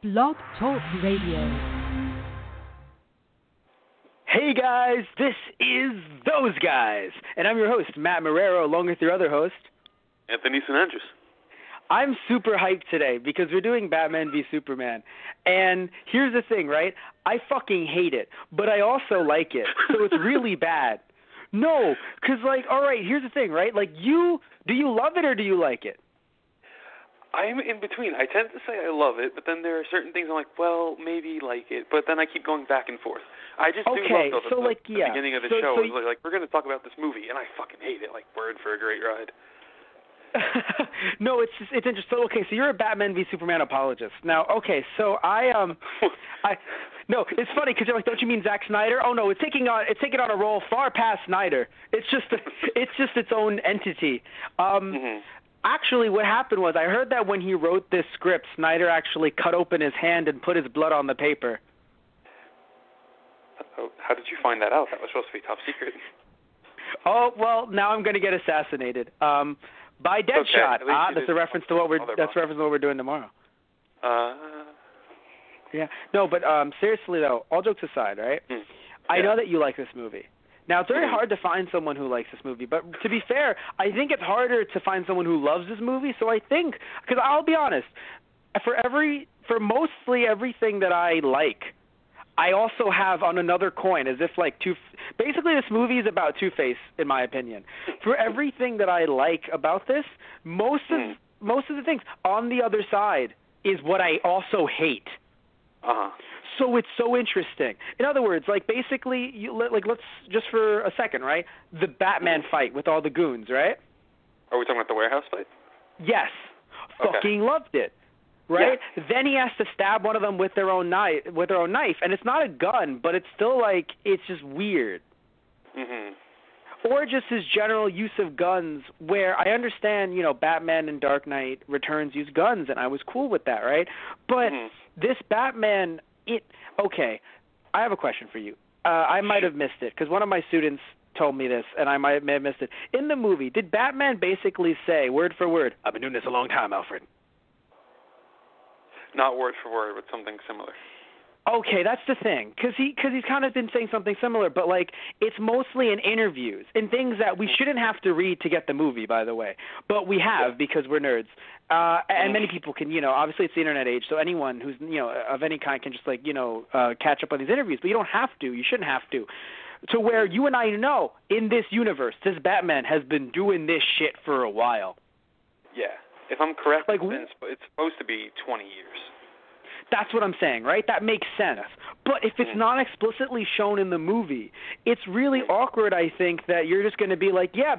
Blog Talk Radio. Hey guys, this is Those Guys, and I'm your host, Matt Marrero, along with your other host, Anthony Sinandris. I'm super hyped today because we're doing Batman v Superman, and here's the thing, right? I fucking hate it, but I also like it, so it's really bad. No, because, alright, here's the thing, right? Do you love it or do you like it? I'm in between. I tend to say I love it, but then there are certain things I'm like, well, maybe like it, but then I keep going back and forth. I just do love the beginning of the show. We're going to talk about this movie, and I fucking hate it. Word for a great ride. No, it's interesting. So, so you're a Batman v Superman apologist. Now, so no, it's funny because you're like, don't you mean Zack Snyder? Oh no, it's taking on a role far past Snyder. It's just its own entity. Actually, what happened was I heard that when he wrote this script, Snyder actually cut open his hand and put his blood on the paper. How did you find that out? That was supposed to be top secret. Oh, well, now I'm going to get assassinated. By Deadshot. That's a reference to what we're doing tomorrow. Yeah. No, but seriously though, all jokes aside, right? Yeah. I know that you like this movie. Now, it's very hard to find someone who likes this movie, but to be fair, I think it's harder to find someone who loves this movie. So I think, because I'll be honest, for mostly everything that I like, I also have on another coin, as if basically this movie is about Two-Face, in my opinion. For everything that I like about this, most of the things on the other side is what I also hate. So it's so interesting. In other words, basically, let's just for a second, right? The Batman fight with all the goons, right? Are we talking about the warehouse fight? Yes. Okay. Fucking loved it. Right? Yeah. Then he has to stab one of them with their own knife, and it's not a gun, but it's still it's just weird. Or just his general use of guns, where I understand, Batman and Dark Knight Returns use guns, and I was cool with that, right? But this Batman, I have a question for you. I might have missed it, because one of my students told me this, and I may have missed it. In the movie, did Batman basically say, word for word, I've been doing this a long time, Alfred? Not word for word, but something similar. Okay, that's the thing, because he's kind of been saying something similar, but it's mostly in interviews and things that we shouldn't have to read to get the movie, by the way, but we have because we're nerds, and many people can, obviously it's the internet age, so anyone who's of any kind can just catch up on these interviews, but you don't have to, you shouldn't have to where you and I know in this universe, this Batman has been doing this shit for a while. Yeah, if I'm correct, it's supposed to be 20 years. That's what I'm saying, right? That makes sense. But if it's not explicitly shown in the movie, it's really awkward, I think, that you're just going to be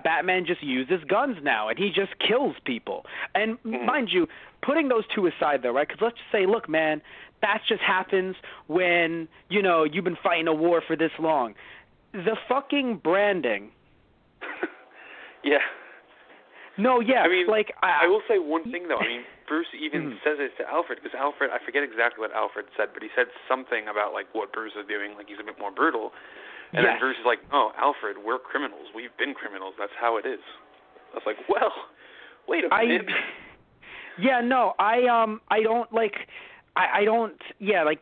Batman just uses guns now, and he just kills people. And mind you, putting those two aside, though, right? Because let's just say, look, man, that just happens when, you've been fighting a war for this long. The fucking branding. Yeah. No, yeah. I mean, I will say one thing, though. I mean, Bruce even says it to Alfred, because Alfred, I forget exactly what Alfred said, but he said something about, what Bruce is doing, he's a bit more brutal. And then Bruce is like, oh, Alfred, we're criminals. We've been criminals. That's how it is. I was like, well, wait a minute.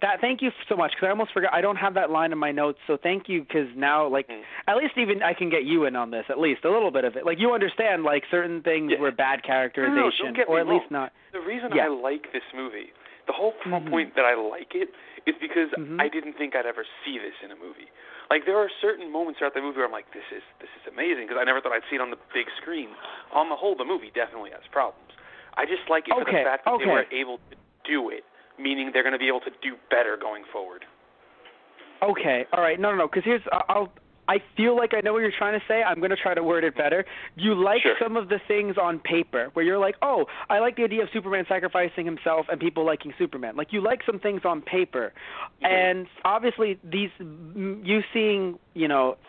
That. Thank you so much, because I almost forgot. I don't have that line in my notes, so thank you, because now, at least even I can get you in on this, at least, a little bit of it. You understand, certain things were bad characterization, don't get me or at wrong. least not. The reason I like this movie, the whole point that I like it, is because I didn't think I'd ever see this in a movie. There are certain moments throughout the movie where I'm like, this is amazing, because I never thought I'd see it on the big screen. On the whole, the movie definitely has problems. I just like it for the fact that they were able to do it, meaning they're going to be able to do better going forward. Okay, all right. No, because here's I feel like I know what you're trying to say. I'm going to try to word it better. You like some of the things on paper where you're like, oh, I like the idea of Superman sacrificing himself and people liking Superman. You like some things on paper. And obviously you seeing,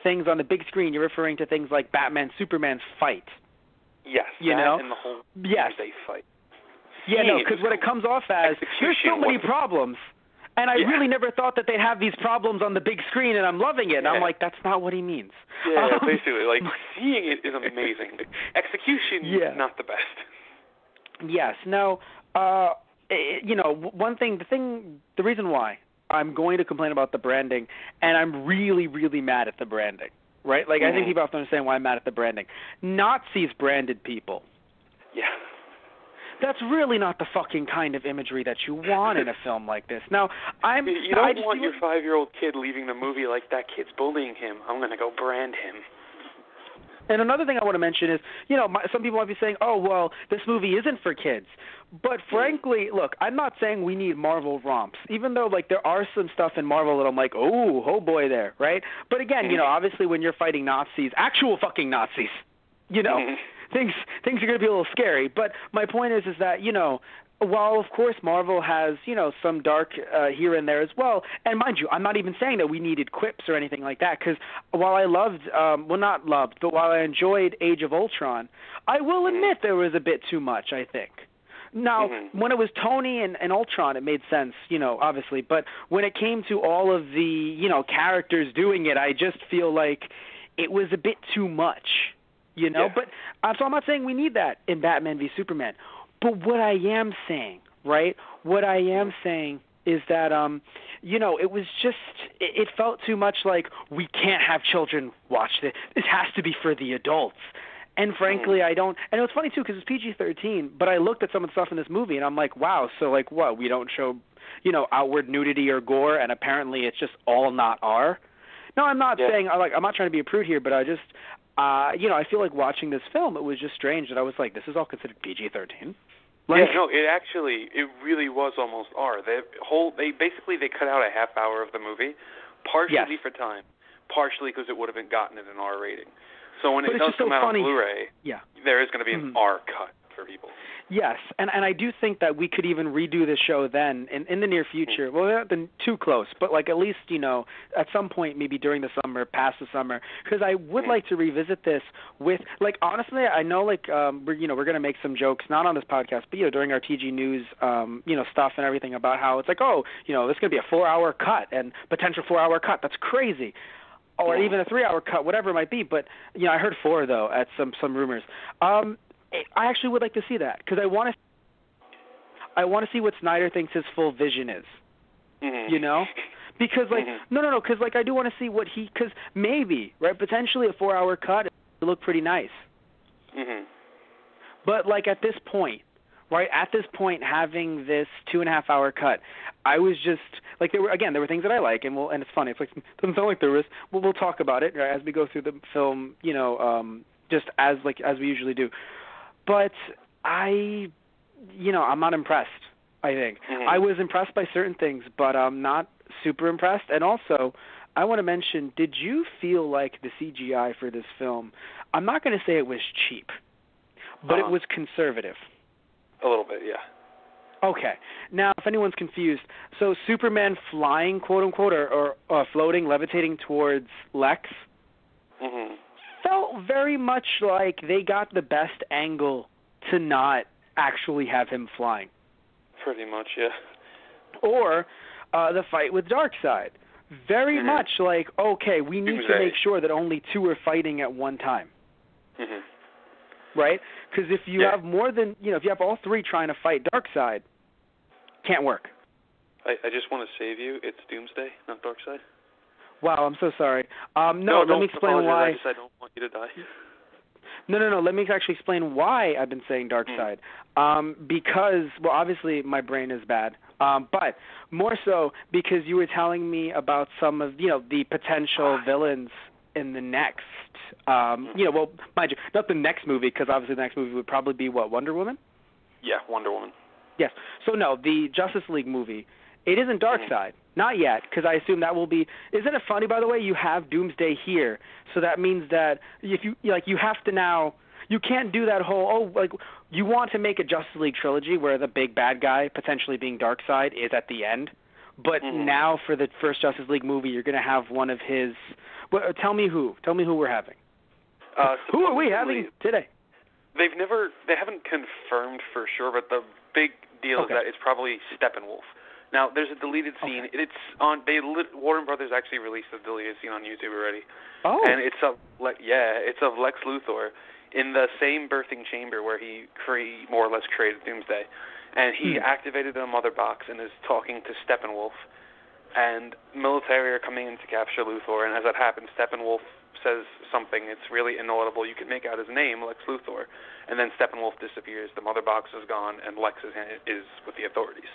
things on the big screen, you're referring to things like Batman, Superman's fight. Yes, and the whole they fight. Yeah, no, because what it comes off as, there's so many problems. And I really never thought that they'd have these problems on the big screen, and I'm loving it. And I'm like, that's not what he means. Yeah, basically. Seeing it is amazing. Execution, not the best. Yes. Now, the reason why I'm going to complain about the branding, and I'm really, really mad at the branding, right? Like, I think people have to understand why I'm mad at the branding. Nazis branded people. Yeah. That's really not the fucking kind of imagery that you want in a film like this. Now, You don't want your 5-year-old kid leaving the movie like, that kid's bullying him. I'm going to go brand him. And another thing I want to mention is, some people might be saying, oh, well, this movie isn't for kids. But frankly, look, I'm not saying we need Marvel romps, even though, like, there are some stuff in Marvel that I'm like, oh boy there, right? But again, obviously when you're fighting Nazis, actual fucking Nazis, things are going to be a little scary. But my point is that, while, of course, Marvel has, some dark here and there as well, and mind you, I'm not even saying that we needed quips or anything like that, because while I but while I enjoyed Age of Ultron, I will admit there was a bit too much, I think. Now, when it was Tony and Ultron, it made sense, obviously, but when it came to all of the, characters doing it, I just feel like it was a bit too much, But so I'm not saying we need that in Batman v Superman. But what I am saying, right, is that, it was just, it felt too much like we can't have children watch this. This has to be for the adults. And frankly, I don't, and it was funny too because it's PG-13, but I looked at some of the stuff in this movie and I'm like, wow, so like what, we don't show, outward nudity or gore and apparently it's just all not R? No, I'm not saying, I'm not trying to be a prude here, but I just, I feel like watching this film, it was just strange that I was like, this is all considered PG-13? It really was almost R. They cut out a half hour of the movie, partially for time, partially because it would have gotten it an R rating. So when it does come out on Blu-ray, there is going to be an R cut for people. Yes, and I do think that we could even redo the show then in the near future. Well, not too close, but like at least, at some point maybe during the summer, past the summer, because I would like to revisit this with, like, honestly, I know, like, we're going to make some jokes, not on this podcast, but, during our TG News, stuff and everything about how it's like, oh, this is going to be a 4-hour cut and potential 4-hour cut. That's crazy. Or even a 3-hour cut, whatever it might be. But, I heard 4, though, at some rumors. I actually would like to see that because I want to see what Snyder thinks his full vision is. Because like no, because like I do want to see what because maybe potentially a 4-hour cut would look pretty nice. But like at this point, having this 2.5-hour cut, I was just like there were things that I like and it's funny. It's like it doesn't sound like there is. We'll talk about it as we go through the film. Just as we usually do. But I'm not impressed, I think. I was impressed by certain things, but I'm not super impressed. And also, I want to mention, did you feel like the CGI for this film, I'm not going to say it was cheap, but it was conservative? A little bit, yeah. Okay. Now, if anyone's confused, so Superman flying, quote-unquote, or floating, levitating towards Lex, felt very much like they got the best angle to not actually have him flying. Pretty much, yeah. Or the fight with Darkseid. Very much like, okay, we need to make sure that only 2 are fighting at one time. Right? Because if you have more than, if you have all 3 trying to fight Darkseid, can't work. I just want to save you. It's Doomsday, not Darkseid. Wow, I'm so sorry. No, let me explain why. I don't want you to die. No. Let me actually explain why I've been saying Darkseid. Because, well, obviously my brain is bad. But more so because you were telling me about some of, the potential villains in the next, well, mind you, not the next movie, because obviously the next movie would probably be, what, Wonder Woman? Yeah, Wonder Woman. Yes. So, no, the Justice League movie, it isn't Darkseid. Not yet, because I assume that will be. Isn't it funny, by the way? You have Doomsday here, so that means that if you have to now. You can't do that whole. You want to make a Justice League trilogy where the big bad guy potentially being Darkseid is at the end, but now for the first Justice League movie, you're going to have one of his. Well, tell me who. Tell me who we're having. Who are we having today? They haven't confirmed for sure, but the big deal is that it's probably Steppenwolf. Now, there's a deleted scene. It's on. Warner Brothers actually released a deleted scene on YouTube already. Oh. And it's of Lex Luthor in the same birthing chamber where he more or less created Doomsday. and he activated the mother box and is talking to Steppenwolf, and military are coming in to capture Luthor, and as that happens, Steppenwolf says something. It's really inaudible. You can make out his name, Lex Luthor, and then Steppenwolf disappears. The mother box is gone, and Lex is with the authorities.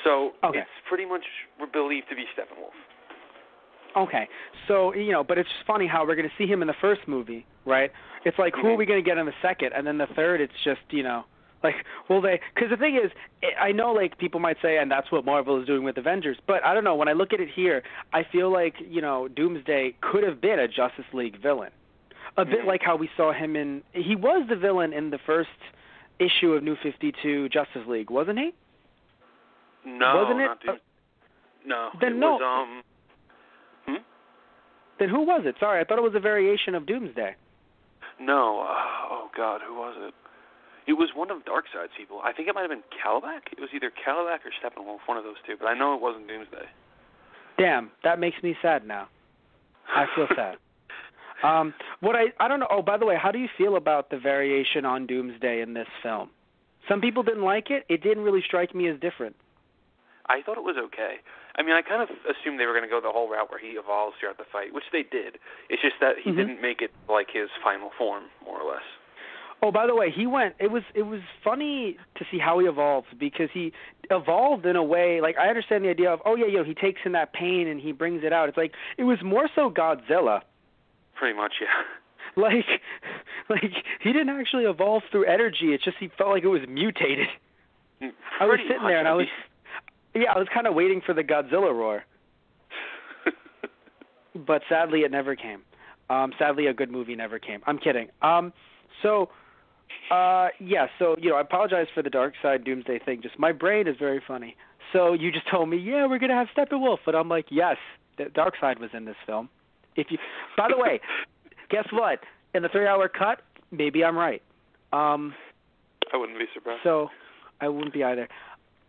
So it's pretty much believed to be Steppenwolf. Okay, so, but it's just funny how we're going to see him in the first movie, right? It's like, who are we going to get in the second? And then the third, it's just, like, because the thing is, I know, like, people might say, and that's what Marvel is doing with Avengers, but I don't know, when I look at it here, I feel like, Doomsday could have been a Justice League villain. A bit like how we saw him he was the villain in the first issue of New 52 Justice League, wasn't he? No, wasn't it? No, then it no. was, Then who was it? Sorry, I thought it was a variation of Doomsday. No. Oh, God, who was it? It was one of Darkseid's people. I think it might have been Kalibak. It was either Kalibak or Steppenwolf, one of those two, but I know it wasn't Doomsday. Damn, that makes me sad now. I feel sad. I don't know. Oh, by the way, how do you feel about the variation on Doomsday in this film? Some people didn't like it. It didn't really strike me as different. I thought it was okay. I mean, I kind of assumed they were going to go the whole route where he evolves throughout the fight, which they did. It's just that he didn't make it like his final form, more or less. Oh, by the way, it was funny to see how he evolved, because he evolved in a way, like, I understand the idea of, he takes in that pain and he brings it out. It's like, it was more so Godzilla. Pretty much, yeah. Like he didn't actually evolve through energy. It's just he felt like it was mutated. I was sitting there and I was kind of waiting for the Godzilla roar. But sadly it never came. Sadly a good movie never came. I'm kidding. So I apologize for the Darkseid Doomsday thing. Just my brain is very funny. So you just told me, we're going to have Steppenwolf, and I'm like, yes, Darkseid was in this film. By the way, guess what? In the 3-hour cut, maybe I'm right. I wouldn't be surprised. So I wouldn't be either.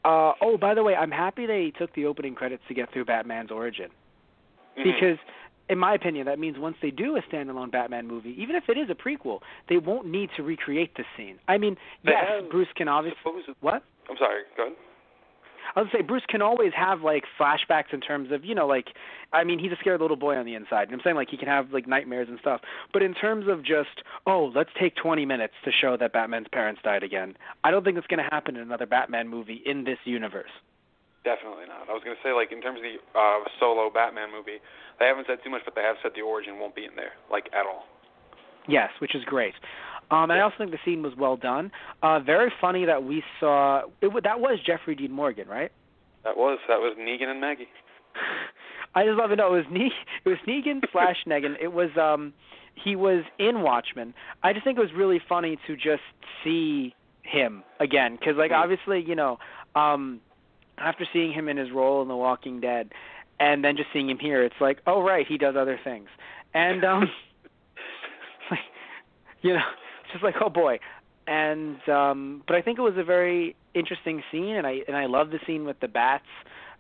By the way, I'm happy they took the opening credits to get through Batman's origin. Because, in my opinion, that means once they do a standalone Batman movie, even if it is a prequel, they won't need to recreate the scene. I mean, Bruce can obviously... What? I'm sorry, go ahead. I was going to say, Bruce can always have, like, flashbacks in terms of, he's a scared little boy on the inside. And I'm saying, like, he can have, like, nightmares and stuff. But in terms of just, let's take 20 minutes to show that Batman's parents died again, I don't think it's going to happen in another Batman movie in this universe. Definitely not. I was going to say, like, in terms of the solo Batman movie, they haven't said too much, but they have said the origin won't be in there, like, at all. Yes, which is great. And I also think the scene was well done. Very funny that we saw that was Jeffrey Dean Morgan, right? That was Negan and Maggie. I just love to know it was Negan / Negan. It was he was in Watchmen. I just think it was really funny to just see him again, because like obviously after seeing him in his role in The Walking Dead, and then just seeing him here, it's like, oh right, he does other things, and it's just like, oh boy. And but I think it was a very interesting scene, and I love the scene with the bats,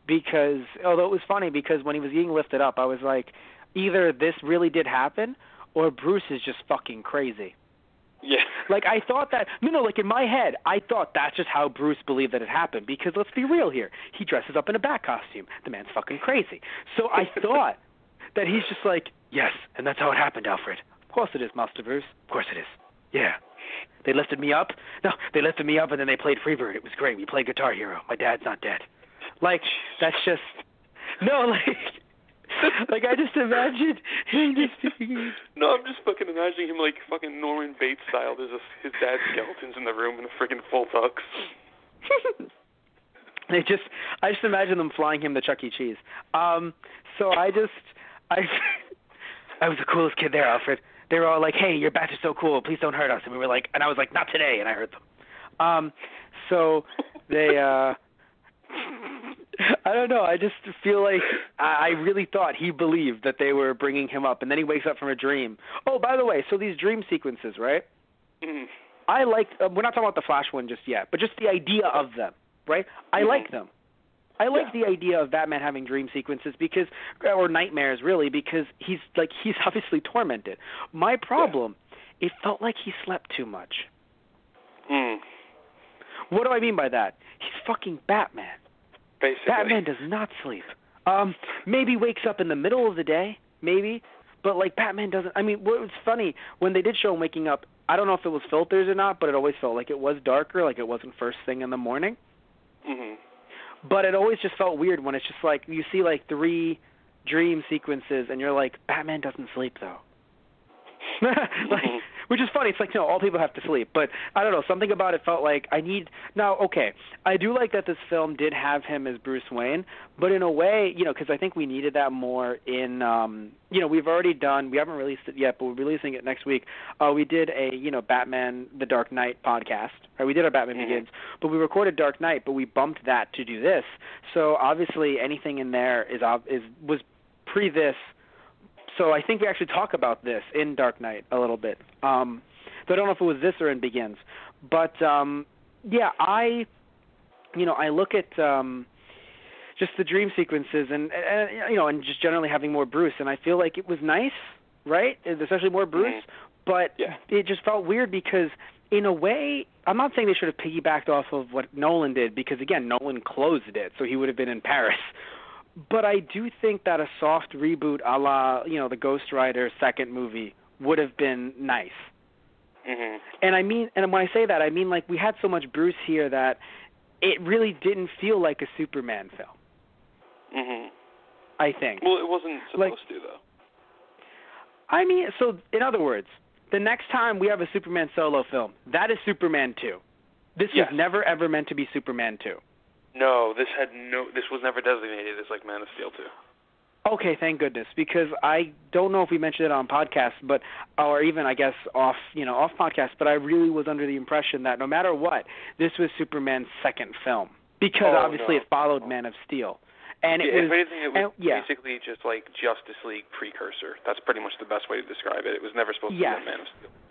because although it was funny, because when he was getting lifted up, I was like, either this really did happen or Bruce is just fucking crazy. Yeah. Like I thought that like in my head, I thought that's just how Bruce believed that it happened, because let's be real here. He dresses up in a bat costume. The man's fucking crazy. So I thought that he's just like, yes, and that's how it happened, Alfred. Of course it is, Master Bruce. Of course it is. Yeah. They lifted me up. No, they lifted me up and then they played Freebird. It was great. We played Guitar Hero. My dad's not dead. Like, that's just... No, like I just imagined him just... No, I'm just fucking imagining him like fucking Norman Bates style. There's his dad's skeletons in the room in a freaking full tux. I just imagine them flying him to Chuck E. Cheese. So I was the coolest kid there, Alfred. They were all like, hey, your bats are so cool, please don't hurt us. And we were like, and I was like, not today, and I hurt them. So they, I don't know, I just feel like I really thought he believed that they were bringing him up, and then he wakes up from a dream. Oh, by the way, so these dream sequences, right? Mm-hmm. I like, we're not talking about the Flash one just yet, but just the idea of them, right? I like them. I like the idea of Batman having dream sequences or nightmares really, because he's obviously tormented. My problem, it felt like he slept too much. What do I mean by that? He's fucking Batman. Basically. Batman does not sleep. Maybe wakes up in the middle of the day, maybe, but like Batman doesn't. I mean, what was funny when they did show him waking up. I don't know if it was filters or not, but it always felt like it was darker, like it wasn't first thing in the morning. Mhm. But it always just felt weird when it's just like you see like 3 dream sequences, and you're like, Batman doesn't sleep though. Which is funny. It's like, no, all people have to sleep. But I don't know, something about it felt like I do like that this film did have him as Bruce Wayne, but in a way, because I think we needed that more in, we haven't released it yet, but we're releasing it next week. We did a, Batman The Dark Knight podcast. Right? We did our Batman Begins, but we recorded Dark Knight, but we bumped that to do this. So obviously anything in there was pre this. So I think we actually talk about this in Dark Knight a little bit. So I don't know if it was this or in Begins. But, I look at just the dream sequences and just generally having more Bruce, and I feel like it was nice, right? Especially more Bruce. But it just felt weird because, in a way, I'm not saying they should have piggybacked off of what Nolan did because, again, Nolan closed it, so he would have been in Paris. But I do think that a soft reboot a la, the Ghost Rider second movie would have been nice. Mm-hmm. And when I say that, I mean like we had so much Bruce here that it really didn't feel like a Superman film. Mm-hmm. I think. Well, it wasn't supposed to, though. I mean, so in other words, the next time we have a Superman solo film, that is Superman 2. This was never ever meant to be Superman 2. No, this was never designated as like Man of Steel 2. Okay, thank goodness, because I don't know if we mentioned it on podcast, or even I guess off podcast, but I really was under the impression that no matter what, this was Superman's second film because obviously it followed Man of Steel, and it was basically just like Justice League precursor. That's pretty much the best way to describe it. It was never supposed to be a Man of Steel movie.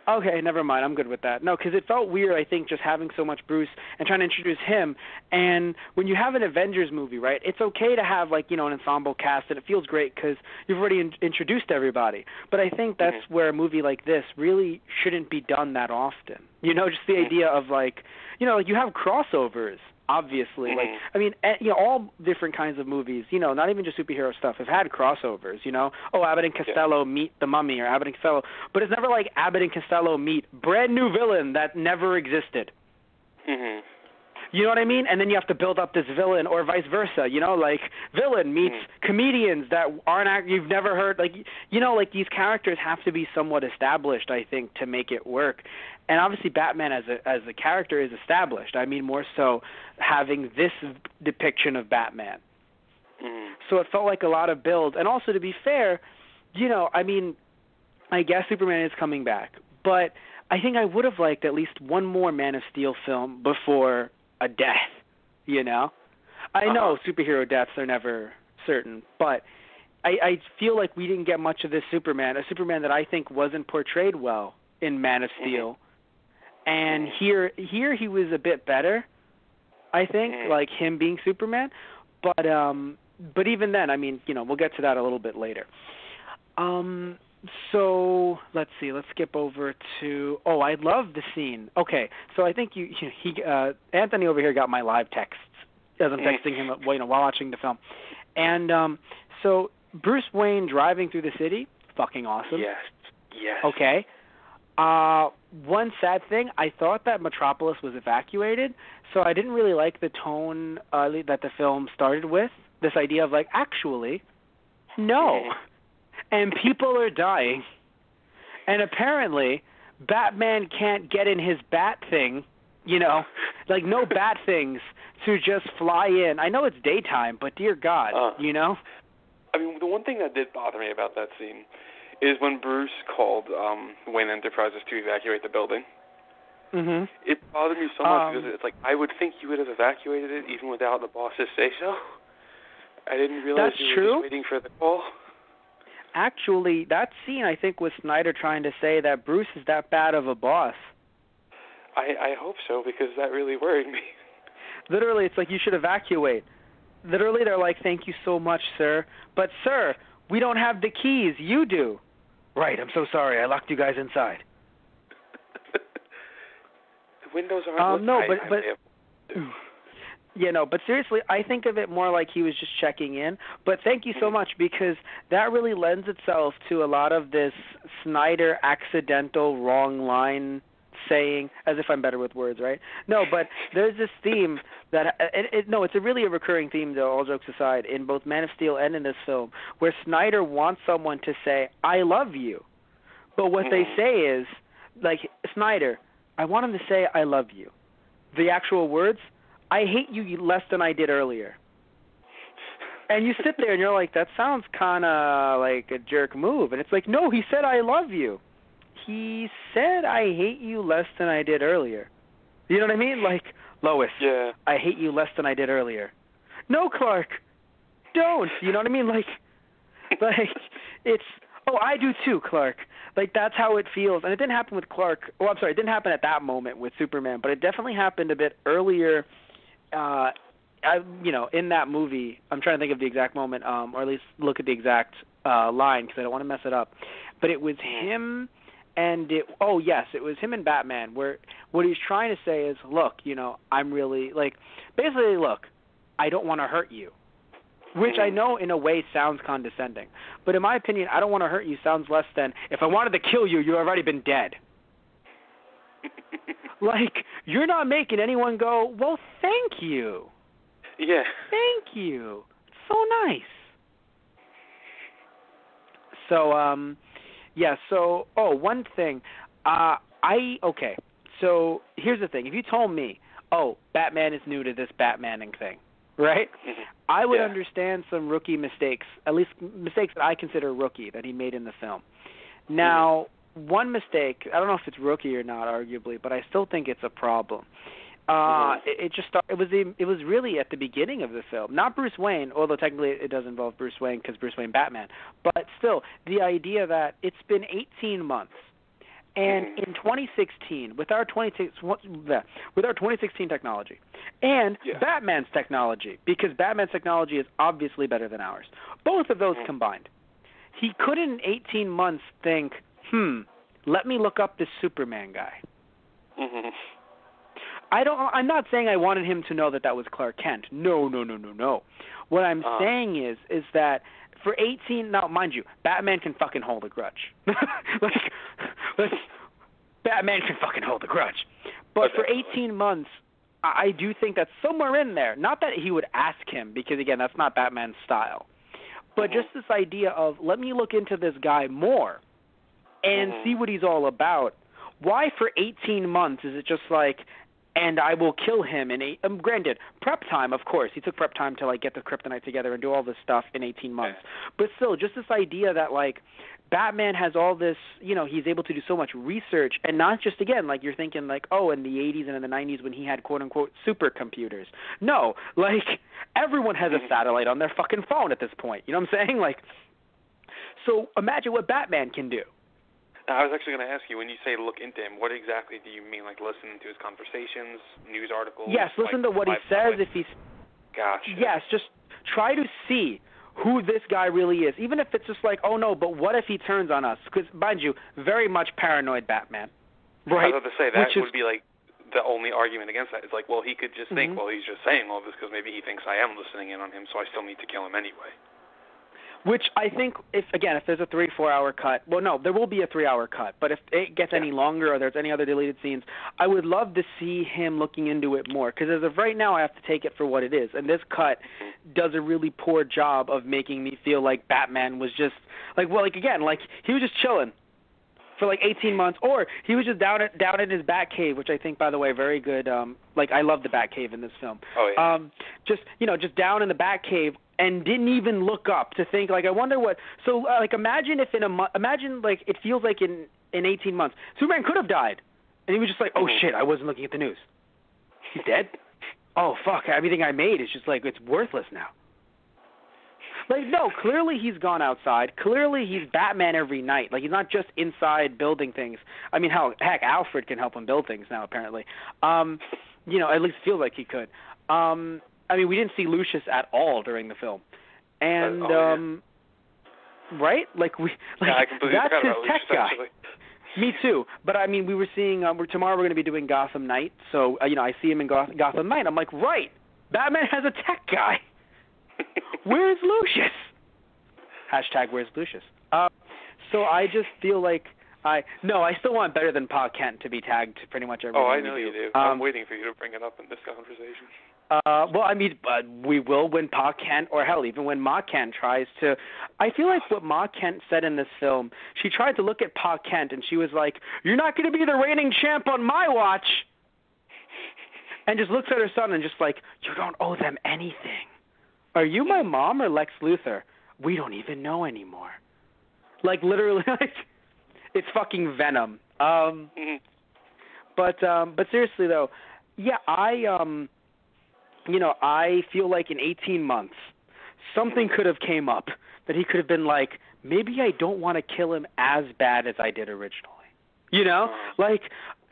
Okay, never mind. I'm good with that. No, because it felt weird, I think, just having so much Bruce and trying to introduce him. And when you have an Avengers movie, right, it's okay to have, like, an ensemble cast, and it feels great because you've already introduced everybody. But I think that's where a movie like this really shouldn't be done that often. Just the idea of, like, like you have crossovers. Obviously, like I mean, all different kinds of movies. Not even just superhero stuff have had crossovers. Abbott and Costello meet the Mummy, or Abbott and Costello, but it's never like Abbott and Costello meet brand new villain that never existed. Mm-hmm. You know what I mean? And then you have to build up this villain, or vice versa. Like villain meets comedians that you've never heard. Like like these characters have to be somewhat established, I think, to make it work. And obviously, Batman as a character is established. I mean, more so having this depiction of Batman. Mm. So it felt like a lot of build. And also, to be fair, I mean, I guess Superman is coming back, but I think I would have liked at least one more Man of Steel film before a death, I know superhero deaths are never certain, but I feel like we didn't get much of this Superman, a Superman that I think wasn't portrayed well in Man of Steel. And here he was a bit better, I think, like him being Superman. But even then, I mean, we'll get to that a little bit later. So let's see. Let's skip over to. Oh, I love the scene. Okay, so I think Anthony over here got my live texts as I'm texting him while watching the film, and so Bruce Wayne driving through the city, fucking awesome. Yes. Okay. One sad thing, I thought that Metropolis was evacuated, so I didn't really like the tone that the film started with. This idea of like, actually, no. And people are dying. And apparently, Batman can't get in his bat thing, like no bat things to just fly in. I know it's daytime, but dear God, I mean, the one thing that did bother me about that scene is when Bruce called Wayne Enterprises to evacuate the building. Mm-hmm. It bothered me so much because it's like, I would think you would have evacuated it even without the boss's say-so. I didn't realize you were just waiting for the call. Actually, that scene, I think, was Snyder trying to say that Bruce is that bad of a boss. I hope so, because that really worried me. Literally, it's like, you should evacuate. Literally, they're like, thank you so much, sir. But, sir, we don't have the keys. You do. Right, I'm so sorry. I locked you guys inside. windows aren't. No, but seriously, I think of it more like he was just checking in. But thank you so much, because that really lends itself to a lot of this Snyder accidental wrong line saying, as if I'm better with words, right? No, but there's this theme that it's really a recurring theme, though, all jokes aside, in both Man of Steel and in this film, where Snyder wants someone to say, I love you. But what they say is, like, Snyder, I want him to say, I love you. The actual words, I hate you less than I did earlier. And you sit there and you're like, that sounds kind of like a jerk move. And it's like, no, he said, I love you. He said, I hate you less than I did earlier. You know what I mean? Like, Lois, I hate you less than I did earlier. No, Clark, don't. You know what I mean? Like it's, oh, I do too, Clark. Like, that's how it feels. And it didn't happen with Clark. Well, I'm sorry, it didn't happen at that moment with Superman, but it definitely happened a bit earlier, in that movie. I'm trying to think of the exact moment, or at least look at the exact line, because I don't want to mess it up. But it was him... it was him and Batman, where what he's trying to say is, look, I'm really, basically, look, I don't want to hurt you, which I know in a way sounds condescending. But in my opinion, I don't want to hurt you sounds less than, if I wanted to kill you, you've already been dead. You're not making anyone go, well, thank you. Yeah. Thank you. It's so nice. So, one thing. So here's the thing. If you told me, Batman is new to this Batmaning thing, right? I would understand some rookie mistakes, at least mistakes that I consider rookie, that he made in the film. Now, one mistake, I don't know if it's rookie or not, arguably, but I still think it's a problem. It was really at the beginning of the film, not Bruce Wayne, although technically it does involve Bruce Wayne because Bruce Wayne Batman, but still the idea that it's been 18 months, and in 2016 with our 2016 technology and Batman's technology, because Batman's technology is obviously better than ours, both of those combined, he couldn't in 18 months think, let me look up this Superman guy. I'm not saying I wanted him to know that was Clark Kent. No. What I'm saying is that for 18, now mind you, Batman can fucking hold a grudge. Batman can fucking hold a grudge. But for 18 months, I do think that somewhere in there, not that he would ask him, because again, that's not Batman's style, but just this idea of, let me look into this guy more and see what he's all about. Why for 18 months is it just like, and I will kill him in granted, prep time, of course. He took prep time to, get the kryptonite together and do all this stuff in 18 months. But still, just this idea that, Batman has all this, he's able to do so much research, and not just, again, you're thinking, in the 80s and in the 90s when he had, quote-unquote, supercomputers. No, everyone has a satellite on their fucking phone at this point. You know what I'm saying? So imagine what Batman can do. Now, I was actually going to ask you, when you say look into him, what exactly do you mean? Listening to his conversations, news articles? Yes, listen to what he says. If he's Gotcha. Yes, just try to see who this guy really is, even if it's just oh no, but what if he turns on us? Because, mind you, very much paranoid Batman, right? I was about to say, that would be the only argument against that. It's well, he could just think, well, he's just saying all this because maybe he thinks I am listening in on him, so I still need to kill him anyway. Which I think, if there's a 3-4 hour cut, well, no, there will be a 3-hour cut, but if it gets any longer or there's any other deleted scenes, I would love to see him looking into it more, because as of right now, I have to take it for what it is, and this cut does a really poor job of making me feel like Batman was just, he was just chilling for 18 months, or he was just down in his Batcave, which I think, by the way, very good. I love the Batcave in this film. Oh yeah. Just down in the Batcave, and didn't even look up to think, I wonder what. So imagine if it feels like in 18 months, Superman could have died, and he was just oh shit, I wasn't looking at the news. He's dead. Oh fuck, everything I made is just it's worthless now. No, clearly he's gone outside. Clearly he's Batman every night. He's not just inside building things. I mean, heck, Alfred can help him build things now, apparently. At least feels like he could. We didn't see Lucius at all during the film. And, right? I completely forgot about tech Lucius, guy. actually. Me too. But I mean, we were seeing. Tomorrow we're going to be doing Gotham Knight. So I see him in Gotham Knight. I'm like, right. Batman has a tech guy. Where's Lucius? Hashtag Where's Lucius? So I just feel like I still want Better Than Pa Kent to be tagged pretty much everything. Oh, I know we do. you do. I'm waiting for you to bring it up in this conversation. Well, I mean, we will when Pa Kent, or hell, even when Ma Kent tries to. I feel like what Ma Kent said in this film, she tried to look at Pa Kent and she was like, "You're not going to be the reigning champ on my watch," and just looks at her son and just like, "You don't owe them anything. Are you my mom or Lex Luthor? We don't even know anymore." Like literally, like it's fucking Venom. But seriously though, yeah, I feel like in 18 months, something could have came up that he could have been like, maybe I don't want to kill him as bad as I did originally. Like,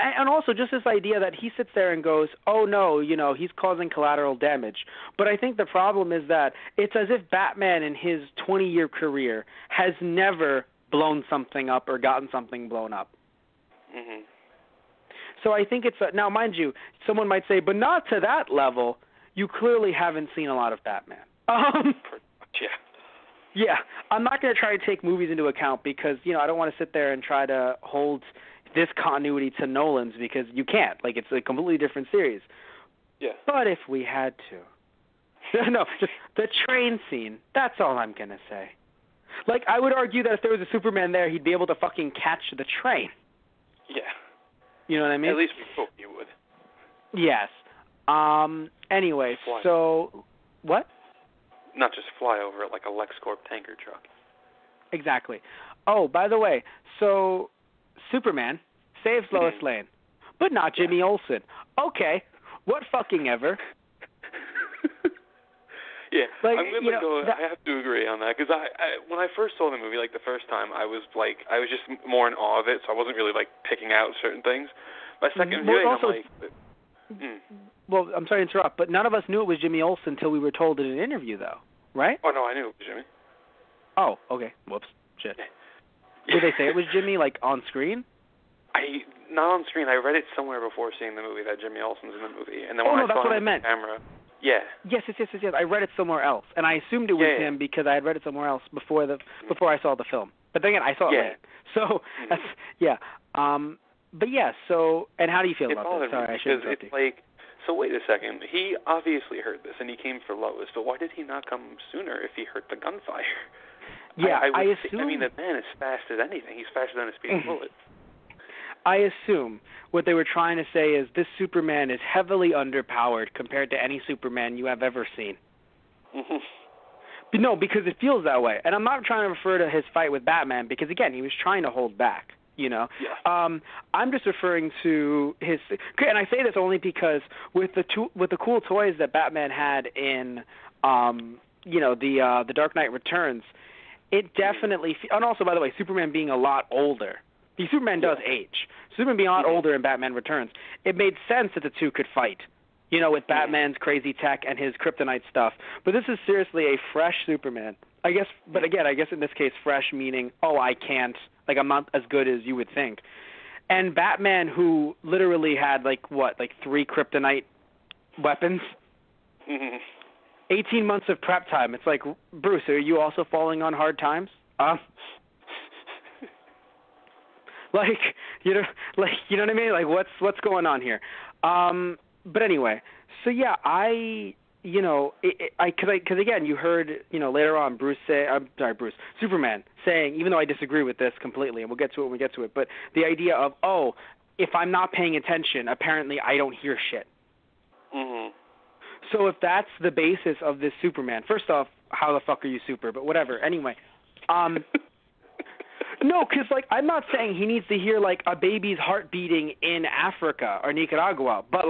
and also just this idea that he sits there and goes, oh no, he's causing collateral damage. But I think the problem is that it's as if Batman in his 20-year career has never blown something up or gotten something blown up. Mm-hmm. So I think now, mind you, someone might say, but not to that level. You clearly haven't seen a lot of Batman. Yeah. I'm not going to try to take movies into account because, I don't want to sit there and try to hold this continuity to Nolan's because you can't. Like, it's a completely different series. Yeah. But if we had to. No, just the train scene, that's all I'm going to say. Like, I would argue that if there was a Superman there, he'd be able to fucking catch the train. Yeah. You know what I mean? At least we hope you would. Yes. Anyway, fly. So what? Not just fly over it like a LexCorp tanker truck. Exactly. Oh, by the way, so Superman saves Lois Lane, but not Jimmy Olsen. Okay, what fucking ever. Yeah, like, I'm going to go. I have to agree on that because I when I first saw the movie, like the first time, I was just more in awe of it, so I wasn't really like picking out certain things. My second viewing, I'm like. Well, I'm sorry to interrupt, but none of us knew it was Jimmy Olsen until we were told in an interview, though, right? Oh, no, I knew it was Jimmy. Oh, okay. Whoops. Shit. Yeah. Did they say it was Jimmy, like, on screen? Not on screen. I read it somewhere before seeing the movie that Jimmy Olsen's in the movie. And then when I that's saw what him I meant. on camera, yeah. Yes. I read it somewhere else, and I assumed it was him because I had read it somewhere else before I saw the film. But then again, I saw it late. So, that's, yeah. But yeah, so, and how do you feel about this? Sorry, I should interrupt you. Like, so wait a second. He obviously heard this, and he came for Lois, but why did he not come sooner if he heard the gunfire? Yeah, I assume. I mean, the man is fast as anything. He's faster than a speeding bullet. I assume what they were trying to say is this Superman is heavily underpowered compared to any Superman you have ever seen. But no, because it feels that way. And I'm not trying to refer to his fight with Batman because, again, he was trying to hold back. Yeah. I'm just referring to his, and I say this only because with the cool toys that Batman had in, the Dark Knight Returns, it definitely, and also by the way, Superman being a lot older. Superman does age. Superman being a lot older in Batman Returns, it made sense that the two could fight. With Batman's crazy tech and his kryptonite stuff. But this is seriously a fresh Superman. I guess, but again, I guess in this case, fresh meaning, I can't. Like, I'm not as good as you would think. And Batman, who literally had, 3 kryptonite weapons? 18 months of prep time. It's like, Bruce, are you also falling on hard times? You know what I mean? Like, what's going on here? But anyway, so yeah, because again, you heard, later on Superman saying, even though I disagree with this completely, and we'll get to it when we get to it, but the idea of, if I'm not paying attention, apparently I don't hear shit. Mm-hmm. So if that's the basis of this Superman, first off, how the fuck are you super? But whatever. Anyway, no, because I'm not saying he needs to hear a baby's heart beating in Africa or Nicaragua, but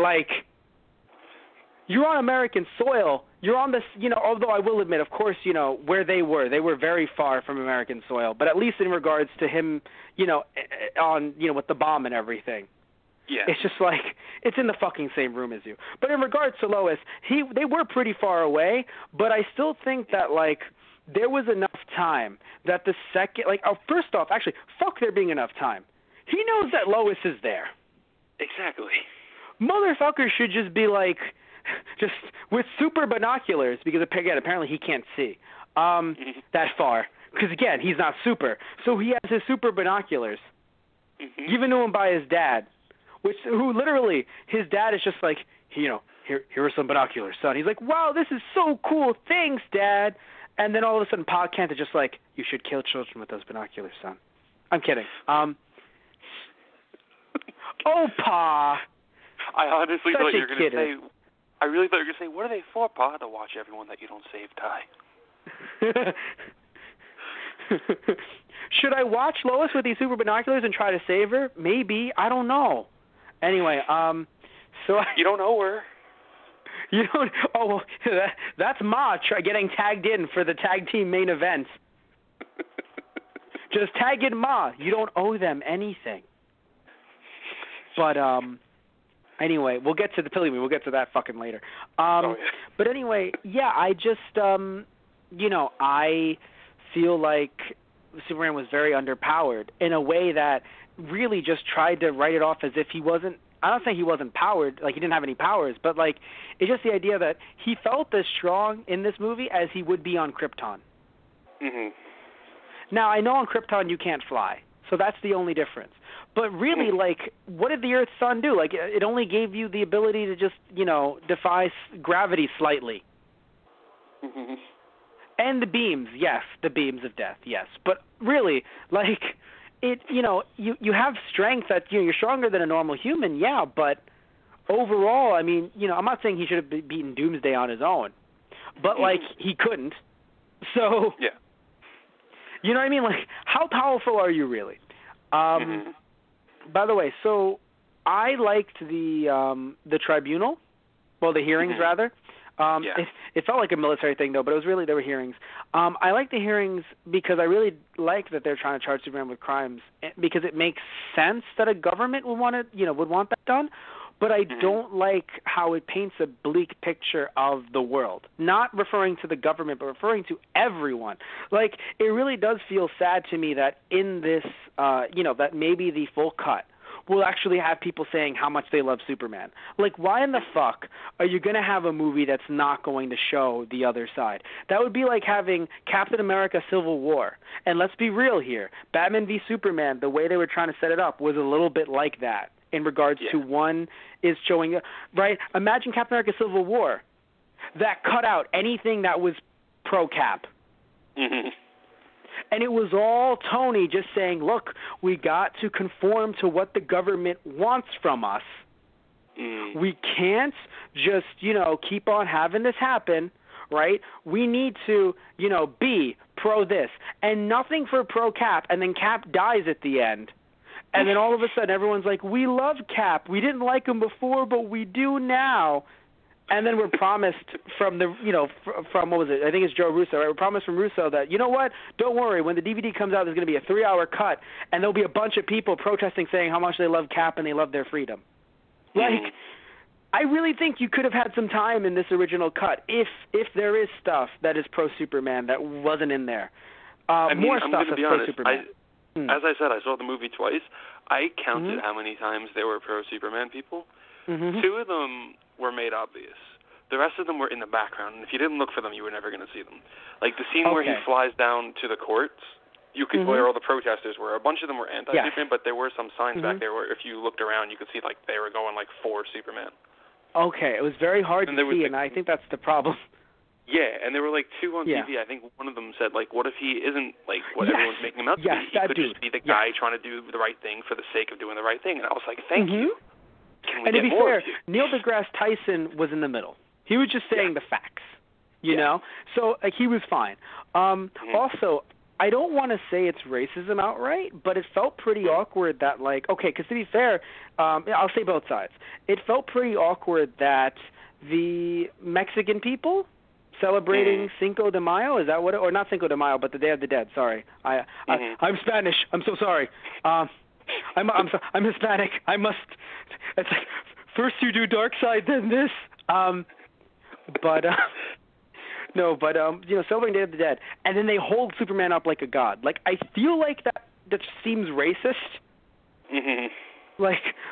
you're on American soil. You're on this, although I will admit, of course, where they were very far from American soil, but at least in regards to him, on, with the bomb and everything. Yeah. It's just it's in the fucking same room as you. But in regards to Lois, they were pretty far away, but I still think that, there was enough time that the second, first off, actually, fuck there being enough time. He knows that Lois is there. Exactly. Motherfucker should just be like, just with super binoculars, because again, apparently he can't see that far. Because again, he's not super, so he has his super binoculars, given to him by his dad, who literally, his dad is just like, here are some binoculars, son. He's like, wow, this is so cool, thanks, Dad. And then all of a sudden, Pa Kent is just like, you should kill children with those binoculars, son. I'm kidding. Oh, Pa. I honestly thought you were going to say, I really thought you were going to say, what are they for, Pa? To watch everyone that you don't save die. Should I watch Lois with these super binoculars and try to save her? Maybe. I don't know. Anyway, so you don't know her. You don't. Oh, well, that's Ma getting tagged in for the tag team main event. Just tag in Ma. You don't owe them anything. But anyway, we'll get to the Pilly Me. We'll get to that fucking later. But anyway, yeah, I just I feel like Superman was very underpowered in a way that really just tried to write it off as if he wasn't. I don't think he wasn't powered, like he didn't have any powers, but like it's just the idea that he felt as strong in this movie as he would be on Krypton. Mhm. Now I know on Krypton you can't fly, so that's the only difference. But really, like, what did the Earth's sun do? Like, it only gave you the ability to just, defy gravity slightly. Mhm. And the beams, yes, the beams of death, yes. But really, like, you have strength that you're stronger than a normal human, yeah. But overall, I mean, I'm not saying he should have beaten Doomsday on his own, but like he couldn't. So, yeah. You know what I mean? Like, how powerful are you really? By the way, so I liked the tribunal, well, the hearings rather. It felt like a military thing, though, but it was really, there were hearings. I like the hearings because I really like that they're trying to charge Superman with crimes, because it makes sense that a government would want that done. But I don't like how it paints a bleak picture of the world. Not referring to the government, but referring to everyone. Like, it really does feel sad to me that in this, that maybe the full cut will actually have people saying how much they love Superman. Like, why in the fuck are you going to have a movie that's not going to show the other side? That would be like having Captain America Civil War. And let's be real here. Batman v Superman, the way they were trying to set it up was a little bit like that. In regards to one is showing, right? Imagine Captain America Civil War that cut out anything that was pro-Cap. Mm-hmm. And it was all Tony just saying, look, we got to conform to what the government wants from us. We can't just, keep on having this happen, right? We need to, be pro-this. And nothing for pro-Cap, and then Cap dies at the end. And then all of a sudden, everyone's like, we love Cap. We didn't like him before, but we do now. And then we're promised from from what was it? I think it's Joe Russo, right? We're promised from Russo that, you know what? Don't worry. When the DVD comes out, there's going to be a 3-hour cut, and there'll be a bunch of people protesting saying how much they love Cap and they love their freedom. Like, I really think you could have had some time in this original cut if there is stuff that is pro-Superman that wasn't in there. More stuff that's pro-Superman. As I said, I saw the movie twice. I counted how many times there were pro-Superman people. 2 of them were made obvious. The rest of them were in the background, and if you didn't look for them, you were never going to see them. Like the scene where he flies down to the courts, you could where all the protesters were. A bunch of them were anti-Superman, but there were some signs back there where if you looked around, you could see like they were going like for Superman. Okay, it was very hard to see, and I think that's the problem. Yeah, and there were like 2 on TV. I think one of them said, like, what if he isn't like what everyone's making him out to be? He could just be the guy trying to do the right thing for the sake of doing the right thing. And I was like, thank you. Can we and to get be more fair, Neil deGrasse Tyson was in the middle. He was just saying the facts, you know? So he was fine. Also, I don't want to say it's racism outright, but it felt pretty awkward that, like, okay, because to be fair, I'll say both sides. It felt pretty awkward that the Mexican people celebrating Cinco de Mayo, is that what? Or not Cinco de Mayo, but the Day of the Dead. Sorry, I'm Spanish. I'm so sorry. I'm Hispanic. I must. It's like first you do dark side, then this. Celebrating Day of the Dead, and then they hold Superman up like a god. Like I feel like that seems racist.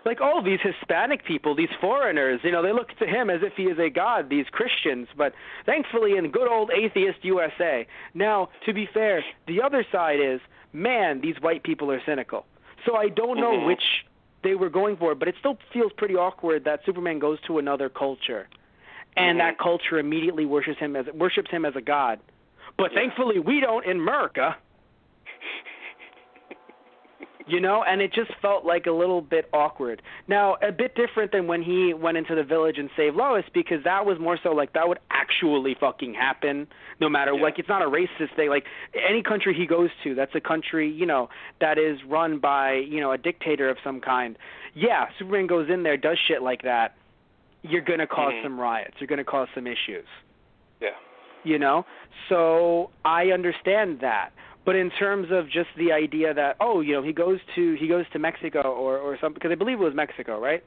Like all these Hispanic people, these foreigners, they look to him as if he is a god, these Christians, but thankfully in good old atheist USA. Now, to be fair, the other side is, man, these white people are cynical. So I don't know which they were going for, but it still feels pretty awkward that Superman goes to another culture, and that culture immediately worships him as a god. But thankfully we don't in America. And it just felt like a little bit awkward. Now, a bit different than when he went into the village and saved Lois, because that was more so like that would actually fucking happen no matter what. Like, it's not a racist thing. Like, any country he goes to, that's a country, that is run by, a dictator of some kind. Yeah, Superman goes in there, does shit like that. You're going to cause some riots. You're going to cause some issues. Yeah. So I understand that. But in terms of just the idea that, he goes to Mexico or something, because I believe it was Mexico, right?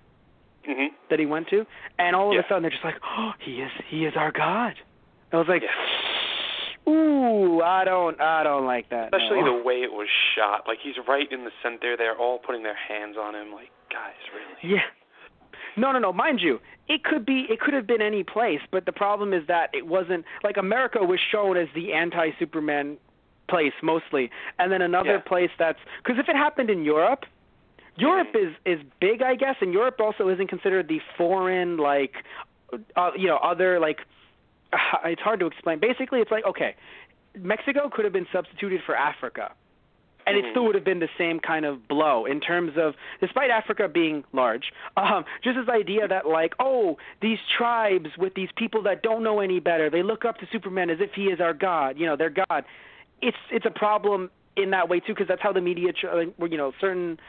That he went to, and all of a sudden they're just like, oh, he is our god. I was like, ooh, I don't like that. Especially the way it was shot. Like, he's right in the center. They're all putting their hands on him. Like, guys, really? Yeah. No. Mind you, it could have been any place, but the problem is that it wasn't, like, America was shown as the anti-Superman place mostly, and then another place that's, because if it happened in Europe is big, I guess, and Europe also isn't considered the foreign, like, other, like, it's hard to explain. Basically, it's like, okay, Mexico could have been substituted for Africa, and it still would have been the same kind of blow in terms of, despite Africa being large, just this idea that, like, these tribes with these people that don't know any better, they look up to Superman as if he is our god, their god. It's a problem in that way too, because that's how the media, certain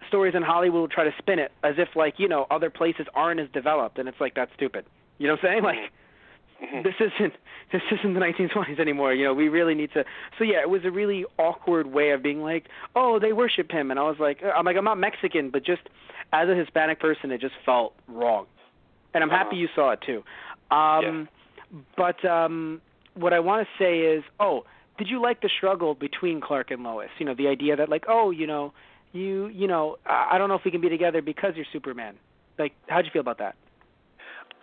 stories in Hollywood will try to spin it as if, like, other places aren't as developed, and it's like, that's stupid. You know what I'm saying? Like, this isn't the 1920s anymore. We really need to. So yeah, it was a really awkward way of being like, they worship him, and I'm not Mexican, but just as a Hispanic person, it just felt wrong, and I'm happy you saw it too. But what I want to say is, did you like the struggle between Clark and Lois? The idea that, like, I don't know if we can be together because you're Superman. Like, how'd you feel about that?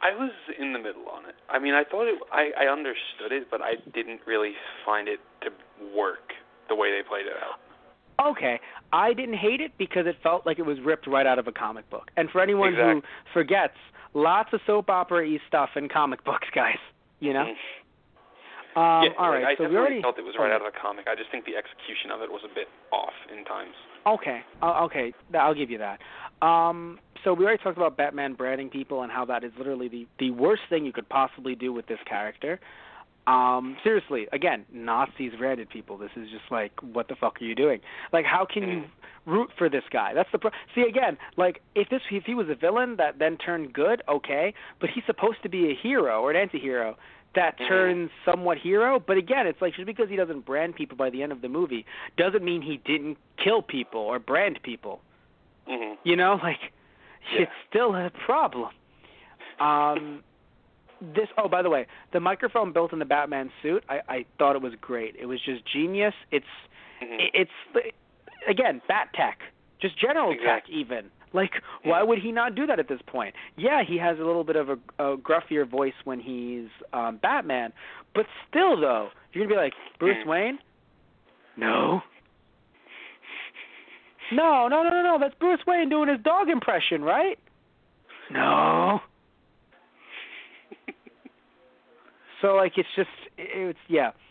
I was in the middle on it. I mean, I thought I understood it, but I didn't really find it to work the way they played it out. Okay. I didn't hate it because it felt like it was ripped right out of a comic book. And for anyone who forgets, lots of soap opera-y stuff in comic books, guys, all right. I so definitely we already felt it was right out of the comic. I just think the execution of it was a bit off in times. Okay. Okay. I'll give you that. So we already talked about Batman branding people and how that is literally the worst thing you could possibly do with this character. Seriously, again, Nazis branded people. This is just like, what the fuck are you doing? Like, how can you root for this guy? That's the see, again, like, if he was a villain that then turned good, okay, but he's supposed to be a hero or an anti-hero that turns somewhat hero. But again, it's like, just because he doesn't brand people by the end of the movie doesn't mean he didn't kill people or brand people. It's still a problem. By the way, the microphone built in the Batman suit, I thought it was great. It was just genius. It's again, bat tech, just general tech even. Like, why would he not do that at this point? Yeah, he has a little bit of a gruffier voice when he's Batman, but still, though, you're going to be like, Bruce Wayne? No. No, that's Bruce Wayne doing his dog impression, right? No. So, like, it's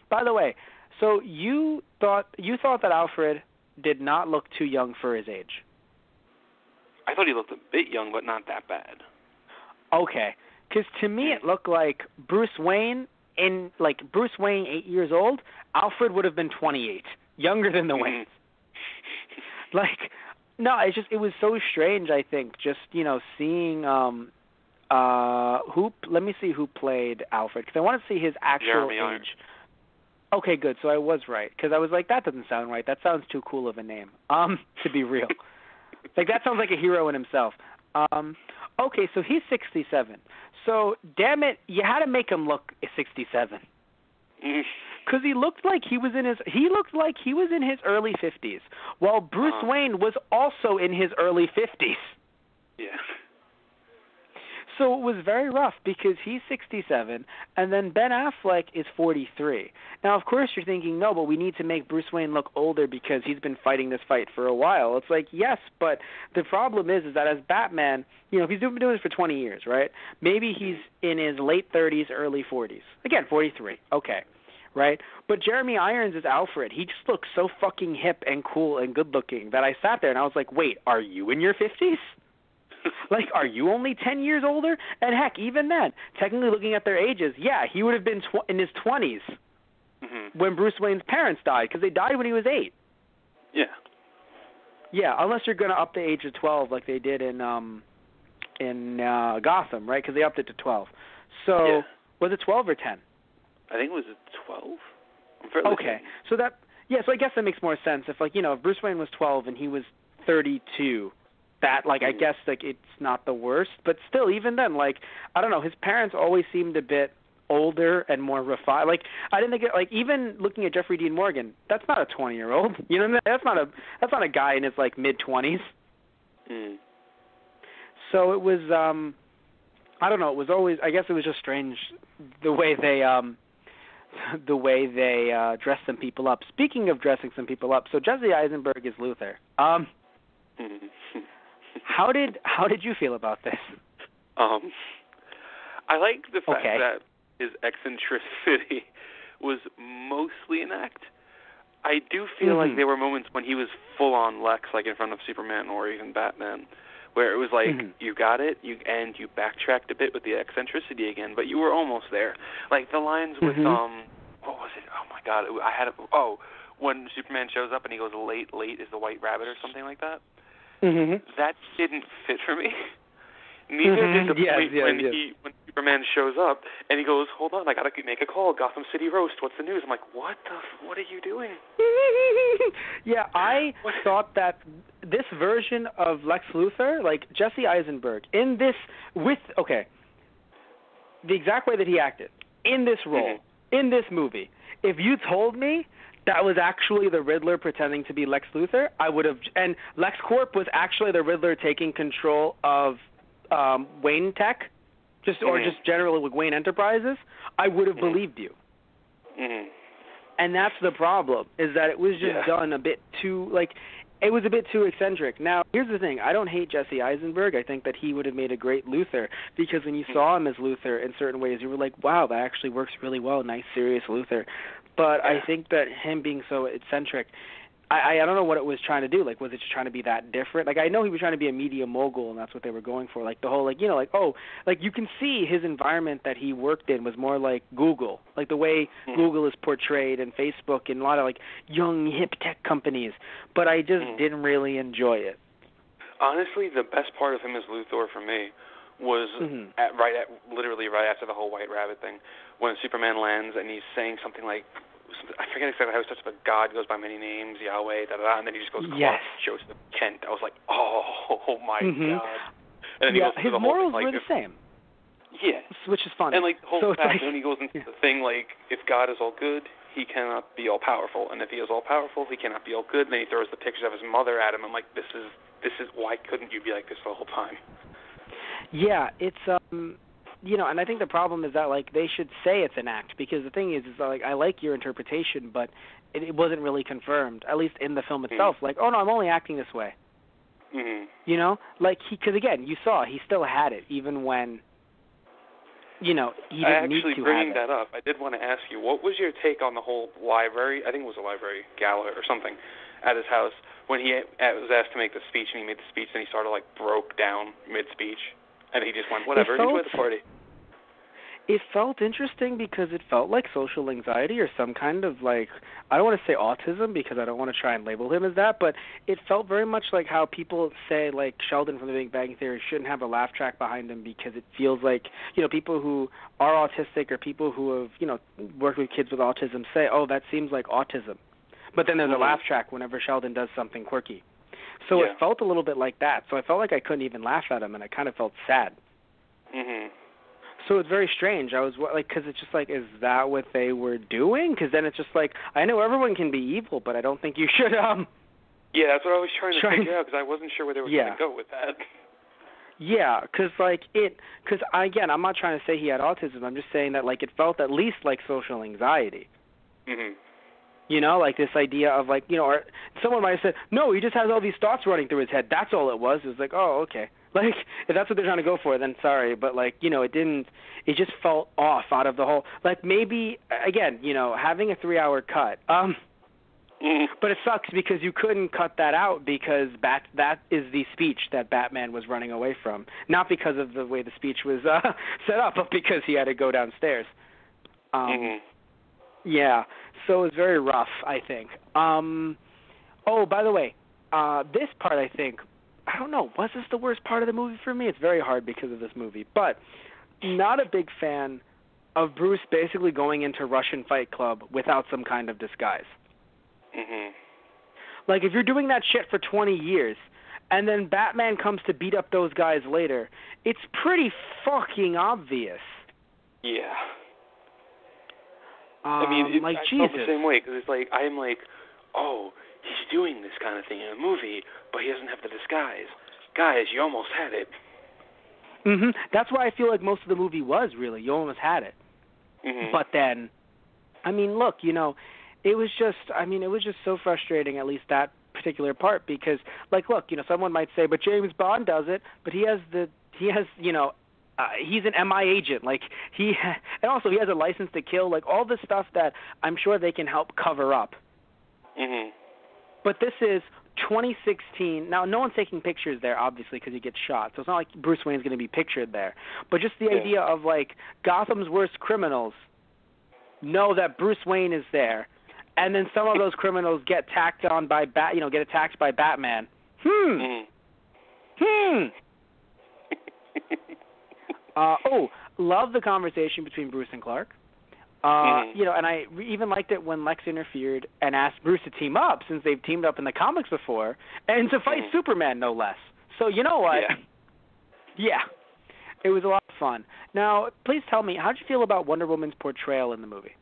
By the way, so you thought that Alfred did not look too young for his age. I thought he looked a bit young, but not that bad. Okay, because to me it looked like Bruce Wayne 8 years old, Alfred would have been 28, younger than the Waynes. Like, no, it was so strange. I think just seeing let me see who played Alfred, because I want to see his actual age. Okay, good. So I was right, because I was like, that doesn't sound right. That sounds too cool of a name. To be real. Like, that sounds like a hero in himself. Okay, so he's 67. So, damn it, you had to make him look 67. Because he looked like he was in his early 50s, while Bruce Wayne was also in his early 50s. Yeah. So it was very rough because he's 67, and then Ben Affleck is 43. Now, of course, you're thinking, no, but we need to make Bruce Wayne look older because he's been fighting this fight for a while. It's like, yes, but the problem is that as Batman, if he's been doing this for 20 years, right? Maybe he's in his late 30s, early 40s. Again, 43. Okay. Right? But Jeremy Irons is Alfred. He just looks so fucking hip and cool and good looking that I sat there and I was like, wait, are you in your 50s? Like, are you only 10 years older? And heck, even then, technically looking at their ages, yeah, he would have been in his 20s when Bruce Wayne's parents died, because they died when he was 8. Yeah. Yeah, unless you're going to up the age of 12 like they did in Gotham, right? Because they upped it to 12. So, was it 12 or 10? I think it was 12. I'm fairly okay. So I guess that makes more sense. If, if Bruce Wayne was 12 and he was 32, that, I guess, it's not the worst. But still, even then, I don't know, his parents always seemed a bit older and more refined. I didn't think even looking at Jeffrey Dean Morgan, that's not a 20-year-old. You know what I mean? That's not a guy in his, mid-20s. Mm. So it was, I don't know, it was always, I guess it was just strange the way they dress some people up. Speaking of dressing some people up, so Jesse Eisenberg is Luthor. How did you feel about this? I like the fact that his eccentricity was mostly an act. I do feel like there were moments when he was full on Lex, in front of Superman or even Batman, where it was you got it, you backtracked a bit with the eccentricity again, but you were almost there. The lines with what was it? Oh my God, when Superman shows up and he goes, late is the White Rabbit or something like that. That didn't fit for me. Neither did the point when Superman shows up and he goes, hold on, I gotta make a call. Gotham City Roast. What's the news? I'm like, what are you doing? Yeah, I thought that this version of Lex Luthor, Jesse Eisenberg, in this the exact way that he acted in this role, in this movie, if you told me that was actually the Riddler pretending to be Lex Luthor, I would have, and LexCorp was actually the Riddler taking control of Wayne Tech, or just generally with Wayne Enterprises, I would have believed you. And that's the problem, is that it was just done a bit too, it was a bit too eccentric. Now, here's the thing. I don't hate Jesse Eisenberg. I think that he would have made a great Luthor, because when you saw him as Luthor in certain ways, you were like, wow, that actually works really well, nice, serious Luthor. But I think that him being so eccentric, I don't know what it was trying to do. Was it just trying to be that different? I know he was trying to be a media mogul, and that's what they were going for. The whole, you can see his environment that he worked in was more like Google. The way Google is portrayed and Facebook and a lot of, young, hip tech companies. But I just didn't really enjoy it. Honestly, the best part of him as Luthor for me was literally right after the whole White Rabbit thing, when Superman lands and he's saying something like, I forget exactly how he starts, but God goes by many names, Yahweh, da-da-da, and then he just goes, Joseph Kent. I was like, oh my God. And then he goes his the morals whole thing, were the same. Yeah. Which is funny. And, the whole fact, when he goes into the thing, if God is all good, he cannot be all powerful, and if he is all powerful, he cannot be all good. And then he throws the pictures of his mother at him. I'm like, this is why couldn't you be like this the whole time? Yeah, it's and I think the problem is that they should say it's an act, because the thing is I like your interpretation, but it wasn't really confirmed, at least in the film itself. Oh no, I'm only acting this way. Because again, you saw he still had it even when he didn't need to have it. Actually, bringing that up, I did want to ask you, what was your take on the whole library? I think it was a library gala or something at his house when he was asked to make the speech, and he made the speech, and he sort of broke down mid-speech. And he just went, whatever, enjoy the party. It felt interesting because it felt like social anxiety or some kind of I don't want to say autism, because I don't want to try and label him as that, but it felt very much like how people say Sheldon from The Big Bang Theory shouldn't have a laugh track behind him, because it feels like, people who are autistic or people who have, worked with kids with autism say, oh, that seems like autism. But then there's a laugh track whenever Sheldon does something quirky. So it felt a little bit like that. So I felt like I couldn't even laugh at him, and I kind of felt sad. So it's very strange. I was like, because it's just like, is that what they were doing? Because then it's just like, I know everyone can be evil, but I don't think you should. Yeah, that's what I was trying to figure out, because I wasn't sure where they were going to go with that. Yeah, because again, I'm not trying to say he had autism. I'm just saying that like it felt at least like social anxiety. Mhm. You know, like this idea of like, you know, or someone might have said, no, he just has all these thoughts running through his head. That's all it was. It was like, oh, okay. Like, if that's what they're trying to go for, then sorry. But, like, you know, it just felt off out of the whole, like maybe, again, you know, having a 3-hour cut. But it sucks because you couldn't cut that out because that is the speech that Batman was running away from. Not because of the way the speech was set up, but because he had to go downstairs. Yeah, so it was very rough, I think. Oh, by the way, this part, I think, I don't know, was this the worst part of the movie for me? It's very hard because of this movie. But not a big fan of Bruce basically going into Russian Fight Club without some kind of disguise. Like, if you're doing that shit for 20 years, and then Batman comes to beat up those guys later, it's pretty fucking obvious. Yeah. I mean, I felt the same way, because it's like, I'm like, oh, he's doing this kind of thing in a movie, but he doesn't have the disguise. Guys, you almost had it. That's why I feel like most of the movie was, really. You almost had it. But then, I mean, look, you know, it was just so frustrating, at least that particular part, because, like, look, you know, someone might say, but James Bond does it, but he has, you know, he's an MI agent, like, and also he has a license to kill, like, all the stuff that I'm sure they can help cover up. But this is 2016. Now, no one's taking pictures there, obviously, because he gets shot, so it's not like Bruce Wayne's going to be pictured there. But just the idea of, like, Gotham's worst criminals know that Bruce Wayne is there, and then some of those criminals get tacked on by get attacked by Batman. Love the conversation between Bruce and Clark. You know, and I even liked it when Lex interfered and asked Bruce to team up, since they've teamed up in the comics before, and to fight Superman, no less. So you know what? Yeah. It was a lot of fun. Now, please tell me, how did you feel about Wonder Woman's portrayal in the movie?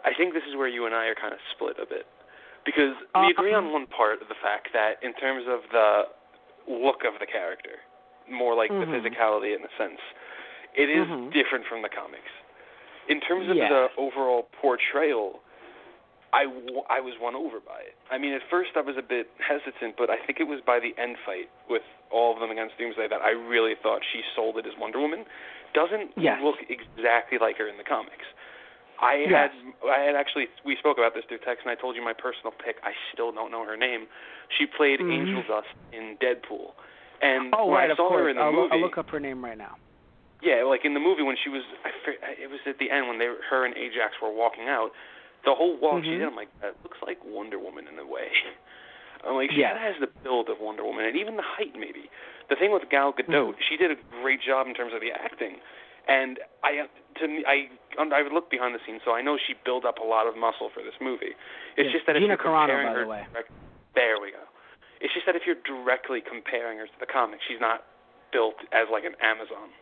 I think this is where you and I are kind of split a bit, because we agree on one part of the fact that in terms of the look of the character, more like the physicality in a sense, it is different from the comics. In terms of the overall portrayal, I was won over by it. I mean, at first I was a bit hesitant, but I think it was by the end fight with all of them against Doomsday that I really thought she sold it as Wonder Woman. Doesn't look exactly like her in the comics. I had actually, we spoke about this through text, and I told you my personal pick. I still don't know her name. She played Angel Dust in Deadpool. And when I saw her in the movie, I'll look up her name right now. Yeah, like in the movie when she was, it was at the end when her and Ajax were walking out. The whole walk she did, I'm like, that looks like Wonder Woman in a way. I'm like, she has the build of Wonder Woman, and even the height maybe. The thing with Gal Gadot, she did a great job in terms of the acting. And I would look behind the scenes, so I know she built up a lot of muscle for this movie. It's just that if you're comparing her, there we go. It's just that if you're directly comparing her to the comics, she's not built as like an Amazon.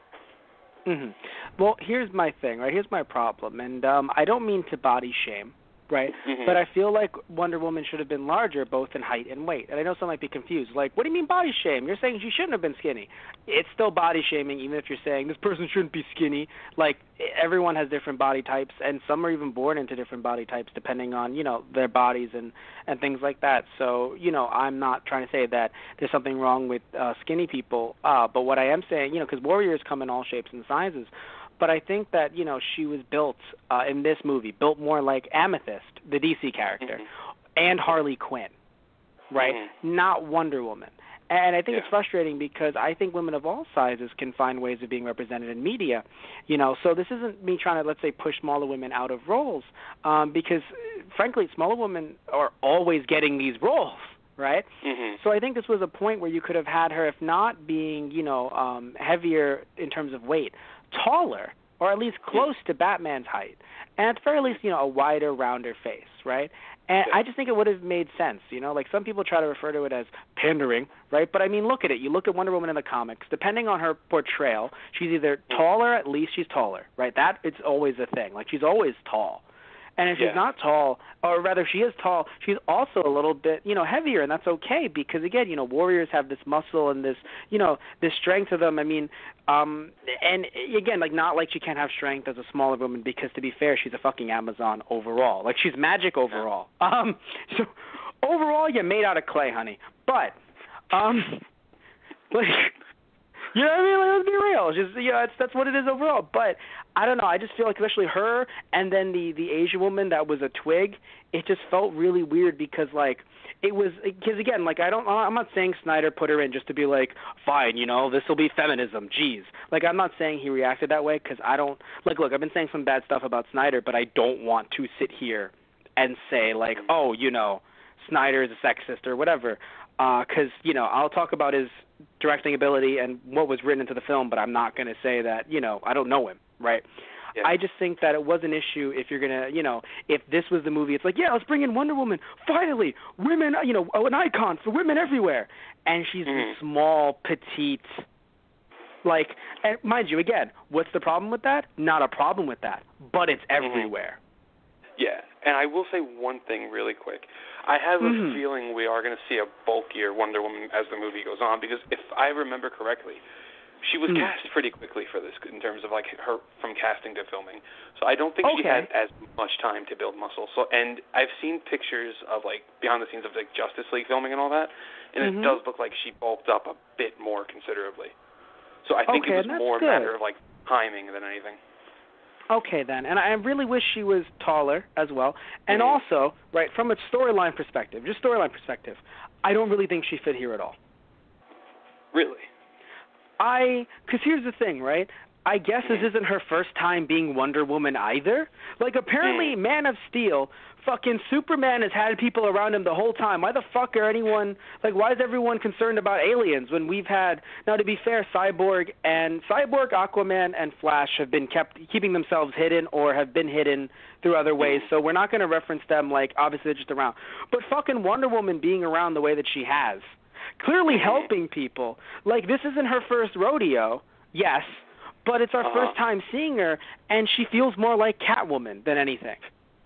Well, here's my thing, right? Here's my problem, and I don't mean to body shame, right? But I feel like Wonder Woman should have been larger, both in height and weight. And I know some might be confused. Like, what do you mean body shame? You're saying she shouldn't have been skinny. It's still body shaming, even if you're saying this person shouldn't be skinny. Like, everyone has different body types, and some are even born into different body types depending on, you know, their bodies and things like that. So, you know, I'm not trying to say that there's something wrong with skinny people. But what I am saying, you know, because warriors come in all shapes and sizes. But I think that, you know, she was built in this movie, built more like Amethyst, the DC character, and Harley Quinn, right? Not Wonder Woman. And I think it's frustrating because I think women of all sizes can find ways of being represented in media, you know. So this isn't me trying to, let's say, push smaller women out of roles because, frankly, smaller women are always getting these roles, right? So I think this was a point where you could have had her, if not being, you know, heavier in terms of weight, taller, or at least close to Batman's height, and at the very least, a wider, rounder face, right? And I just think it would have made sense, like some people try to refer to it as pandering, right? But I mean, look at it. You look at Wonder Woman in the comics, depending on her portrayal, she's either taller, at least she's taller, right? That it's always a thing. Like she's always tall. And if she's not tall, or rather if she is tall, she's also a little bit, heavier, and that's okay because, again, warriors have this muscle and this, this strength to them. I mean, and again, like not like she can't have strength as a smaller woman because, to be fair, she's a fucking Amazon overall. Like she's magic overall. So overall, you're made out of clay, honey. But, like... You know what I mean? Like, let's be real. Just that's what it is overall. But I don't know. I just feel like especially her and then the Asian woman that was a twig, it just felt really weird because again, like I'm not saying Snyder put her in just to be like, fine, this will be feminism. Jeez. Like I'm not saying he reacted that way because I don't look. I've been saying some bad stuff about Snyder, but I don't want to sit here and say like, oh, Snyder is a sexist or whatever. Because I'll talk about his directing ability and what was written into the film, but I'm not going to say that, I don't know him, right? Yeah. I just think that it was an issue if you're going to, if this was the movie, it's like, yeah, let's bring in Wonder Woman. Finally, women, an icon for women everywhere. And she's small, petite, like, and mind you, again, what's the problem with that? Not a problem with that, but it's everywhere. Yeah, and I will say one thing really quick. I have a feeling we are going to see a bulkier Wonder Woman as the movie goes on because if I remember correctly, she was cast pretty quickly for this in terms of like her from casting to filming. So I don't think she had as much time to build muscle. So and I've seen pictures of like behind the scenes of like Justice League filming and all that, and it does look like she bulked up a bit more considerably. So I think it was more a matter of like timing than anything. Okay, then. And I really wish she was taller as well. And also, right, from a storyline perspective, I don't really think she fit here at all. Really? Because here's the thing, right? I guess this isn't her first time being Wonder Woman either. Like, apparently, Man of Steel, fucking Superman has had people around him the whole time. Why the fuck are why is everyone concerned about aliens when we've had, now to be fair, Cyborg, Aquaman, and Flash have been keeping themselves hidden or have been hidden through other ways, so we're not going to reference them like, obviously they're just around. But fucking Wonder Woman being around the way that she has, clearly helping people. Like, this isn't her first rodeo, yes, but it's our first time seeing her, and she feels more like Catwoman than anything.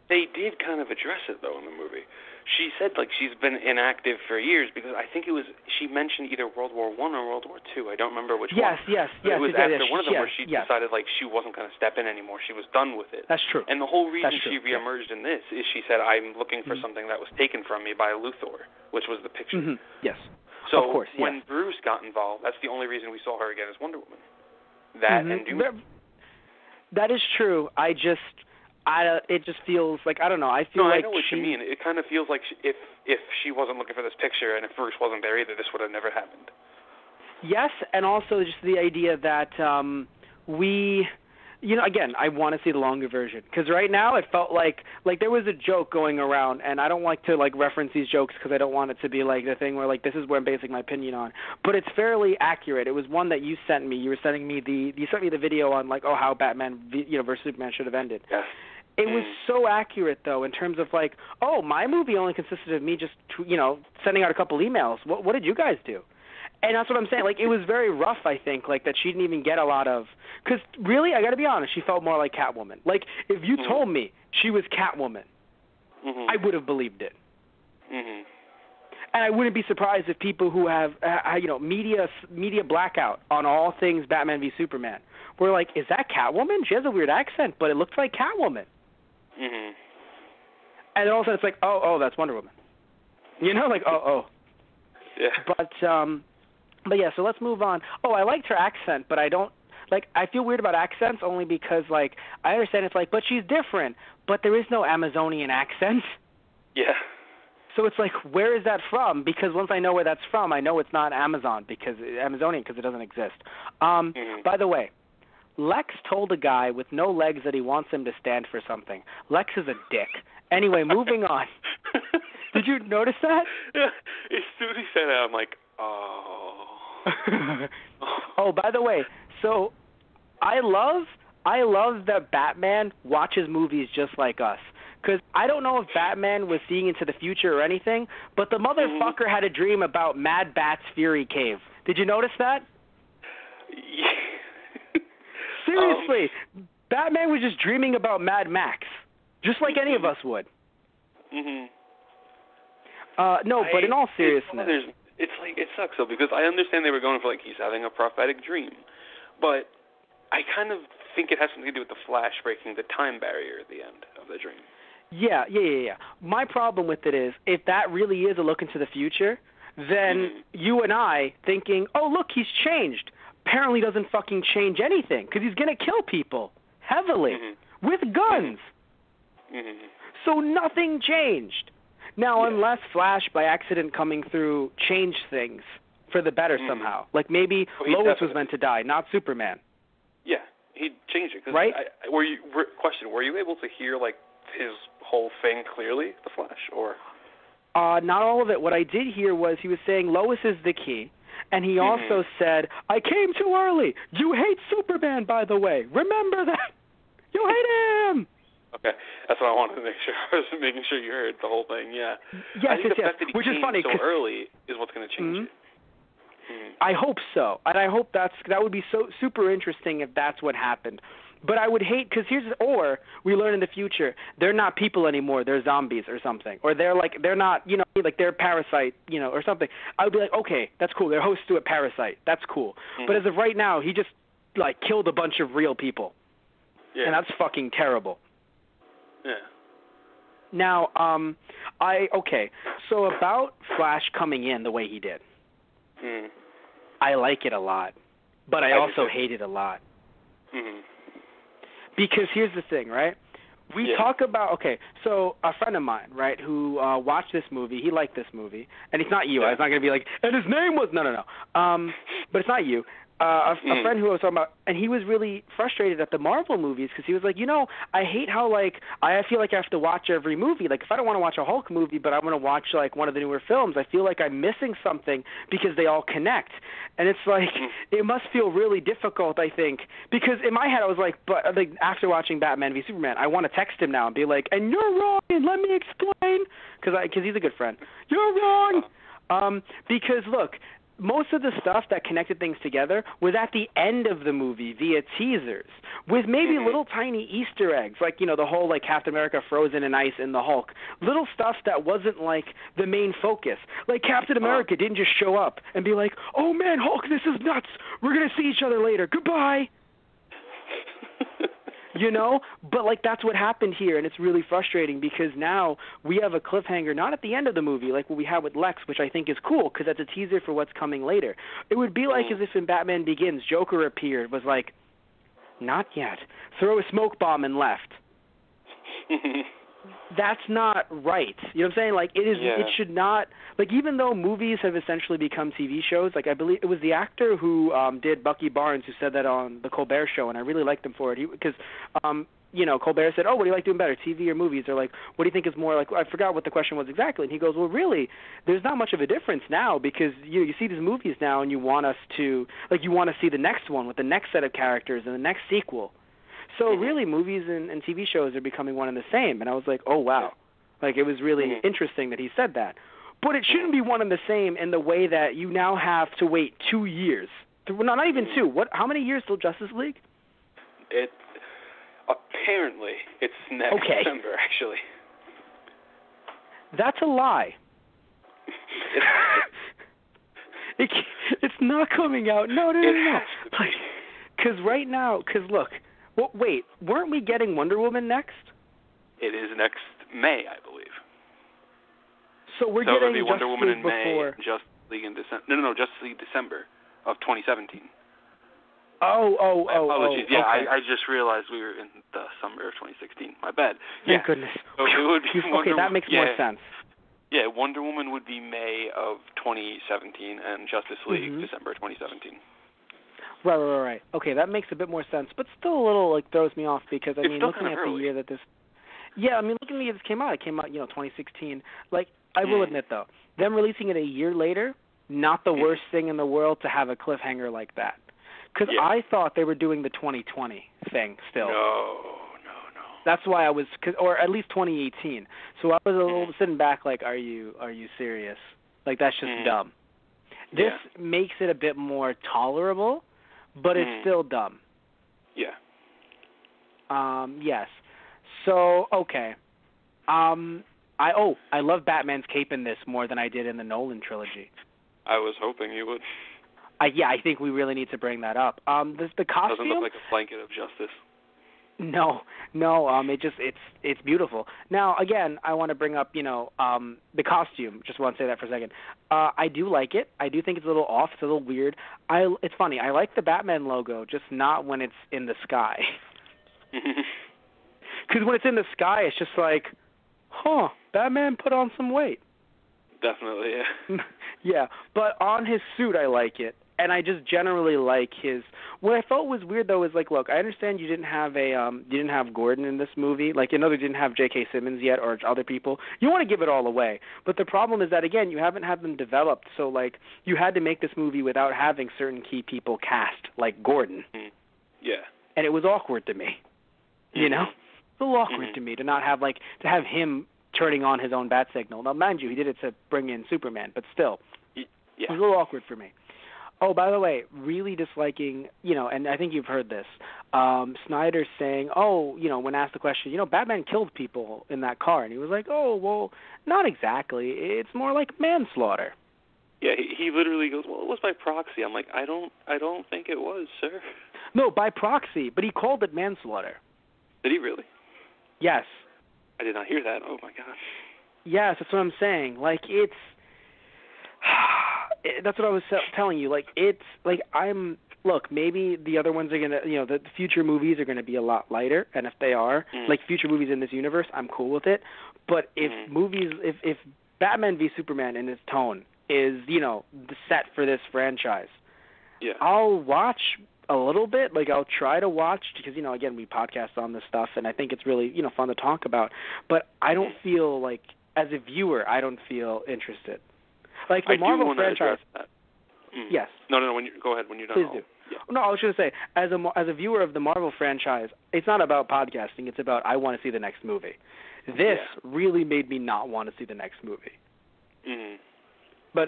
They did kind of address it, though, in the movie. She said, like, she's been inactive for years because I think she mentioned either World War I or World War II. I don't remember which one. Yes. It was after one of them where she decided, like, she wasn't going to step in anymore. She was done with it. That's true. And the whole reason she reemerged in this is she said, I'm looking for something that was taken from me by Luthor, which was the picture. Yes. So of course, when Bruce got involved, that's the only reason we saw her again as Wonder Woman. That and Doom. That is true. It just feels like, I don't know. I know what you mean. It kind of feels like if she wasn't looking for this picture and if Bruce wasn't there either, this would have never happened. Yes, and also just the idea that again, I want to see the longer version because right now it felt like there was a joke going around, and I don't like to like reference these jokes because I don't want it to be like the thing where like this is where I'm basing my opinion on, but it's fairly accurate. It was one that you sent me. You sent me the video on like how Batman versus Superman should have ended. Yes. It was so accurate though in terms of like, my movie only consisted of me just sending out a couple emails. What did you guys do? And that's what I'm saying. Like, it was very rough, I think, like, that she didn't even get a lot of... Because, really, I got to be honest, she felt more like Catwoman. Like, if you told me she was Catwoman, I would have believed it. And I wouldn't be surprised if people who have, media blackout on all things Batman v Superman were like, is that Catwoman? She has a weird accent, but it looks like Catwoman. And then all of a sudden it's like, oh, that's Wonder Woman. Like, oh. Yeah. But yeah, so let's move on. I liked her accent, but I don't, I feel weird about accents only because, I understand it's but she's different, but there is no Amazonian accent. Yeah. So it's where is that from? Because once I know where that's from, I know it's not Amazonian because it doesn't exist. By the way, Lex told a guy with no legs that he wants him to stand for something. Lex is a dick. Anyway, moving on. Did you notice that? Yeah. As soon as he said that, I'm like, oh. By the way, so I love I love that Batman watches movies just like us. Because I don't know if Batman was seeing into the future or anything, but the motherfucker had a dream about Mad Bat's Fury Cave. Did you notice that? Yeah. Seriously, Batman was just dreaming about Mad Max, just like any of us would. No, but in all seriousness, it's like it sucks though, because I understand they were going for like he's having a prophetic dream, but I kind of think it has something to do with the Flash breaking the time barrier at the end of the dream. Yeah. My problem with it is, if that really is a look into the future, then you and I thinking, oh, look, he's changed, apparently doesn't fucking change anything, because he's going to kill people heavily with guns. So nothing changed. Now, unless Flash, by accident coming through, changed things for the better somehow. Like maybe Lois was meant to die, not Superman. Yeah, he changed it. Right? Were you able to hear, like, his whole thing clearly, the Flash, or? Not all of it. What I did hear was he was saying Lois is the key, and he also said, I came too early. You hate Superman, by the way. Remember that. You hate him. Okay, that's what I wanted to make sure. I was making sure you heard the whole thing, yeah. Yes, the fact that he which is funny. so early is what's going to change it. I hope so, and I hope that would be so super interesting if that's what happened. But I would hate, because or we learn in the future, they're not people anymore, they're zombies or something. Or they're not, like they're Parasite, or something. I would be like, okay, that's cool. They're hosts to a Parasite. That's cool. But as of right now, he just, like, killed a bunch of real people. Yeah. And that's fucking terrible. Yeah. Now, so about Flash coming in the way he did, I like it a lot, but I also hate it a lot. Because here's the thing, right? We talk about, so a friend of mine, right, who watched this movie, he liked this movie, and it's not you. I was not going to be like, and his name was, no. But it's not you. A friend who I was talking about, and he was really frustrated at the Marvel movies because he was like, I hate how, like, I feel like I have to watch every movie. Like, if I don't want to watch a Hulk movie, but I want to watch, like, one of the newer films, I feel like I'm missing something because they all connect. And it's like, it must feel really difficult, I think, because in my head I was like, but like, after watching Batman v Superman, I want to text him now and be like, and you're wrong, and let me explain, because he's a good friend. You're wrong. Because, look, most of the stuff that connected things together was at the end of the movie via teasers with maybe little tiny Easter eggs, like, the whole, like, Captain America frozen in ice in the Hulk. Little stuff that wasn't, like, the main focus. Like, Captain America didn't just show up and be like, oh, man, Hulk, this is nuts. We're going to see each other later. Goodbye. But, like, that's what happened here, and it's really frustrating because now we have a cliffhanger, not at the end of the movie, like what we have with Lex, which I think is cool because that's a teaser for what's coming later. It would be like as if in Batman Begins, Joker appeared, was like, not yet. Throw a smoke bomb and left. That's not right. You know what I'm saying? Like, it should not, like, even though movies have essentially become TV shows, like, I believe it was the actor who did Bucky Barnes who said that on the Colbert Show, and I really liked him for it. Because, Colbert said, oh, what do you like doing better, TV or movies? Or, like, what do you think is more, like, I forgot what the question was exactly. And he goes, well, really, there's not much of a difference now because, you see these movies now and you want us to, like, you want to see the next one with the next set of characters and the next sequel. So really, movies and TV shows are becoming one and the same. And I was like, oh, wow. Like, it was really interesting that he said that. But it shouldn't be one and the same in the way that you now have to wait 2 years. Well, not even 2. How many years till Justice League? Apparently, it's next December, actually. That's a lie. It's not coming out. No. Because right now, look, well, wait, weren't we getting Wonder Woman next? It is next May, I believe. So we're getting Justice Wonder Woman in before. May, Justice League in December. No, Justice League December of 2017. Apologies. Yeah, okay. I just realized we were in the summer of 2016. My bad. Thank goodness. So it would be that makes more sense. Yeah, Wonder Woman would be May of 2017, and Justice League December 2017. Right. Okay, that makes a bit more sense, but still a little, like, throws me off because, I mean, looking at the year that this... Yeah, I mean, looking at the year this came out, 2016. Like, I will admit, though, them releasing it a year later, not the worst thing in the world to have a cliffhanger like that. Because I thought they were doing the 2020 thing still. No. That's why I was, or at least 2018. So I was a little sitting back like, are you serious? Like, that's just dumb. This makes it a bit more tolerable, but it's still dumb. Yeah. Yes. So, okay. I love Batman's cape in this more than I did in the Nolan trilogy. I was hoping you would. I think we really need to bring that up. The costume doesn't look like a blanket of justice. No. It's beautiful. Now, again, I want to bring up, the costume. Just want to say that for a second. I do like it. I do think it's a little off. It's a little weird. It's funny. I like the Batman logo, just not when it's in the sky. Because when it's in the sky, it's just like, Batman put on some weight. Definitely, yeah. Yeah, but on his suit, I like it. And I just generally like his. What I thought was weird though is like, look, I understand you didn't have Gordon in this movie, like you didn't have J.K. Simmons yet or other people. You want to give it all away, but the problem is that again, you haven't had them developed. So like, you had to make this movie without having certain key people cast, like Gordon. Yeah. And it was awkward to me. You know, it's a little awkward to me to not have to have him turning on his own bat signal. Now, mind you, he did it to bring in Superman, but still, it was a little awkward for me. Oh, by the way, really disliking, and I think you've heard this, Snyder saying, when asked the question, Batman killed people in that car. And he was like, well, not exactly. It's more like manslaughter. Yeah, he literally goes, well, it was by proxy. I'm like, I don't think it was, sir. No, by proxy, but he called it manslaughter. Did he really? Yes. I did not hear that. Oh, my gosh. Yes, that's what I'm saying. Like, that's what I was telling you. Like, it's like look, maybe the other ones are going to, the future movies are going to be a lot lighter. And if they are, like future movies in this universe, I'm cool with it. But if if Batman v Superman in its tone is, the set for this franchise, I'll watch a little bit. Like, I'll try to watch because, again, we podcast on this stuff and I think it's really, fun to talk about. But I don't feel like, as a viewer, I don't feel interested. Like the Marvel franchise. Yes. No. Go ahead when you're done. Please do. Yeah. No, I was going to say, as a viewer of the Marvel franchise, it's not about podcasting. It's about I want to see the next movie. This really made me not want to see the next movie. Mm-hmm. But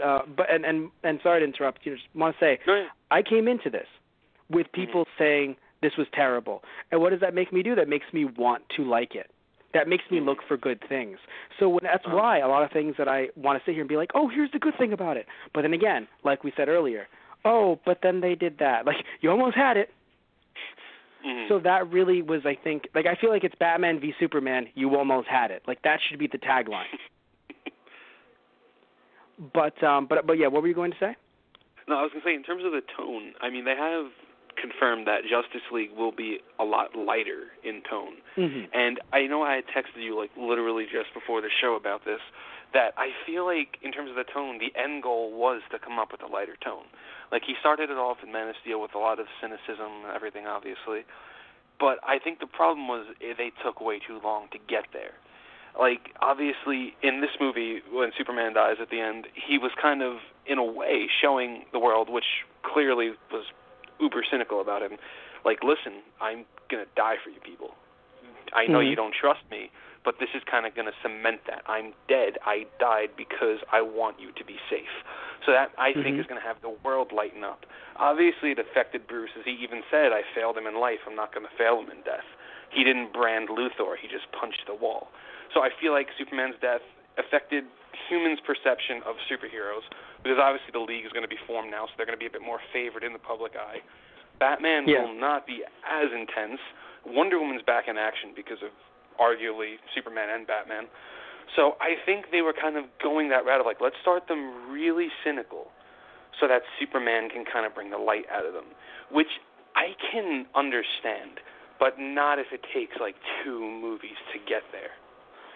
sorry to interrupt. Just want to say, I came into this with people saying this was terrible, and what does that make me do? That makes me want to like it. That makes me look for good things. So that's why a lot of things that I want to sit here and be like, here's the good thing about it. But then again, like we said earlier, but then they did that. Like, you almost had it. So that really was, I think, like, I feel like it's Batman v Superman, you almost had it. Like, that should be the tagline. But yeah, what were you going to say? No, I was going to say, in terms of the tone, I mean, they have confirmed that Justice League will be a lot lighter in tone. And I know I had texted you, like, literally just before the show about this, that I feel like, in terms of the tone, the end goal was to come up with a lighter tone. Like, he started it off in Man of Steel with a lot of cynicism and everything, obviously. But I think the problem was they took way too long to get there. Like, obviously, in this movie, when Superman dies at the end, he was kind of, in a way, showing the world, which clearly was uber cynical about him, like, listen, I'm going to die for you people. I know you don't trust me, but this is kind of going to cement that. I'm dead. I died because I want you to be safe. So that, I think, is going to have the world lighten up. Obviously, it affected Bruce, as he even said, I failed him in life. I'm not going to fail him in death. He didn't brand Luthor. He just punched the wall. So I feel like Superman's death affected humans' perception of superheroes, because obviously the League is going to be formed now, so they're going to be a bit more favored in the public eye. Batman will not be as intense. Wonder Woman's back in action because of arguably Superman and Batman. So I think they were kind of going that route of like, let's start them really cynical so that Superman can kind of bring the light out of them, which I can understand, but not if it takes like 2 movies to get there.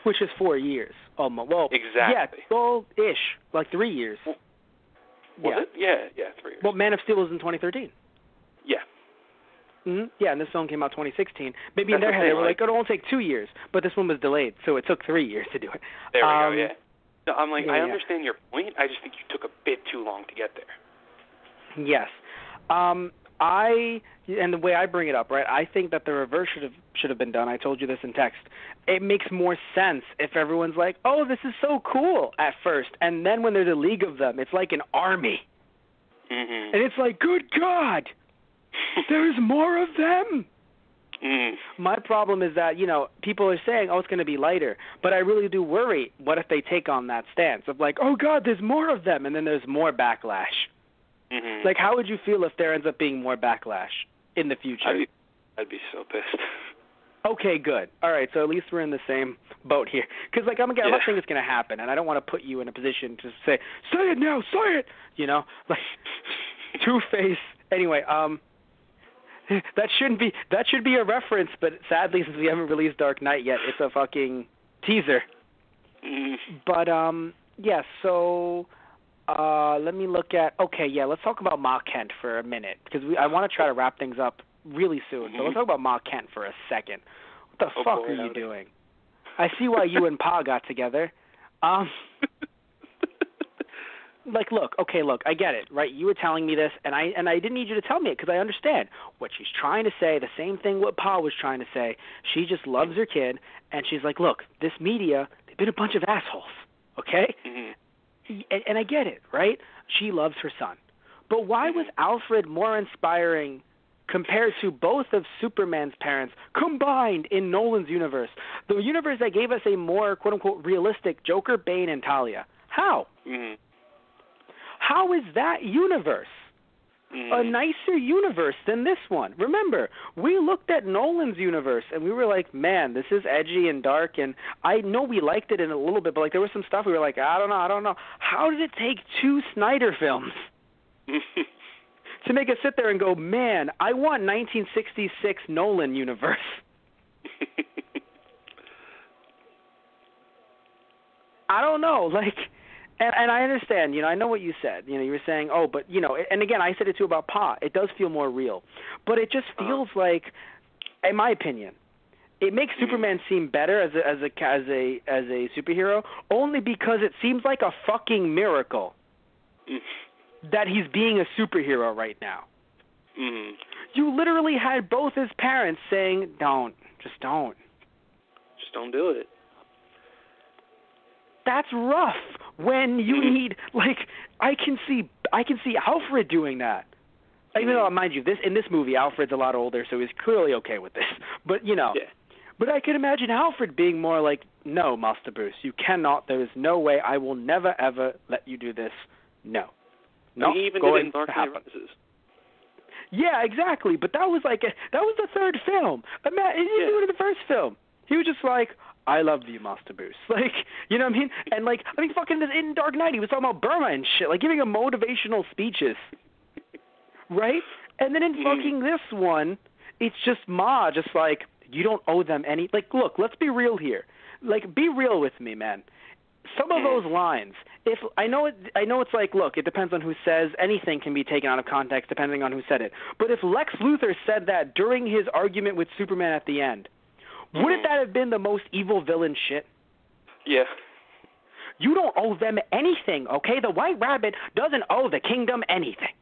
Which is 4 years. Well, exactly. Yeah, well-ish, like 3 years. Was it? Yeah, 3 years. Well, Man of Steel was in 2013. Yeah. Yeah, and this film came out 2016. Maybe in their head they were like, it'll only take 2 years, but this one was delayed, so it took 3 years to do it. There we go, yeah. No, I'm like, I understand your point. I just think you took a bit too long to get there. Yes. And the way I bring it up, right? I think that the reverse should have been done. I told you this in text. It makes more sense if everyone's like, "Oh, this is so cool" at first, and then when there's a league of them, it's like an army, and it's like, "Good God, there's more of them." My problem is that, people are saying, "Oh, it's going to be lighter," but I really do worry. What if they take on that stance of like, "Oh God, there's more of them," and then there's more backlash? Like, how would you feel if there ends up being more backlash in the future? I'd be so pissed. Okay, good. All right, so at least we're in the same boat here. Because, I'm not saying it's going to happen, and I don't want to put you in a position to say it now, say it, like Two-Face. Anyway, that should be a reference, but sadly, since we haven't released Dark Knight yet, it's a fucking teaser. But, so... let me look at. Okay, let's talk about Ma Kent for a minute because I want to try to wrap things up really soon. So let's talk about Ma Kent for a second. What the fuck are you doing? I see why you and Pa got together. Look, I get it, right? You were telling me this, and I didn't need you to tell me it because I understand what she's trying to say. The same thing what Pa was trying to say. She just loves her kid, and she's like, look, this media, they've been a bunch of assholes, okay? And I get it, right? She loves her son. But why was Alfred more inspiring compared to both of Superman's parents combined in Nolan's universe? The universe that gave us a more, quote-unquote, realistic Joker, Bane, and Talia. How? How is that universe a nicer universe than this one? Remember, we looked at Nolan's universe and we were like, man, this is edgy and dark, and I know we liked it in a little bit, but there was some stuff we were like, I don't know. How did it take 2 Snyder films to make us sit there and go, man, I want 1966 Nolan universe? I don't know, And I understand, I know what you said. You were saying, but, and again, I said it too about Pa. It does feel more real. But it just feels like, in my opinion, it makes Superman seem better as a superhero only because it seems like a fucking miracle that he's being a superhero right now. You literally had both his parents saying, just don't do it. That's rough when you need, I can see Alfred doing that. Even though, mind you, in this movie, Alfred's a lot older, so he's clearly okay with this. But, but I can imagine Alfred being more like, no, Master Bruce, you cannot, there is no way, I will never, ever let you do this. No. He even did it in Dark Knight Rises. Yeah, exactly, but that was that was the third film. He didn't do it in the first film. He was just like, I love you, Master Bruce. You know what I mean? And, fucking in Dark Knight, he was talking about Burma and shit, giving him motivational speeches. Right? And then in fucking this one, it's just Ma, you don't owe them any, look, let's be real here. Be real with me, man. Some of those lines, I know it's look, it depends on who says, anything can be taken out of context depending on who said it. But if Lex Luthor said that during his argument with Superman at the end, wouldn't that have been the most evil villain shit? Yeah. You don't owe them anything, okay? The White Rabbit doesn't owe the kingdom anything.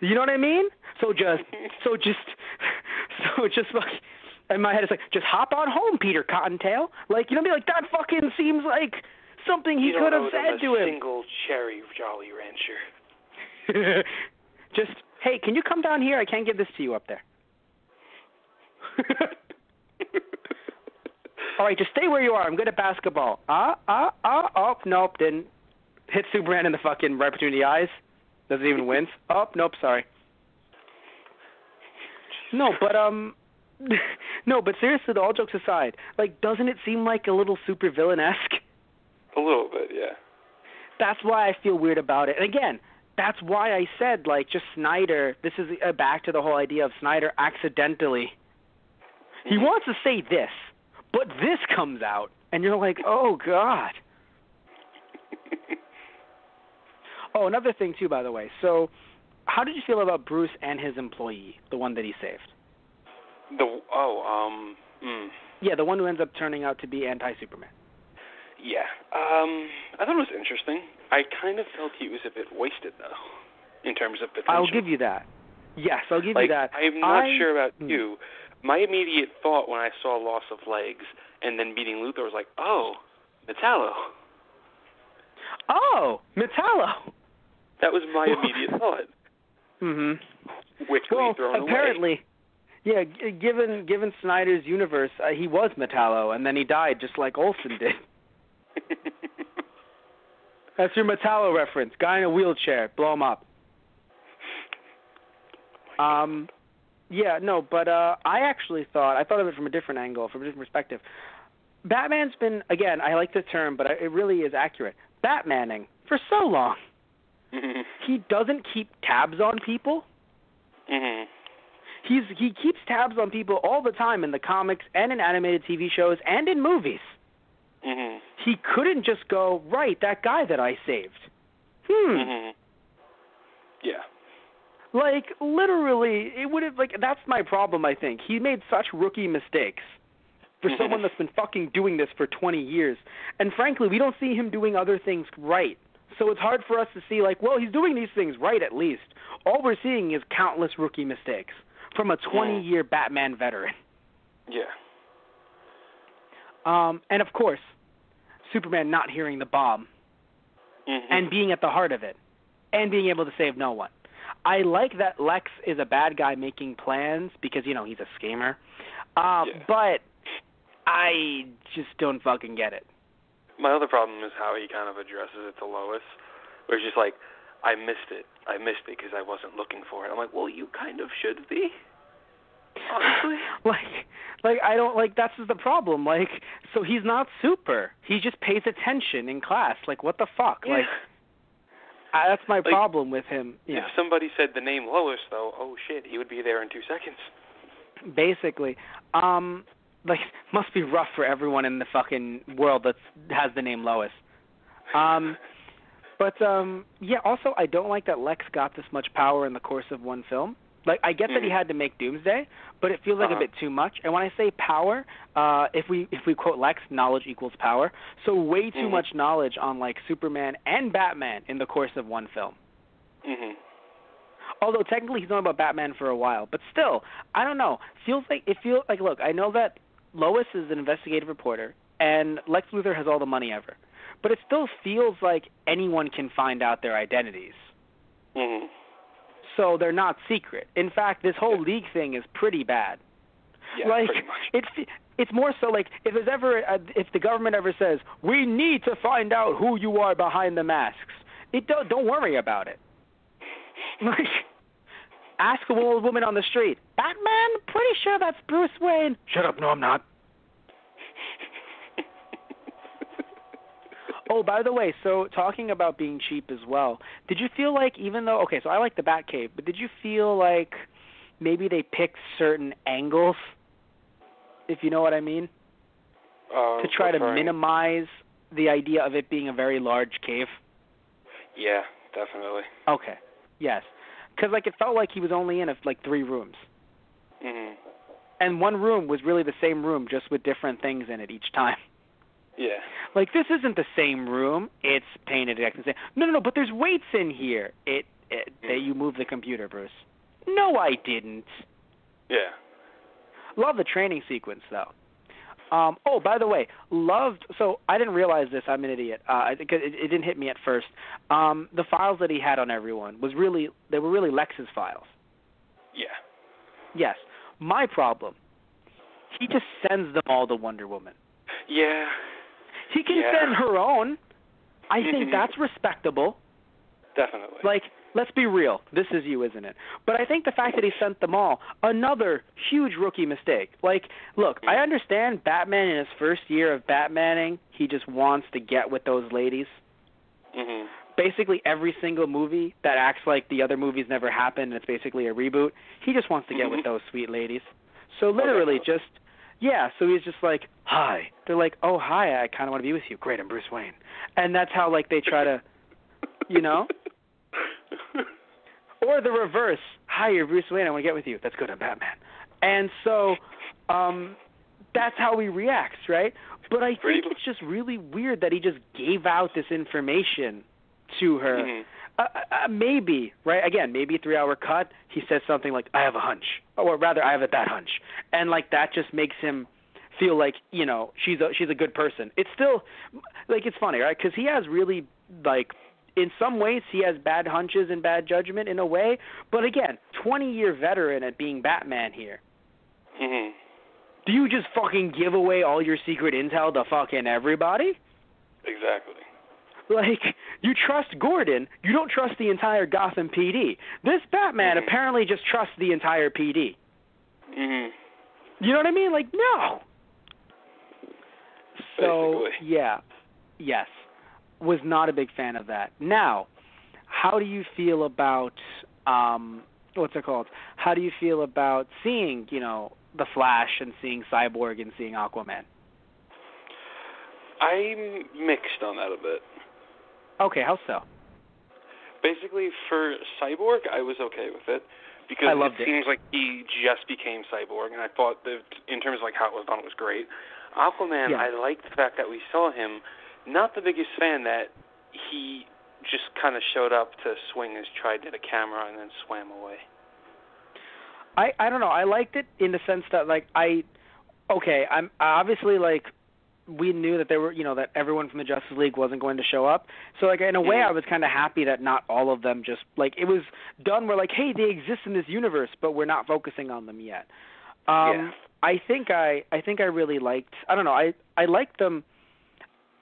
You know what I mean? So just in my head it's just hop on home, Peter Cottontail. That fucking seems like something he could have said to him. Single cherry Jolly Rancher. Just, hey, can you come down here? I can't give this to you up there. All right, just stay where you are. I'm good at basketball. Oh, nope, didn't. Hit Superman in the fucking right between the eyes. Doesn't even win. Oh, nope, sorry. No, but seriously, all jokes aside, doesn't it seem like a little super villain-esque? A little bit, yeah. That's why I feel weird about it. And again, that's why I said, just Snyder, this is back to the whole idea of Snyder accidentally. He wants to say this, but this comes out, and you're like, oh, God. Oh, another thing, too, by the way. So how did you feel about Bruce and his employee, the one that he saved? Yeah, the one who ends up turning out to be anti-Superman. Yeah. I thought it was interesting. I kind of felt he was a bit wasted, though. in terms of potential. I'll give you that. Yes, I'll give you that. I'm not sure about you. My immediate thought when I saw Loss of Legs and then meeting Luthor was like, oh, Metallo. Oh, Metallo. That was my immediate thought. Which we thrown apparently, away. Yeah, given Snyder's universe, he was Metallo, and then he died just like Olsen did. That's your Metallo reference. Guy in a wheelchair. Blow him up. Yeah, no, but I actually thought of it from a different angle, from a different perspective. Batman's been, again, I like the term, but it really is accurate, Batmaning for so long. He doesn't keep tabs on people. He keeps tabs on people all the time in the comics and in animated TV shows and in movies. He couldn't just go, right, that guy that I saved. Yeah. Like, literally, it would have, like, that's my problem, I think. He made such rookie mistakes for someone that's been fucking doing this for 20 years. And frankly, we don't see him doing other things right. So it's hard for us to see, like, well, he's doing these things right at least. All we're seeing is countless rookie mistakes from a 20-year Batman veteran. Yeah. And, of course, Superman not hearing the bomb and being at the heart of it and being able to save no one. I like that Lex is a bad guy making plans because, you know, he's a schemer. But I just don't fucking get it. My other problem is how he kind of addresses it to Lois, where he's just like, I missed it because I wasn't looking for it. I'm like, well, you kind of should be, honestly. like I don't, like, that's the problem. Like, so he's not super. He just pays attention in class. Like, what the fuck? Yeah. Like, that's my problem with him. Yeah. If somebody said the name Lois, though, oh shit, he would be there in 2 seconds. Basically. Like, must be rough for everyone in the fucking world that has the name Lois. But yeah, also, I don't like that Lex got this much power in the course of one film. Like, I get that he had to make Doomsday, but it feels like a bit too much. And when I say power, if we quote Lex, knowledge equals power. So way too much knowledge on, like, Superman and Batman in the course of one film. Although technically he's known about Batman for a while, but still, I don't know. It feels like look, I know that Lois is an investigative reporter, and Lex Luthor has all the money ever, but it still feels like anyone can find out their identities. So they're not secret. In fact, this whole league thing is pretty bad. Yeah, like, pretty much. It's more so like if there's ever if the government ever says we need to find out who you are behind the masks, don't worry about it. Like, ask a old woman on the street, Batman? Pretty sure that's Bruce Wayne. Shut up, no, I'm not. Oh, by the way, so talking about being cheap as well, did you feel like even though, okay, so I like the Batcave, but did you feel like maybe they picked certain angles, if you know what I mean, to try to minimize the idea of it being a very large cave? Yeah, definitely. Okay, yes. Because, like, it felt like he was only in, like, 3 rooms. And one room was really the same room, just with different things in it each time. Yeah. Like, this isn't the same room. It's painted exactly the same. No, but there's weights in here. You moved the computer, Bruce. No, I didn't. Yeah. Love the training sequence, though. Oh, by the way, so I didn't realize this. I'm an idiot. It didn't hit me at first. The files that he had on everyone they were really Lex's files. Yeah. Yes. My problem, he just sends them all to Wonder Woman. Yeah. He can send her own. I think that's respectable. Definitely. Like, let's be real. This is you, isn't it? But I think the fact that he sent them all, another huge rookie mistake. Like, look, I understand Batman in his first year of Batmaning, he just wants to get with those ladies. Basically, every single movie that acts like the other movies never happened and it's basically a reboot, he just wants to get with those sweet ladies. So literally so he's just like, hi. They're like, oh, hi, I kind of want to be with you. Great, I'm Bruce Wayne. And that's how, like, they try to, you know? Or the reverse. Hi, you're Bruce Wayne. I want to get with you. That's good. I'm Batman. And so that's how he reacts, right? But I think it's just really weird that he just gave out this information to her. Mm-hmm. Maybe, right? Again, maybe 3-hour cut. He says something like, "I have a hunch," or rather, "I have a that hunch," and like that just makes him feel like she's a good person. It's still like it's funny, right? Because he has really like in some ways he has bad hunches and bad judgment in a way, but again, 20-year veteran at being Batman here. Mm-hmm. Do you just fucking give away all your secret intel to fucking everybody? Exactly. Like, you trust Gordon, you don't trust the entire Gotham PD. This Batman apparently just trusts the entire PD. Mm-hmm. You know what I mean? Like, no. So, Basically. yeah. Yes. Was not a big fan of that. Now, how do you feel about, what's it called? How do you feel about seeing, The Flash and seeing Cyborg and seeing Aquaman? I'm mixed on that a bit. Okay, how so? Basically, for Cyborg, I was okay with it because it seems like he just became Cyborg, and I thought that in terms of like how it was done, it was great. Aquaman, I liked the fact that we saw him. Not the biggest fan that he just kind of showed up to swing his trident at a camera and then swam away. I don't know. I liked it in the sense that I'm obviously like. We knew that there were, that everyone from the Justice League wasn't going to show up. So, like, in a way, I was kind of happy that not all of them just, like, it was done where, like, hey, they exist in this universe, but we're not focusing on them yet. I think I really liked, I don't know, I liked them.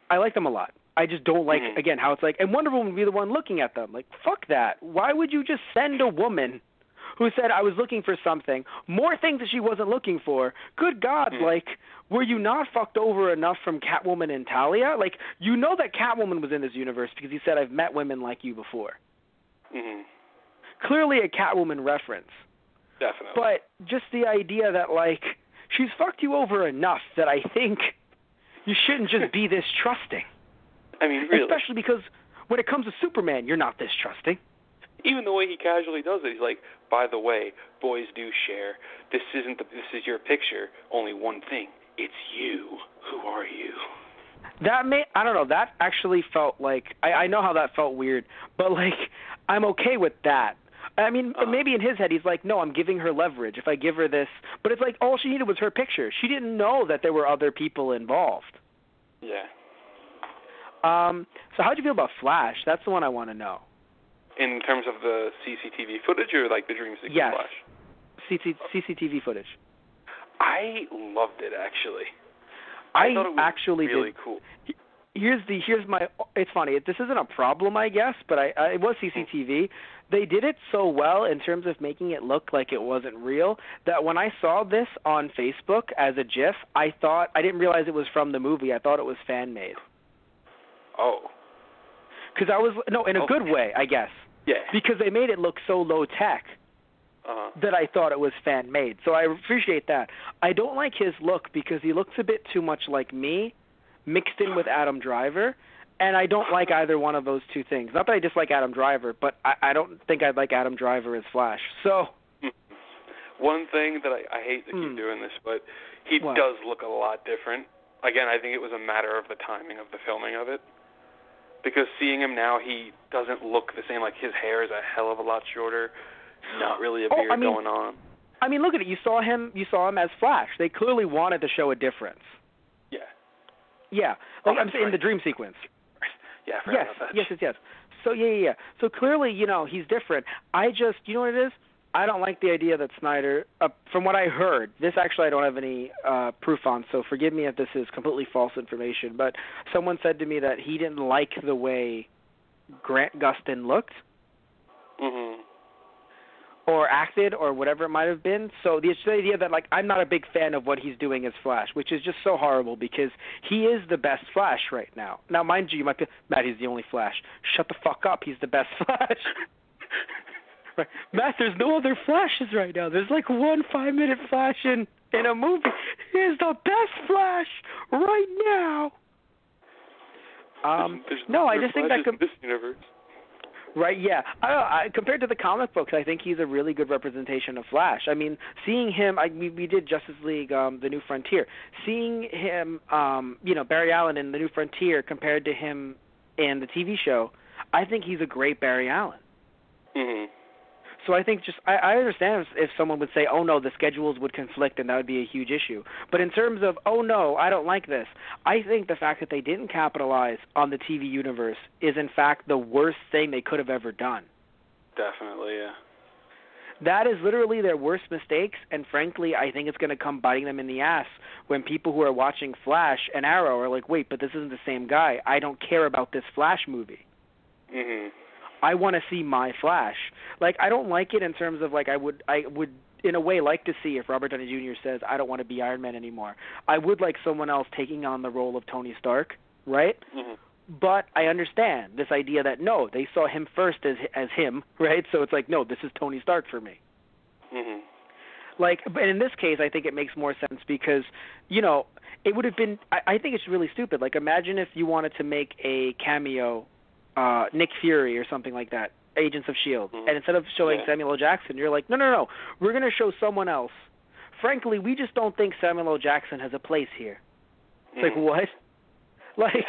I like them a lot. I just don't like, again, how it's like, and Wonder Woman would be the one looking at them. Like, fuck that. Why would you just send a woman who said, I was looking for something, more things that she wasn't looking for? Good God, like, were you not fucked over enough from Catwoman and Talia? Like, you know that Catwoman was in this universe because he said, I've met women like you before. Mm-hmm. Clearly a Catwoman reference. Definitely. But just the idea that, like, she's fucked you over enough that I think you shouldn't just be this trusting. I mean, really. Especially because when it comes to Superman, you're not this trusting. Even the way he casually does it, he's like, by the way, boys do share. This is your picture. Only one thing. It's you. Who are you? I don't know, that actually felt like, I know how that felt weird, but, like, I'm okay with that. I mean, maybe in his head he's like, no, I'm giving her leverage if I give her this. But it's like all she needed was her picture. She didn't know that there were other people involved. Yeah. So how'd you feel about Flash? That's the one I want to know. In terms of the CCTV footage or, like, the dream sequence Flash? CCTV footage. I loved it, actually. I thought it was actually really did. Cool. It's funny. This isn't a problem, I guess, but it was CCTV. They did it so well in terms of making it look like it wasn't real that when I saw this on Facebook as a GIF, I didn't realize it was from the movie. I thought it was fan-made. Oh. Because in a good way, I guess. Yeah. Because they made it look so low-tech that I thought it was fan-made. So I appreciate that. I don't like his look because he looks a bit too much like me mixed in with Adam Driver, and I don't like either one of those two things. Not that I dislike Adam Driver, but I don't think I'd like Adam Driver as Flash. So one thing that I hate to keep doing this, but he does look a lot different. Again, I think it was a matter of the timing of the filming of it. Because seeing him now, he doesn't look the same. Like, his hair is a hell of a lot shorter. Not really a beard going on. I mean, look at it. You saw him as Flash. They clearly wanted to show a difference. Yeah. Yeah. Like, I'm saying in the dream sequence. Yeah, I forgot about that. Yes. So, yeah. So, clearly, he's different. I just, you know what it is? I don't like the idea that Snyder, from what I heard, this actually I don't have any proof on, so forgive me if this is completely false information, but someone said to me that he didn't like the way Grant Gustin looked or acted or whatever it might have been. So the idea that, like, I'm not a big fan of what he's doing as Flash, which is just so horrible because he is the best Flash right now. Now, mind you might be, Matt, he's the only Flash. Shut the fuck up. He's the best Flash. Right. Matt, there's no other Flashes right now. There's like one 5-minute Flash in a movie. He's the best Flash right now. I just think that this universe. Right, yeah. Compared to the comic books, I think he's a really good representation of Flash. I mean, seeing him, we did Justice League, The New Frontier. Seeing him, Barry Allen in The New Frontier compared to him in the TV show, I think he's a great Barry Allen. Mhm. So I think I understand if someone would say, oh, no, the schedules would conflict and that would be a huge issue. But in terms of, oh, no, I don't like this, I think the fact that they didn't capitalize on the TV universe is, in fact, the worst thing they could have ever done. Definitely, yeah. That is literally their worst mistakes, and frankly, I think it's going to come biting them in the ass when people who are watching Flash and Arrow are like, wait, but this isn't the same guy. I don't care about this Flash movie. Mhm. I want to see my Flash. Like, I don't like it in terms of, like, I would in a way like to see if Robert Downey Jr. says, I don't want to be Iron Man anymore. I would like someone else taking on the role of Tony Stark, right? Mhm. But I understand this idea that, no, they saw him first as him, right? So it's like, no, this is Tony Stark for me. Mhm. Like, but in this case, I think it makes more sense because, you know, it would have been, I think it's really stupid. Like, imagine if you wanted to make a cameo Nick Fury or something like that, Agents of S.H.I.E.L.D., and instead of showing Samuel L. Jackson, you're like, no, we're going to show someone else. Frankly, we just don't think Samuel L. Jackson has a place here. It's like, what? Like,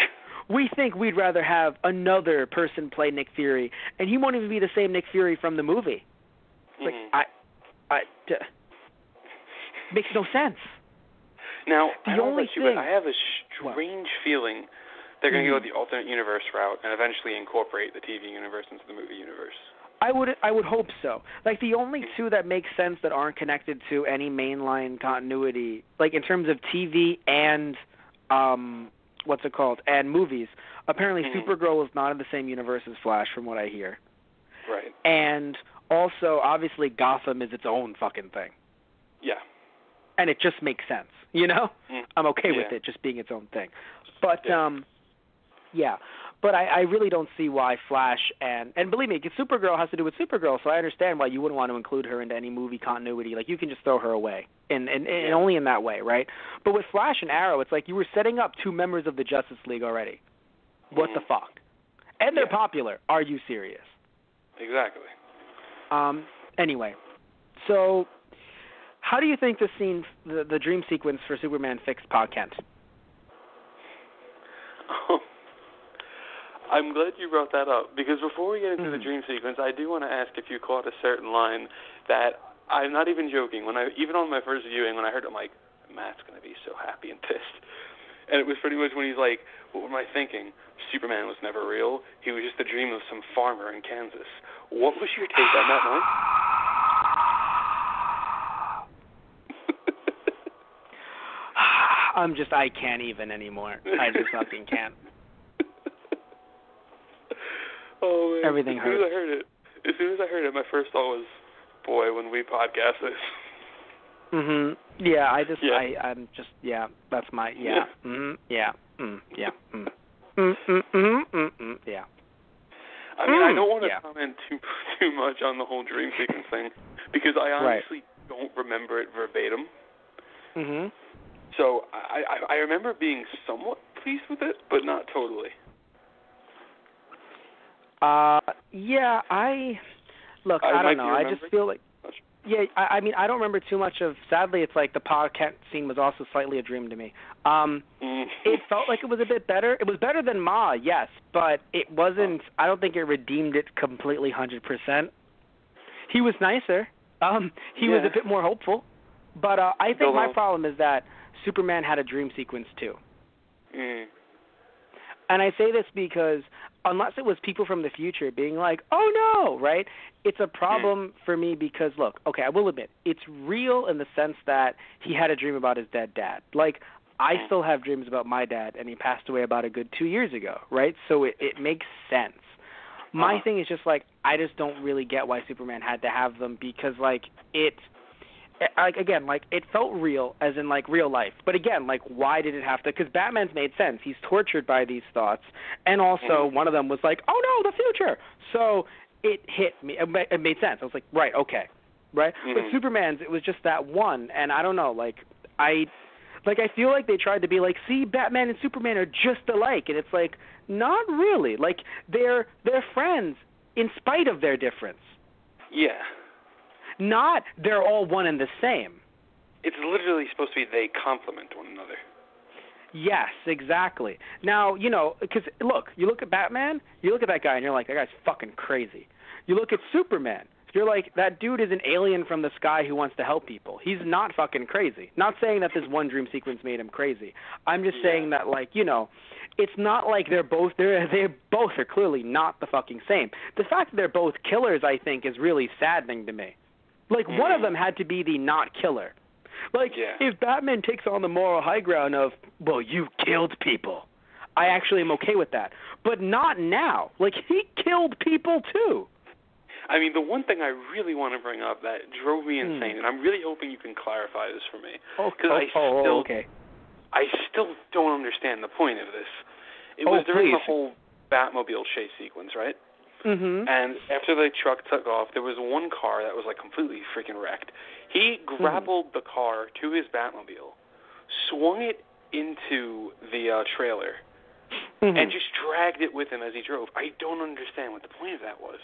we think we'd rather have another person play Nick Fury, and he won't even be the same Nick Fury from the movie. Like, makes no sense. Now, the I don't only know about you, thing, but I have a strange feeling they're going to go the alternate universe route and eventually incorporate the TV universe into the movie universe. I would hope so. Like, the only two that make sense that aren't connected to any mainline continuity, like in terms of TV and and movies. Apparently, Supergirl is not in the same universe as Flash, from what I hear. Right. And also, obviously, Gotham is its own fucking thing. Yeah. And it just makes sense, you know? I'm okay with it just being its own thing. But, but I really don't see why Flash and believe me, Supergirl has to do with Supergirl, so I understand why you wouldn't want to include her into any movie continuity. Like, you can just throw her away, and only in that way, right? But with Flash and Arrow, it's like you were setting up two members of the Justice League already. What the fuck? And they're popular. Are you serious? Exactly. Anyway, so how do you think the scene, the dream sequence for Superman fixed Pa Kent? I'm glad you brought that up, because before we get into the dream sequence, I do want to ask if you caught a certain line that I'm not even joking. Even on my first viewing, when I heard it, I'm like, Matt's going to be so happy and pissed. And it was pretty much when he's like, what am I thinking? Superman was never real. He was just a dream of some farmer in Kansas. What was your take on that line? I can't even anymore. I just fucking can't. Oh, man. Everything hurts. As soon as I heard it, my first thought was, boy, when we podcast this. Yeah, I'm just, that's my, yeah. Yeah. Yeah. Yeah. I mean, I don't want to comment too much on the whole dream sequence thing, because I honestly don't remember it verbatim. So I remember being somewhat pleased with it, but not totally. I don't know. I just feel like, I mean, I don't remember too much of, sadly, it's like the Pa Kent scene was also slightly a dream to me. It felt like it was a bit better. It was better than Ma, yes, but it wasn't, I don't think it redeemed it completely 100%. He was nicer. He was a bit more hopeful. But I think my problem is that Superman had a dream sequence too. And I say this because unless it was people from the future being like, oh no, right? It's a problem for me because, look, okay, I will admit, it's real in the sense that he had a dream about his dead dad. Like, I still have dreams about my dad, and he passed away about a good 2 years ago, right? So it makes sense. My thing is just, like, I just don't really get why Superman had to have them because, like, it felt real, as in, like, real life. But again, like, why did it have to? Because Batman's made sense. He's tortured by these thoughts. And also, one of them was like, oh, no, the future. So it hit me. It made sense. I was like, right, okay. Right? But Superman's, it was just that one. And I don't know, I feel like they tried to be like, see, Batman and Superman are just alike. And it's like, not really. Like, they're friends in spite of their difference. Yeah. Not they're all one and the same. It's literally supposed to be they complement one another. Yes, exactly. Now, because look, you look at Batman, you look at that guy, and you're like, that guy's fucking crazy. You look at Superman, you're like, that dude is an alien from the sky who wants to help people. He's not fucking crazy. Not saying that this one dream sequence made him crazy. I'm just saying that, like, it's not like they both are clearly not the fucking same. The fact that they're both killers, I think, is really saddening to me. Like, one of them had to be the not killer. Like, if Batman takes on the moral high ground of, well, you killed people, I actually am okay with that. But not now. Like, he killed people, too. I mean, the one thing I really want to bring up that drove me insane, and I'm really hoping you can clarify this for me. Because I still don't understand the point of this. It was during the whole Batmobile chase sequence, right? Mm-hmm. And after the truck took off, there was one car that was, like, completely freaking wrecked. He grappled the car to his Batmobile, swung it into the trailer, and just dragged it with him as he drove. I don't understand what the point of that was.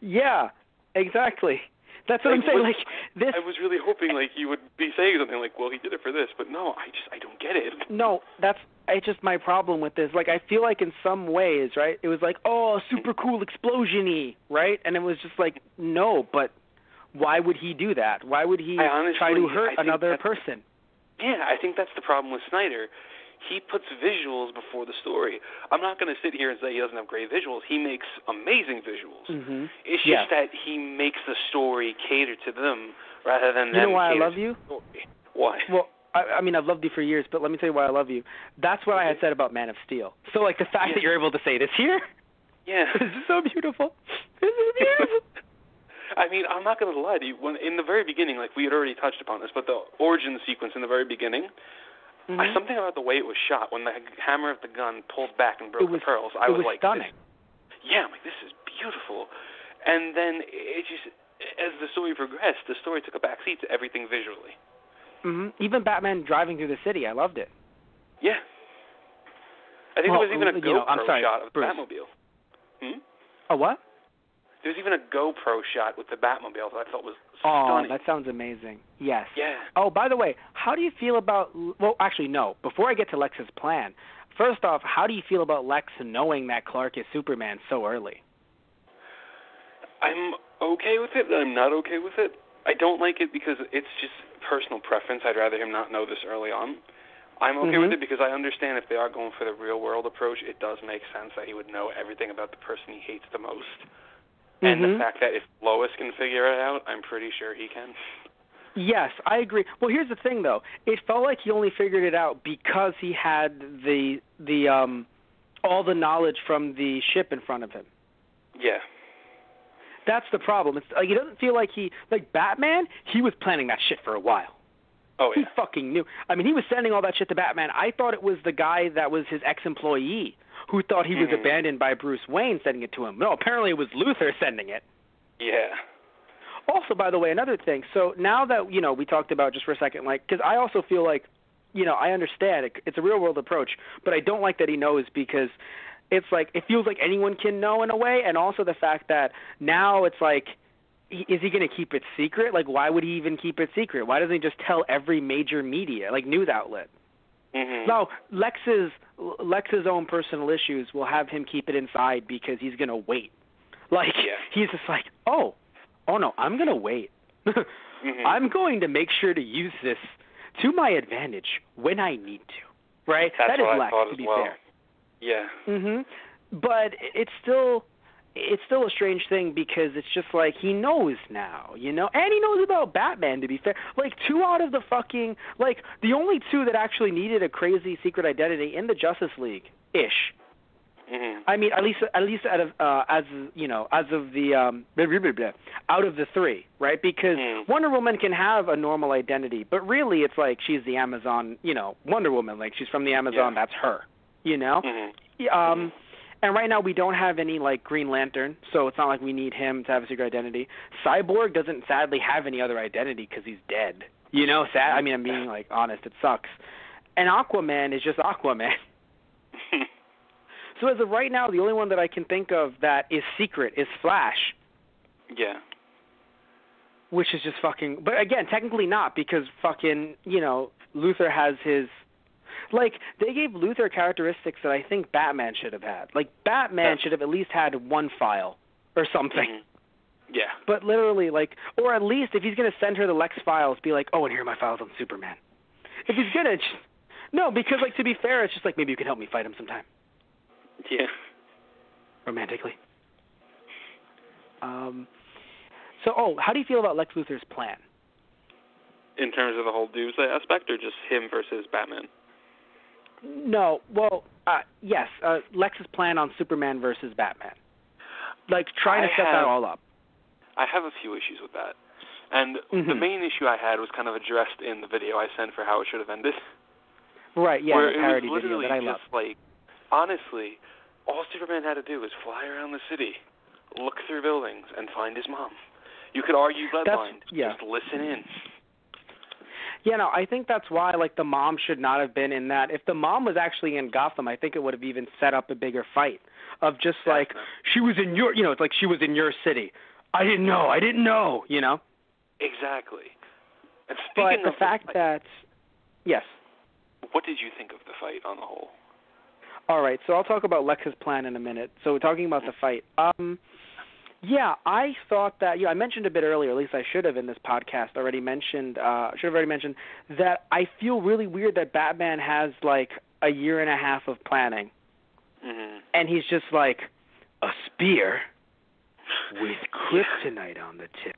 Yeah, exactly. That's what I'm saying. Like, this. I was really hoping, like, you would be saying something like, well, he did it for this, but no, I don't get it. No, it's just my problem with this. Like, I feel like in some ways, right, it was like, oh, super cool explosion-y, right? And it was just like, no, but why would he do that? Why would he try to hurt another person? Yeah, I think that's the problem with Snyder. He puts visuals before the story. I'm not going to sit here and say he doesn't have great visuals. He makes amazing visuals. Mm-hmm. It's just that he makes the story cater to them rather than them. You know why I love you? Why? Well, I mean, I've loved you for years, but let me tell you why I love you. That's what I had said about Man of Steel. So, like, the fact that you're able to say this here, this is so beautiful. This is beautiful. I mean, I'm not going to lie to you. When in the very beginning, like, we had already touched upon this, but the origin sequence in the very beginning, something about the way it was shot, when the hammer of the gun pulled back and broke the pearls, I was like, stunning. I'm like, this is beautiful. And then it just, as the story progressed, the story took a backseat to everything visually. Even Batman driving through the city, I loved it. Yeah. I think there was even a GoPro shot of the Bruce. Batmobile. A what? There was even a GoPro shot with the Batmobile that I thought was stunning. Oh, that sounds amazing. Yes. Yeah. Oh, by the way, how do you feel about... Well, actually, no. Before I get to Lex's plan, first off, how do you feel about Lex knowing that Clark is Superman so early? I'm okay with it, but I'm not okay with it. I don't like it because it's just personal preference. I'd rather him not know this early on. I'm okay with it because I understand if they are going for the real-world approach, it does make sense that he would know everything about the person he hates the most. And the fact that if Lois can figure it out, I'm pretty sure he can. Yes, I agree. Well, here's the thing, though. It felt like he only figured it out because he had the all the knowledge from the ship in front of him. Yeah. That's the problem. It's like, it doesn't feel like Batman, he was planning that shit for a while. Oh, yeah. He fucking knew. I mean, he was sending all that shit to Batman. I thought it was the guy that was his ex-employee who thought he was abandoned by Bruce Wayne sending it to him. No, apparently it was Luthor sending it. Yeah. Also, by the way, another thing. So now that, we talked about just for a second, like, because I also feel like, I understand it's a real-world approach, but I don't like that he knows because it's like, it feels like anyone can know in a way, and also the fact that now it's like, is he going to keep it secret? Like, why would he even keep it secret? Why doesn't he just tell every major media, like news outlet? Now, Lex's own personal issues will have him keep it inside because he's going to wait. Like, he's just like, oh no, I'm going to wait. I'm going to make sure to use this to my advantage when I need to. Right? That's that is what Lex, I thought to be as well. fair. Yeah. But it's still a strange thing because it's just like he knows now, and he knows about Batman, to be fair. Like, 2 out of the fucking, like, the only 2 that actually needed a crazy secret identity in the Justice League-ish. I mean, at least out of out of the 3, right? Because Wonder Woman can have a normal identity, but really it's like she's the Amazon, Wonder Woman, like she's from the Amazon, that's her, And right now we don't have any, like, Green Lantern, so it's not like we need him to have a secret identity. Cyborg doesn't sadly have any other identity because he's dead. I mean, I'm being, like, honest, it sucks. And Aquaman is just Aquaman. So as of right now, the only one that I can think of that is secret is Flash. Yeah. which is just fucking. But again, technically not, because fucking, you know, Luthor has his. Like, they gave Luthor characteristics that I think Batman should have had. Like, Batman should have at least had one file or something. Mm-hmm. Yeah. But literally, like, or at least if he's going to send her the Lex files, be like, oh, and here are my files on Superman. If he's going to, no, because, like, to be fair, it's just like, maybe you can help me fight him sometime. Yeah. Romantically. So, how do you feel about Lex Luthor's plan? In terms of the whole Doomsday aspect, or just him versus Batman? No, well, yes, Lex's plan on Superman versus Batman. Like, trying to set that all up. I have a few issues with that. And the main issue I had was kind of addressed in the video I sent for how it should have ended. Right, yeah, where the parody it was video that I love. Just like, honestly, all Superman had to do was fly around the city, look through buildings, and find his mom. You could argue bloodline. Just listen in. Yeah, no, I think that's why, like, the mom should not have been in that. If the mom was actually in Gotham, I think it would have even set up a bigger fight of just like, she was in your, you know, it's like she was in your city. I didn't know, you know? Exactly. And but the fact that, yes. What did you think of the fight on the whole? All right, so I'll talk about Lex's plan in a minute. So we're talking about the fight. Yeah, I thought that, I mentioned a bit earlier, at least I should have in this podcast should have already mentioned that I feel really weird that Batman has like a year and a half of planning. Mm-hmm. And he's just like, a spear with kryptonite on the tip.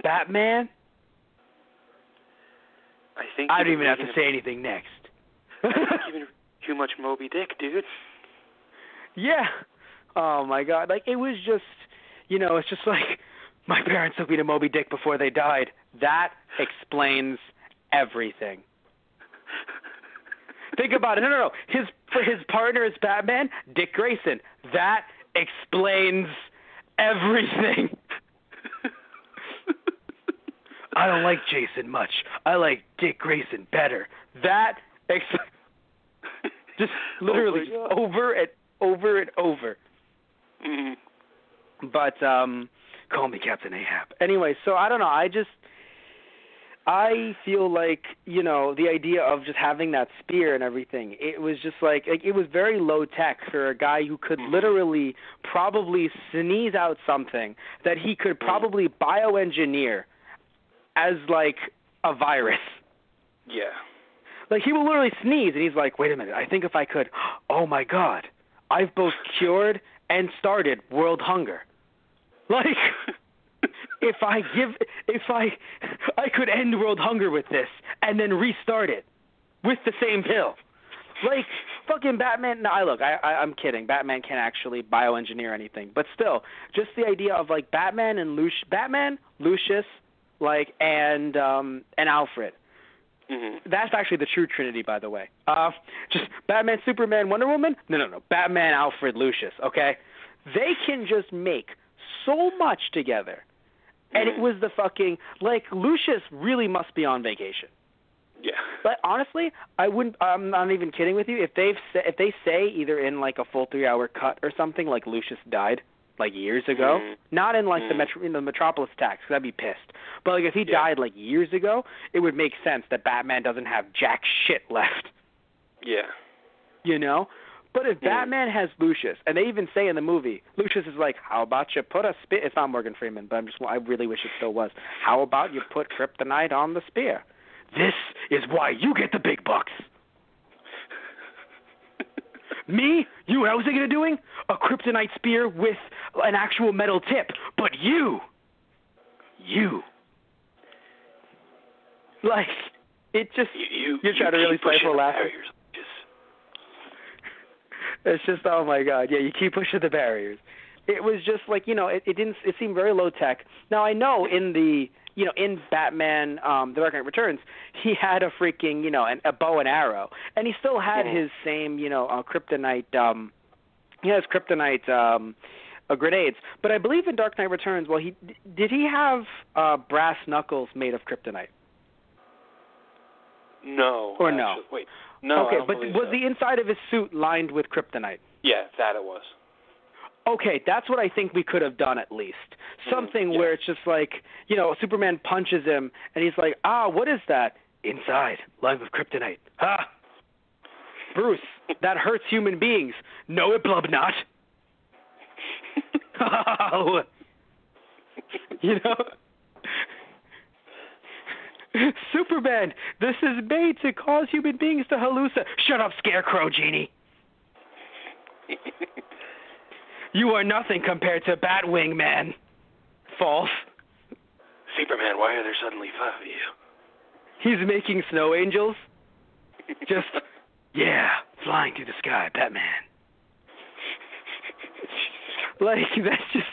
Batman? I don't even have to say anything next. Even too much Moby Dick, dude. Yeah. Oh, my God. Like, it was just, it's just like, my parents took me to Moby Dick before they died. That explains everything. Think about it. No. His partner is Batman, Dick Grayson. That explains everything. I don't like Jason much. I like Dick Grayson better. That just literally over and over and over. Mm-hmm. But call me Captain Ahab. Anyway, so I don't know. I feel like, the idea of just having that spear and everything, it was just like it was very low tech for a guy who could literally probably sneeze out something that he could probably bioengineer as like a virus. Yeah. Like he will literally sneeze and he's like, wait a minute, I think if I could, oh my God, I've both cured and started world hunger. Like if I could end world hunger with this and then restart it with the same pill. Like fucking Batman. No, I'm kidding. Batman can't actually bioengineer anything, but still, just the idea of like Batman, Lucius, like and Alfred. Mm-hmm. That's actually the true Trinity, by the way. Just Batman, Superman, Wonder Woman. No. Batman, Alfred, Lucius. Okay, they can just make so much together. And it was the fucking, like, Lucius really must be on vacation. Yeah. But honestly, I'm not even kidding with you. If they say either in like a full 3-hour cut or something, like Lucius died like years ago, not in like the Metropolis attacks, 'cause I'd be pissed. But like if he died like years ago, it would make sense that Batman doesn't have jack shit left. Yeah. But if Batman has Lucius, and they even say in the movie, Lucius is like, how about you put a spear? It's not Morgan Freeman, but I really wish it still was. How about you put kryptonite on the spear? This is why you get the big bucks. Me? What was I going to doing? A kryptonite spear with an actual metal tip. But you. Like, it just, you're trying to really stifle laughter. It's just, oh my God, yeah, you keep pushing the barriers. It was just like, it seemed very low tech. Now I know in Batman, The Dark Knight Returns, he had a freaking, a bow and arrow, and he still had his same, kryptonite, he has kryptonite grenades. But I believe in Dark Knight Returns, did he have brass knuckles made of kryptonite? No. Or actually, no? Wait. No. Okay, but was the inside of his suit lined with kryptonite? Yeah, that it was. okay, that's what I think we could have done at least. Something where it's just like, Superman punches him, and he's like, what is that? Inside, lined with kryptonite. Ha! Bruce, that hurts human beings. No, it blub not. Superman, this is made to cause human beings to hallucinate. Shut up, Scarecrow, Genie. You are nothing compared to Batwing, man. False. Superman, why are there suddenly 5 of you? He's making snow angels. Just, flying through the sky, Batman. That's just...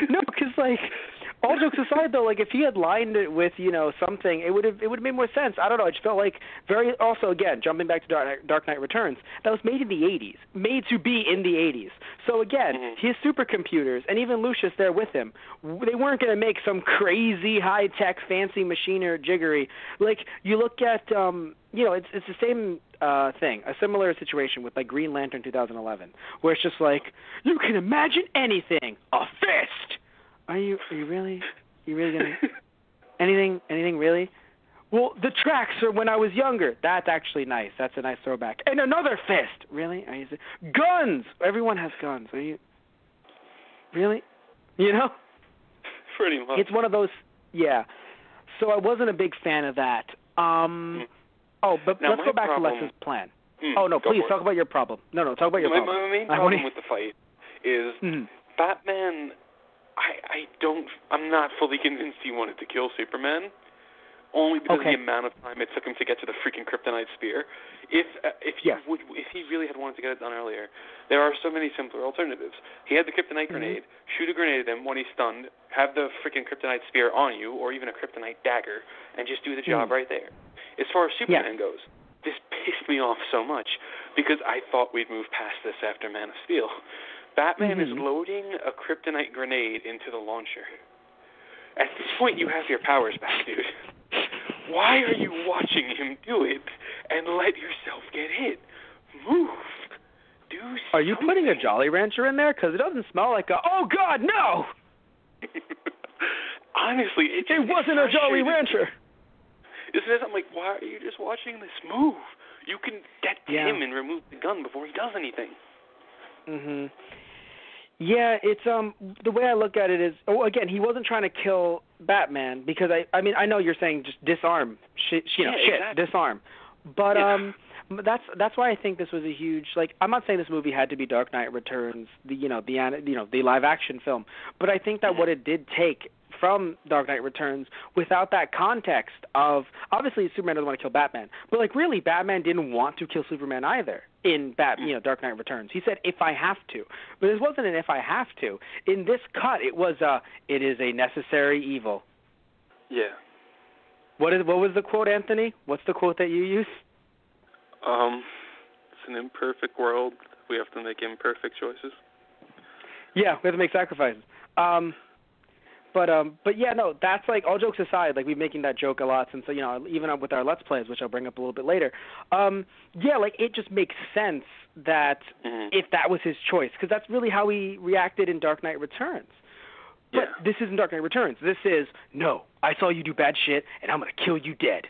No, because, all jokes aside, though, if he had lined it with, something, it would have made more sense. I don't know. It just felt like also, again, jumping back to Dark Knight Returns, that was made in the 80s, made to be in the 80s. So, again, his supercomputers, and even Lucius there with him, they weren't going to make some crazy high-tech fancy machine or jiggery. You look at, it's the same thing, a similar situation with, Green Lantern 2011, where it's just you can imagine anything, a fist! Are you really gonna anything really? Well, the tracks are when I was younger. That's actually nice. That's a nice throwback. And another fist. Really? Are you guns? Everyone has guns. Are you really? Pretty much. It's one of those. Yeah. So I wasn't a big fan of that. Oh, but now let's go back to Lex's plan. Oh no, please talk about your problem. No, talk about your problem. My main problem with the fight is Batman. I'm not fully convinced he wanted to kill Superman, only because of the amount of time it took him to get to the freaking kryptonite spear. If he really had wanted to get it done earlier, there are so many simpler alternatives. He had the kryptonite grenade, shoot a grenade at him when he's stunned, have the freaking kryptonite spear on you, or even a kryptonite dagger, and just do the job right there. As far as Superman goes, this pissed me off so much because I thought we'd move past this after Man of Steel. Batman is loading a kryptonite grenade into the launcher. At this point, you have your powers back, dude. Why are you watching him do it and let yourself get hit? Move. Do something. Are you putting a Jolly Rancher in there? Because it doesn't smell like a, oh, God, no! Honestly, it wasn't a Jolly Rancher. Isn't it? I'm like, why are you just watching this move? You can get to him and remove the gun before he does anything. Yeah, it's the way I look at it is, again, he wasn't trying to kill Batman because I know you're saying just disarm, disarm, but that's why I think this was a huge I'm not saying this movie had to be Dark Knight Returns, the live action film, but I think that what it did take from Dark Knight Returns without that context of, obviously Superman doesn't want to kill Batman, but really Batman didn't want to kill Superman either in Dark Knight Returns. He said, if I have to. But it wasn't an if I have to. In this cut, it was it is a necessary evil. Yeah. What was the quote, Anthony? What's the quote that you use? It's an imperfect world. We have to make imperfect choices. Yeah, we have to make sacrifices. But yeah, no, that's all jokes aside, we've been making that joke a lot since, even with our Let's Plays, which I'll bring up a little bit later. It just makes sense that if that was his choice, because that's really how he reacted in Dark Knight Returns. But this isn't Dark Knight Returns. This is, no, I saw you do bad shit, and I'm going to kill you dead.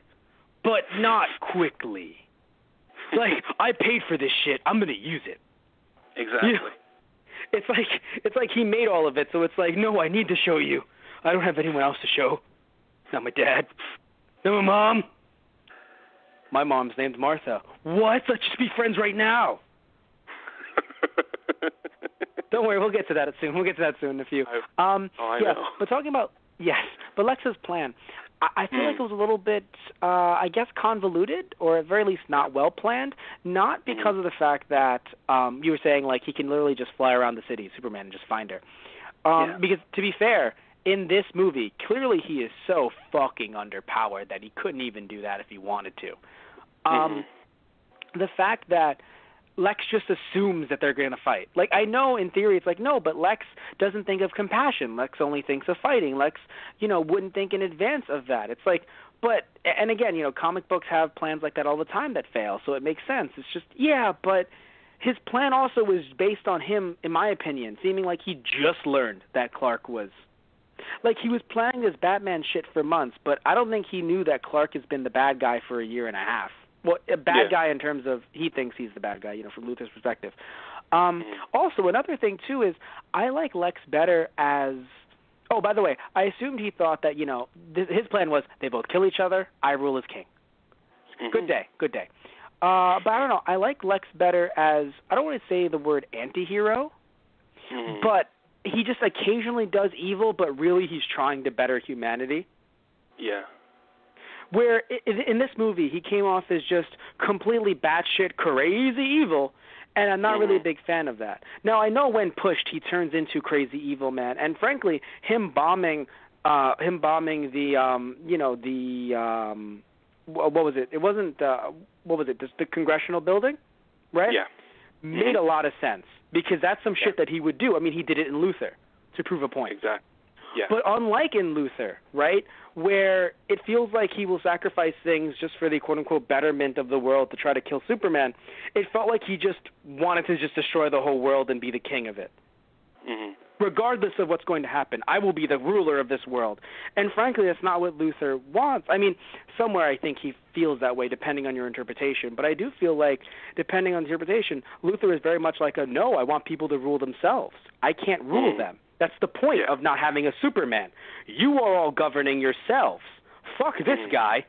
But not quickly. I paid for this shit. I'm going to use it. Exactly. It's like he made all of it, so it's no, I need to show you. I don't have anyone else to show. Not my dad. Not my mom. My mom's name's Martha. What? Let's just be friends right now. Don't worry, we'll get to that soon. We'll get to that soon in a few. I know. But talking about, but Lex's plan, I feel like it was a little bit, convoluted, or at very least not well planned. Not because of the fact that you were saying he can literally just fly around the city, Superman, and just find her. Because to be fair, in this movie, clearly he is so fucking underpowered that he couldn't even do that if he wanted to. The fact that Lex just assumes that they're going to fight. I know in theory it's no, but Lex doesn't think of compassion. Lex only thinks of fighting. Lex, wouldn't think in advance of that. It's but, and again, comic books have plans like that all the time that fail, so it makes sense. It's just, but his plan also was based on him, in my opinion, seeming like he just learned that Clark was. Like, he was planning this Batman shit for months, but I don't think he knew that Clark has been the bad guy for a year and a half. Well, a bad guy in terms of he thinks he's the bad guy, from Luthor's perspective. Also, another thing, too, is I like Lex better as... Oh, by the way, I assumed he thought that, his plan was they both kill each other, I rule as king. Good day. But I don't know. I like Lex better as, I don't want to say the word anti-hero, but he just occasionally does evil, but really he's trying to better humanity. Yeah. Where in this movie, he came off as just completely batshit crazy evil, and I'm not really a big fan of that. Now, I know when pushed, he turns into crazy evil man, and frankly, him bombing what was it? It wasn't, what was it, the congressional building, right? Yeah. Made a lot of sense, because that's some shit that he would do. I mean, he did it in Luthor to prove a point. Exactly. Yeah. But unlike in Luthor, right, where it feels like he will sacrifice things just for the quote-unquote betterment of the world to try to kill Superman, it felt like he just wanted to just destroy the whole world and be the king of it. Regardless of what's going to happen, I will be the ruler of this world. And frankly, that's not what Luthor wants. I mean, somewhere I think he feels that way, depending on your interpretation. But I do feel like, depending on the interpretation, Luthor is very much like no, I want people to rule themselves. I can't rule them. That's the point of not having a Superman. You are all governing yourselves. Fuck this guy.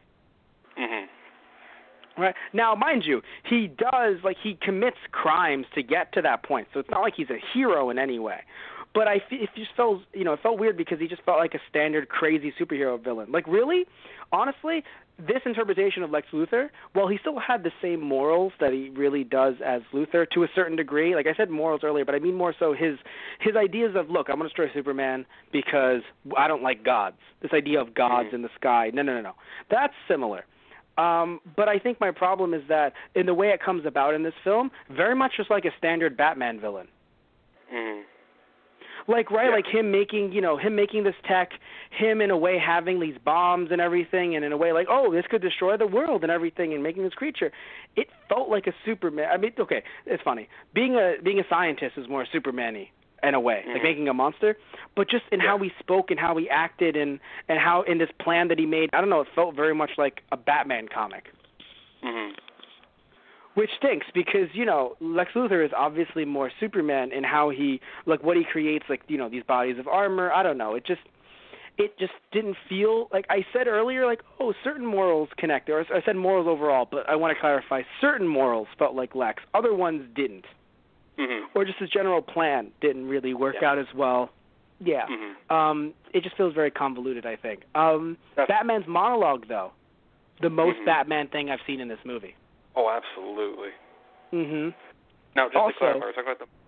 Right? Now, mind you, he commits crimes to get to that point. So it's not like he's a hero in any way. But it just felt, it felt weird because he just felt like a standard crazy superhero villain. Like, really? Honestly, this interpretation of Lex Luthor, well, he still had the same morals that he really does as Luthor to a certain degree. Like I said morals earlier, but I mean more so his ideas of, look, I'm going to destroy Superman because I don't like gods. This idea of gods in the sky. No. That's similar. But I think my problem is that in the way it comes about in this film, very much just like a standard Batman villain. Like, right, like him making this tech, him in a way having these bombs and everything, and in a way like, oh, this could destroy the world and everything, and making this creature. It felt like a Superman. I mean, okay, it's funny. Being a scientist is more Superman-y in a way, like making a monster. But just in how he spoke and how he acted and how in this plan that he made, I don't know, it felt very much like a Batman comic. Which stinks because, Lex Luthor is obviously more Superman in how he, like, what he creates, like, these bodies of armor. I don't know. It just didn't feel, like I said earlier, like, oh, certain morals connect. Or I said morals overall, but I want to clarify. Certain morals felt like Lex. Other ones didn't. Or just his general plan didn't really work out as well. Yeah. It just feels very convoluted, I think. Batman's monologue, though, the most Batman thing I've seen in this movie. Oh, absolutely. Now, just also, to clarify,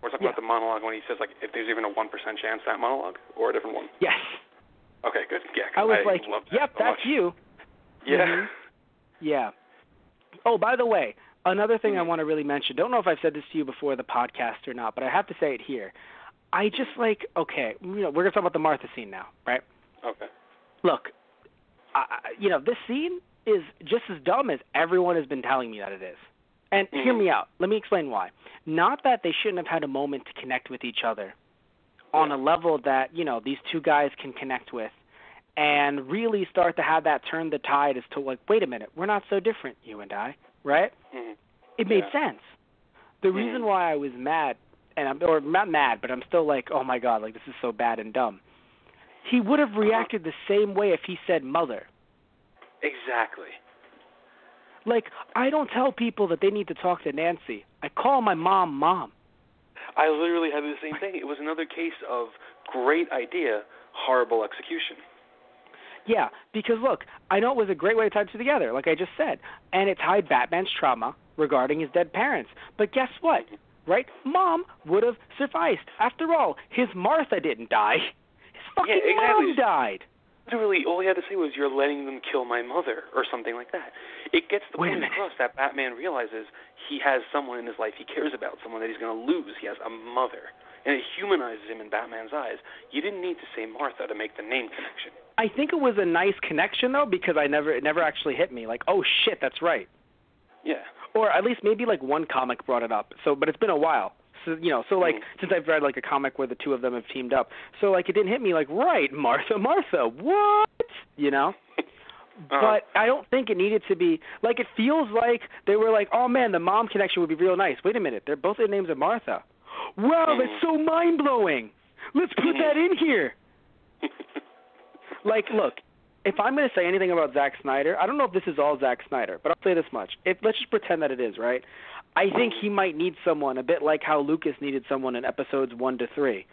we're talking about the monologue when he says, like, if there's even a 1% chance, that monologue, or a different one? Yes. Okay, good. Yeah, I was like, love that yep, so that's much. you. Yeah. Yeah. Oh, by the way, another thing I want to really mention, don't know if I've said this to you before the podcast or not, but I have to say it here. I just okay, we're going to talk about the Martha scene now, right? Okay. Look, this scene is just as dumb as everyone has been telling me that it is. And hear me out. Let me explain why. Not that they shouldn't have had a moment to connect with each other on a level that, these two guys can connect with and really start to have that turn the tide as to, like, wait a minute, we're not so different, you and I, right? It made sense. The reason why I was mad, or not mad, but I'm still like, oh, my God, like, this is so bad and dumb. He would have reacted the same way if he said mother. Exactly. Like, I don't tell people that they need to talk to Nancy. I call my mom. I literally had the same thing. It was another case of great idea, horrible execution. Yeah, because, look, I know it was a great way to tie it together, like I just said. And it tied Batman's trauma regarding his dead parents. But guess what? Right? Mom would have sufficed. After all, his Martha didn't die. His fucking mom died. Literally, all he had to say was, you're letting them kill my mother, or something like that. It gets the point across that Batman realizes he has someone in his life he cares about, someone that he's going to lose. He has a mother. And it humanizes him in Batman's eyes. You didn't need to say Martha to make the name connection. I think it was a nice connection, though, because it never actually hit me. Like, oh, shit, that's right. Yeah. or at least maybe like one comic brought it up. So, but it's been a while. So, like since I've read like a comic where the two of them have teamed up. So like it didn't hit me like, right, Martha, what? But I don't think it needed to be like, it feels like they were like, oh man, the mom connection would be real nice. Wait a minute, they're both their names are Martha. Wow, that's so mind blowing. Let's put that in here. Like, look, if I'm going to say anything about Zack Snyder, I don't know if this is all Zack Snyder, but I'll say this much. Let's just pretend that it is, right? I think he might need someone a bit like how Lucas needed someone in episodes 1 to 3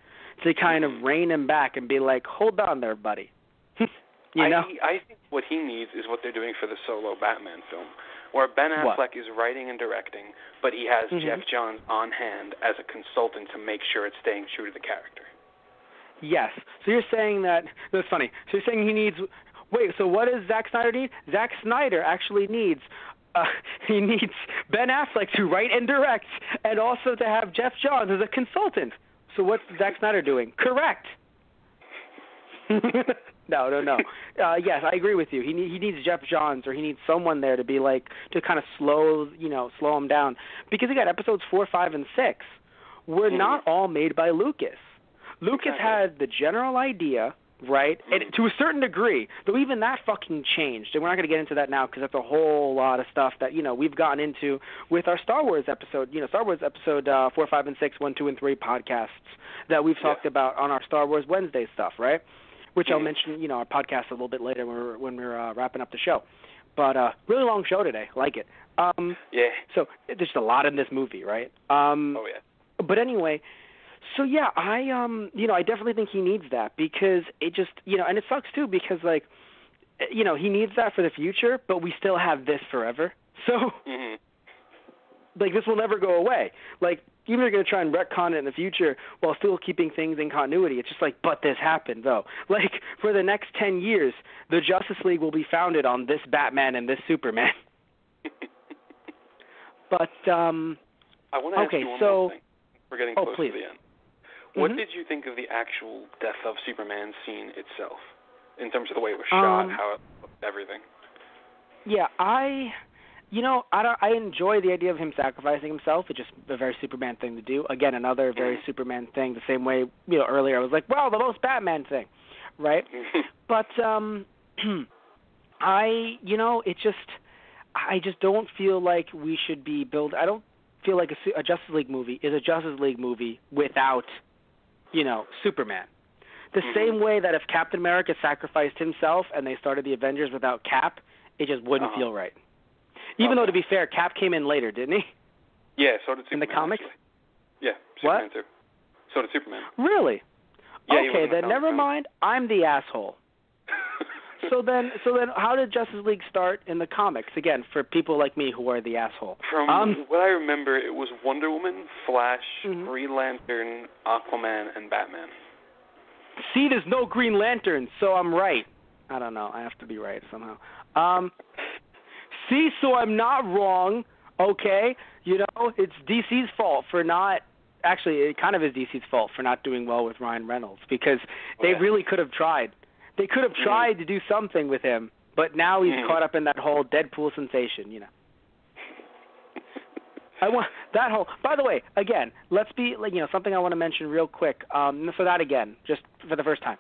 to kind of rein him back and be like, hold on there, buddy. You know? I think what he needs is what they're doing for the solo Batman film, where Ben Affleck is writing and directing, but he has Jeff Johns on hand as a consultant to make sure it's staying true to the character. Yes. So you're saying that's funny. So you're saying he needs, so what does Zack Snyder need? Zack Snyder actually needs, he needs Ben Affleck to write and direct, and also to have Jeff Johns as a consultant. So what's Zack Snyder doing? Correct. No. Yes, I agree with you. He needs Jeff Johns, or he needs someone there to be like, to kind of slow him down, because again, episodes 4, 5, and 6 were not all made by Lucas. Lucas had the general idea, right, and to a certain degree, though even that fucking changed, and we're not going to get into that now because that's a whole lot of stuff that, we've gotten into with our Star Wars episode, Star Wars episode 4, 5, and 6, 1, 2, and 3 podcasts that we've talked about on our Star Wars Wednesday stuff, right, which I'll mention, our podcast a little bit later when we're wrapping up the show. But really long show today. Like it. So there's a lot in this movie, right? But anyway, so yeah, I definitely think he needs that, because it just, and it sucks too, because like, he needs that for the future, but we still have this forever. So like, this will never go away. Like, even if you're going to try and retcon it in the future while still keeping things in continuity, it's just like, but this happened, though. Like, for the next 10 years, the Justice League will be founded on this Batman and this Superman. But, I want to ask you one more thing. We're getting close to the end. What did you think of the actual death of Superman scene itself, in terms of the way it was shot, how it looked, everything? Yeah, I enjoy the idea of him sacrificing himself. It's just a very Superman thing to do. Again, another very Superman thing. The same way, earlier I was like, well, the most Batman thing, right? But I just don't feel like we should be I don't feel like a Justice League movie is a Justice League movie without, Superman. The same way that if Captain America sacrificed himself and they started the Avengers without Cap, it just wouldn't feel right. Even though, to be fair, Cap came in later, didn't he? Yeah, so did Superman. In the comics? Actually. Yeah, Superman too. So did Superman. Really? Yeah, okay, then never mind. I'm the asshole. So then, how did Justice League start in the comics? Again, for people like me who are the asshole. From what I remember, it was Wonder Woman, Flash, Green Lantern, Aquaman, and Batman. See, there's no Green Lantern, so I'm right. I don't know. I have to be right somehow. See, so I'm not wrong, okay? It's DC's fault for not – actually, it kind of is DC's fault for not doing well with Ryan Reynolds, because they really could have tried. They could have tried to do something with him, but now he's caught up in that whole Deadpool sensation, I want that whole – by the way, again, let's be – something I want to mention real quick. So that again, just for the first time.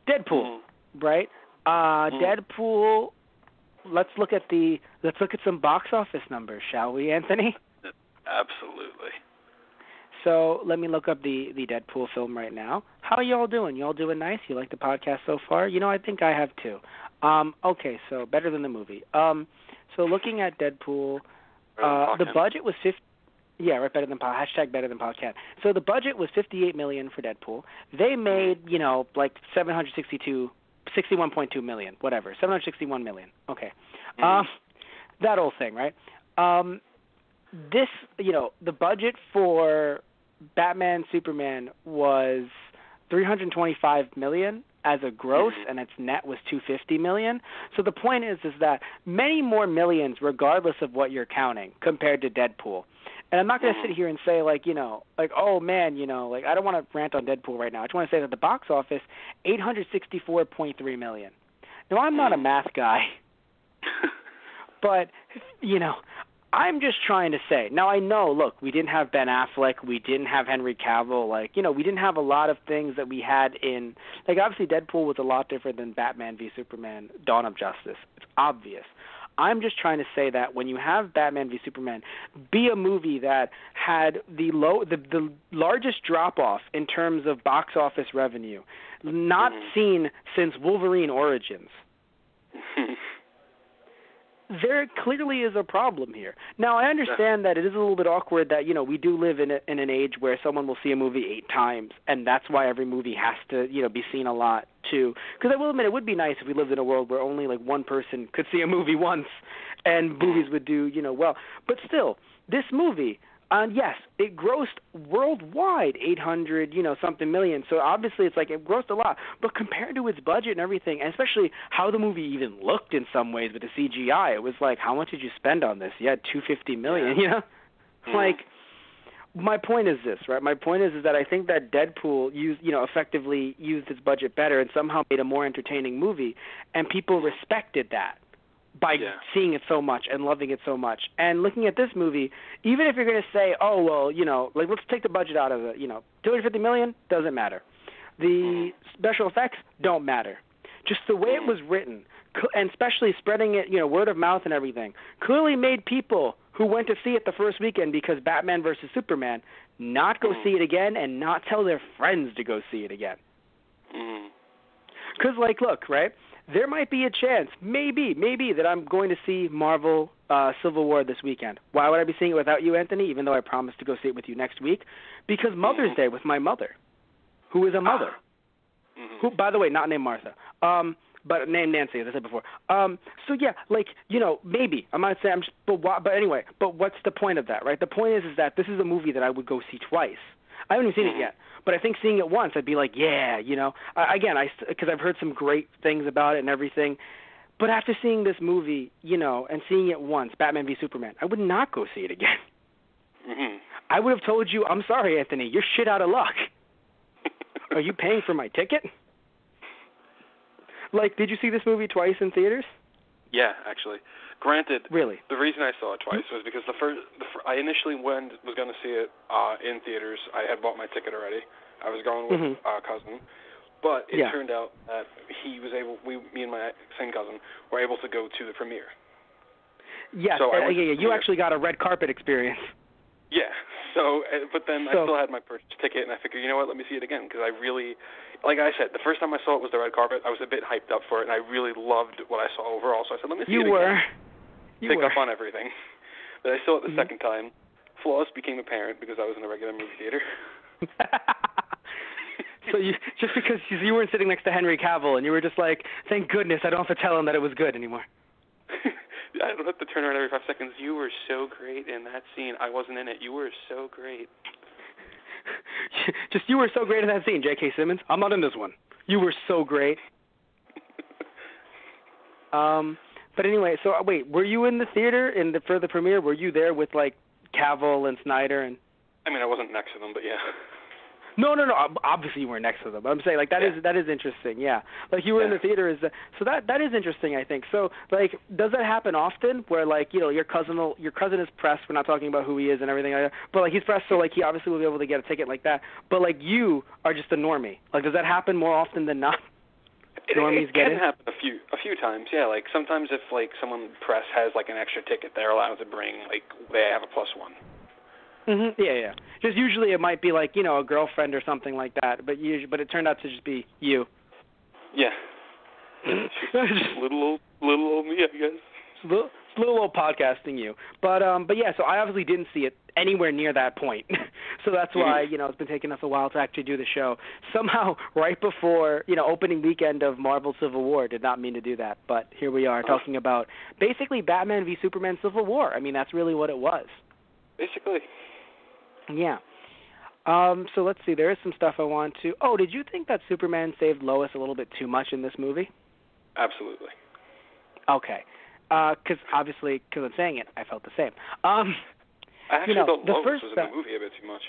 Deadpool, right? Deadpool – Let's look at some box office numbers, shall we, Anthony? Absolutely. So let me look up the Deadpool film right now. How are y'all doing? Y'all doing nice? You like the podcast so far? I think I have too. Okay, so better than the movie. So looking at Deadpool, the budget was better than better than podcast. So the budget was $58 million for Deadpool. They made like 61.2 million, whatever, 761 million. Okay. That whole thing, right? This, the budget for Batman Superman was 325 million as a gross, and its net was 250 million. So the point is that many more millions, regardless of what you're counting, compared to Deadpool. And I'm not going to sit here and say, oh, man, I don't want to rant on Deadpool right now. I just want to say that the box office, $864.3 million. Now, I'm not a math guy, but, I'm just trying to say. Now, I know, look, we didn't have Ben Affleck. We didn't have Henry Cavill. Like, we didn't have a lot of things that we had in, like, obviously Deadpool was a lot different than Batman v Superman, Dawn of Justice. It's obvious. I'm just trying to say that when you have Batman v Superman be a movie that had the largest drop-off in terms of box office revenue, not seen since Wolverine Origins, there clearly is a problem here. Now, I understand that it is a little bit awkward that, we do live in an age where someone will see a movie 8 times, and that's why every movie has to, be seen a lot, too. Because I will admit, it would be nice if we lived in a world where only, like, one person could see a movie once, and movies would do, well. But still, this movie, yes, it grossed worldwide 800, something million. So obviously it's like it grossed a lot. But compared to its budget and everything, and especially how the movie even looked in some ways with the CGI, it was like, how much did you spend on this? You had $250 million, Like, my point is this, right? My point is that I think that Deadpool effectively used its budget better and somehow made a more entertaining movie, and people respected that by seeing it so much and loving it so much. And looking at this movie, even if you're going to say, oh, well, like, let's take the budget out of it, $250 million, doesn't matter. The special effects don't matter. Just the way it was written, and especially spreading it, word of mouth and everything, clearly made people who went to see it the first weekend because Batman versus Superman not go see it again and not tell their friends to go see it again. Because, like, look, right? There might be a chance, maybe, that I'm going to see Marvel Civil War this weekend. Why would I be seeing it without you, Anthony, even though I promised to go see it with you next week? Because Mother's Day with my mother, who is a mother, who, by the way, not named Martha, but named Nancy, as I said before. So, yeah, like, maybe. I might say but anyway, but what's the point of that, right? The point is that this is a movie that I would go see twice. I haven't even seen it yet. But I think seeing it once, I'd be like, yeah, again, because I've heard some great things about it and everything. But after seeing this movie, and seeing it once, Batman v Superman, I would not go see it again. I would have told you, I'm sorry, Anthony, you're shit out of luck. Are you paying for my ticket? Like, did you see this movie twice in theaters? Yeah, actually. Granted, really, the reason I saw it twice was because I initially was going to see it in theaters. I had bought my ticket already. I was going with a cousin, but it turned out that me and my same cousin were able to go to the premiere. Yes, so you actually got a red carpet experience. Yeah. So, but then I still had my purchase ticket, and I figured, you know what, let me see it again, because I really, like I said, the first time I saw it was the red carpet. I was a bit hyped up for it, and I really loved what I saw overall. So I said, let me see it again. Pick up on everything. But I saw it the second time. Flaws became apparent because I was in a regular movie theater. So just because you weren't sitting next to Henry Cavill and you were just like, thank goodness I don't have to tell him that it was good anymore. I don't have to turn around every 5 seconds. You were so great in that scene. I wasn't in it. You were so great. Just you were so great in that scene, J.K. Simmons. I'm not in this one. You were so great. But anyway, so wait, were you in the theater for the premiere? Were you there with like Cavill and Snyder and? I mean, I wasn't next to them, but yeah. No. Obviously, you weren't next to them. But I'm saying like that is interesting. Yeah, like you were in the theater. So that is interesting. I think so. Like, does that happen often? Where like your cousin is pressed. We're not talking about who he is and everything like that. But like he's pressed, so like he obviously will be able to get a ticket like that. But like you are just a normie. Like, does that happen more often than not? It can happen a few times, yeah. Like sometimes if like someone press has like an extra ticket, they're allowed to bring like they have a +1. Yeah. Just usually it might be like a girlfriend or something like that, but it turned out to just be you. Yeah. little old me, I guess. Little old podcasting you, but yeah. So I obviously didn't see it anywhere near that point, so that's why it's been taking us a while to actually do the show. Somehow, right before opening weekend of Marvel Civil War, did not mean to do that, but here we are talking about basically Batman v Superman Civil War. I mean, that's really what it was. Basically. Yeah. So let's see. There is some stuff I want to. Oh, did you think that Superman saved Lois a little bit too much in this movie? Absolutely. Okay. Because I'm saying it, I felt the same. I actually thought Lois was in the movie a bit too much.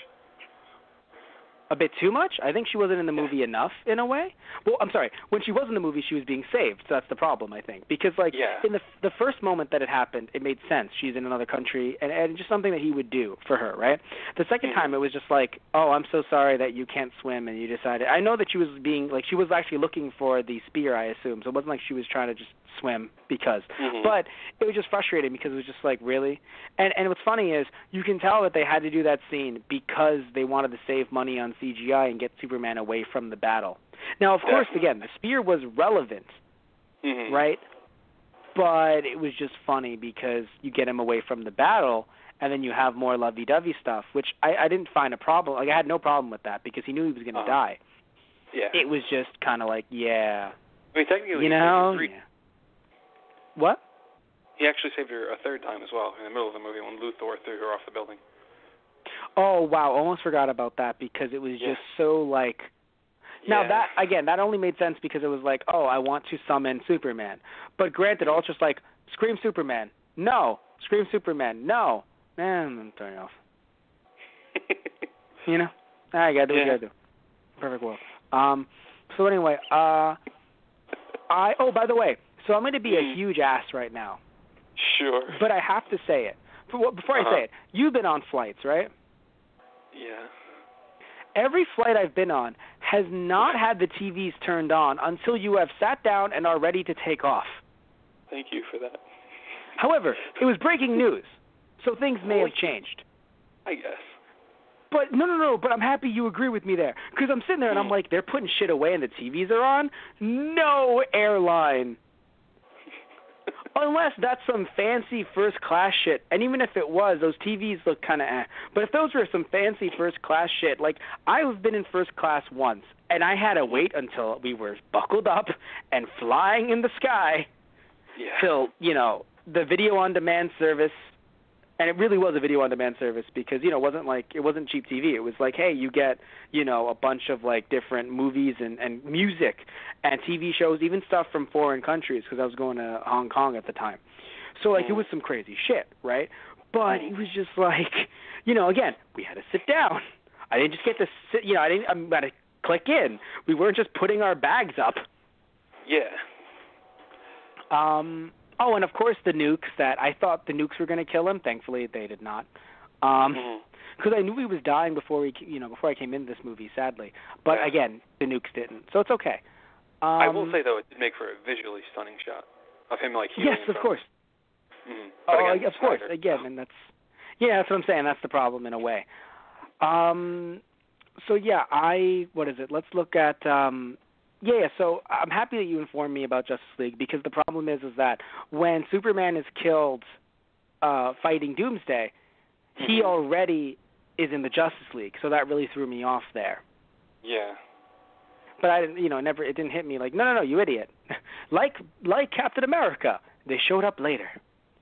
a bit too much. I think she wasn't in the movie enough in a way. Well, I'm sorry. When she was in the movie, she was being saved. So that's the problem, I think. Because, like, in the first moment that it happened, it made sense. She's in another country, and just something that he would do for her, right? The second time, it was just like, oh, I'm so sorry that you can't swim, and you decided. I know that she was being, like, she was actually looking for the spear, I assume. So it wasn't like she was trying to just swim because. But it was just frustrating because it was just like, really? And what's funny is you can tell that they had to do that scene because they wanted to save money on CGI and get Superman away from the battle. Now, of course, again, the spear was relevant, right? But it was just funny because you get him away from the battle, and then you have more lovey-dovey stuff, which I didn't find a problem. Like, I had no problem with that because he knew he was going to die. Yeah. It was just kind of like, I mean, technically, you know? What? He actually saved her a third time as well in the middle of the movie when Luthor threw her off the building. Oh, wow. Almost forgot about that because it was just so, like... Now, that, again, that only made sense because it was like, oh, I want to summon Superman. But granted, all just like, scream Superman. No. Scream Superman. No. I'm turning off. You know? All right, gotta do what you gotta do. Perfect world. So anyway, by the way, so I'm going to be a huge ass right now. Sure. But I have to say it. Before I say it, you've been on flights, right? Yeah. Every flight I've been on has not had the TVs turned on until you have sat down and are ready to take off. Thank you for that. However, it was breaking news, so things may have changed. I guess. But no, but I'm happy you agree with me there. Because I'm sitting there and I'm like, they're putting shit away and the TVs are on? No airline. Unless that's some fancy first-class shit. And even if it was, those TVs look kind of eh. But if those were some fancy first-class shit, like, I've been in first class once, and I had to wait until we were buckled up and flying in the sky till, you know, the video-on-demand service. And it really was a video-on-demand service because, you know, it wasn't cheap TV. It was like, hey, you get, you know, a bunch of, like, different movies and music and TV shows, even stuff from foreign countries because I was going to Hong Kong at the time. So, like, it was some crazy shit, right? But it was just like, you know, again, we had to sit down. I didn't just get to sit, you know, I'm about to click in. We weren't just putting our bags up. Yeah. Oh, and of course the nukes that I thought the nukes were going to kill him. Thankfully, they did not. Because I knew he was dying before I came into this movie, sadly. But again, the nukes didn't, so it's okay. I will say though, it did make for a visually stunning shot of him like healing. Yes, of course. Oh, again, of course. Again, and that's what I'm saying. That's the problem in a way. So yeah, what is it? Let's look at. So I'm happy that you informed me about Justice League because the problem is that when Superman is killed fighting Doomsday, he already is in the Justice League, so that really threw me off there. Yeah. But I didn't, it didn't hit me like, no, you idiot. like Captain America, they showed up later,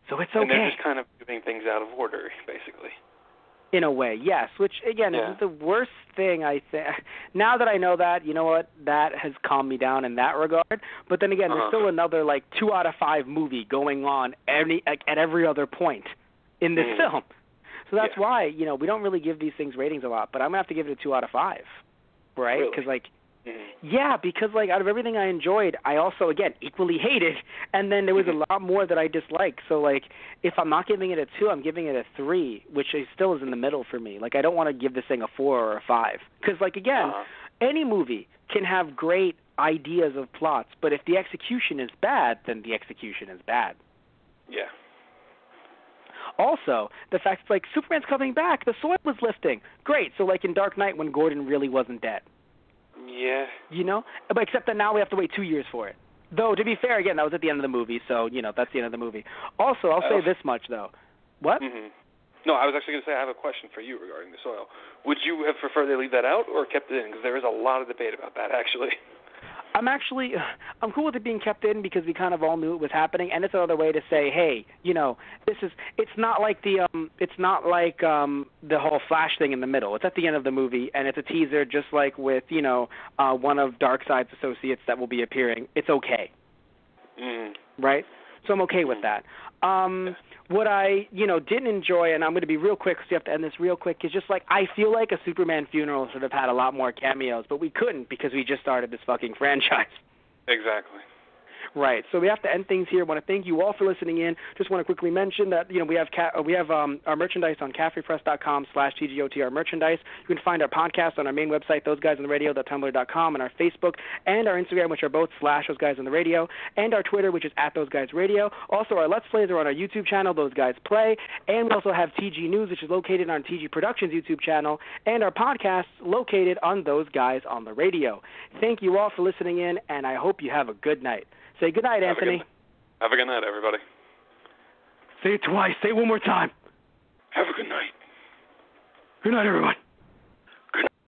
so it's okay. And they're just kind of doing things out of order, basically. In a way, yes, which, again, is the worst thing, I think. Now that I know that, you know what, that has calmed me down in that regard. But then again, there's still another, 2 out of 5 movie going on at every other point in this film. So that's why, we don't really give these things ratings a lot. But I'm going to have to give it a 2 out of 5, right? Because, because out of everything I enjoyed, I also, again, equally hated, and then there was a lot more that I disliked. So, if I'm not giving it a 2, I'm giving it a 3, which still is in the middle for me. I don't want to give this thing a 4 or a 5. Because, again, any movie can have great ideas of plots, but if the execution is bad, then the execution is bad. Yeah. Also, the fact that, Superman's coming back, the soil was lifting. Great. So, in Dark Knight when Gordon really wasn't dead. Yeah. But except that now we have to wait 2 years for it. Though, to be fair, again, that was at the end of the movie, so, that's the end of the movie. Also, I'll say this much, though. What? No, I was actually going to say I have a question for you regarding the soil. Would you have preferred they leave that out or kept it in? Because there is a lot of debate about that, actually. I'm cool with it being kept in because we kind of all knew it was happening, and it's another way to say, hey, it's not like the whole Flash thing in the middle. It's at the end of the movie, and it's a teaser, just like with one of Darkseid's associates that will be appearing. It's okay, right? So I'm okay with that. What I, didn't enjoy, and I'm going to be real quick because you have to end this real quick, is just like I feel like a Superman funeral should have had a lot more cameos, but we couldn't because we just started this fucking franchise. Exactly. Right. So we have to end things here. I want to thank you all for listening in. Just want to quickly mention that we have our merchandise on cafepress.com/TGOTR merchandise. You can find our podcast on our main website, thoseguysontheradio.tumblr.com, and our Facebook and our Instagram, which are both /thoseguysontheradio, and our Twitter, which is @thoseguysradio. Also, our Let's Plays are on our YouTube channel, Those Guys Play, and we also have TG News, which is located on TG Productions YouTube channel, and our podcasts located on Those Guys on the Radio. Thank you all for listening in, and I hope you have a good night. Say good night, Anthony. Have a good night, everybody. Say it twice. Say it one more time. Have a good night. Good night, everyone.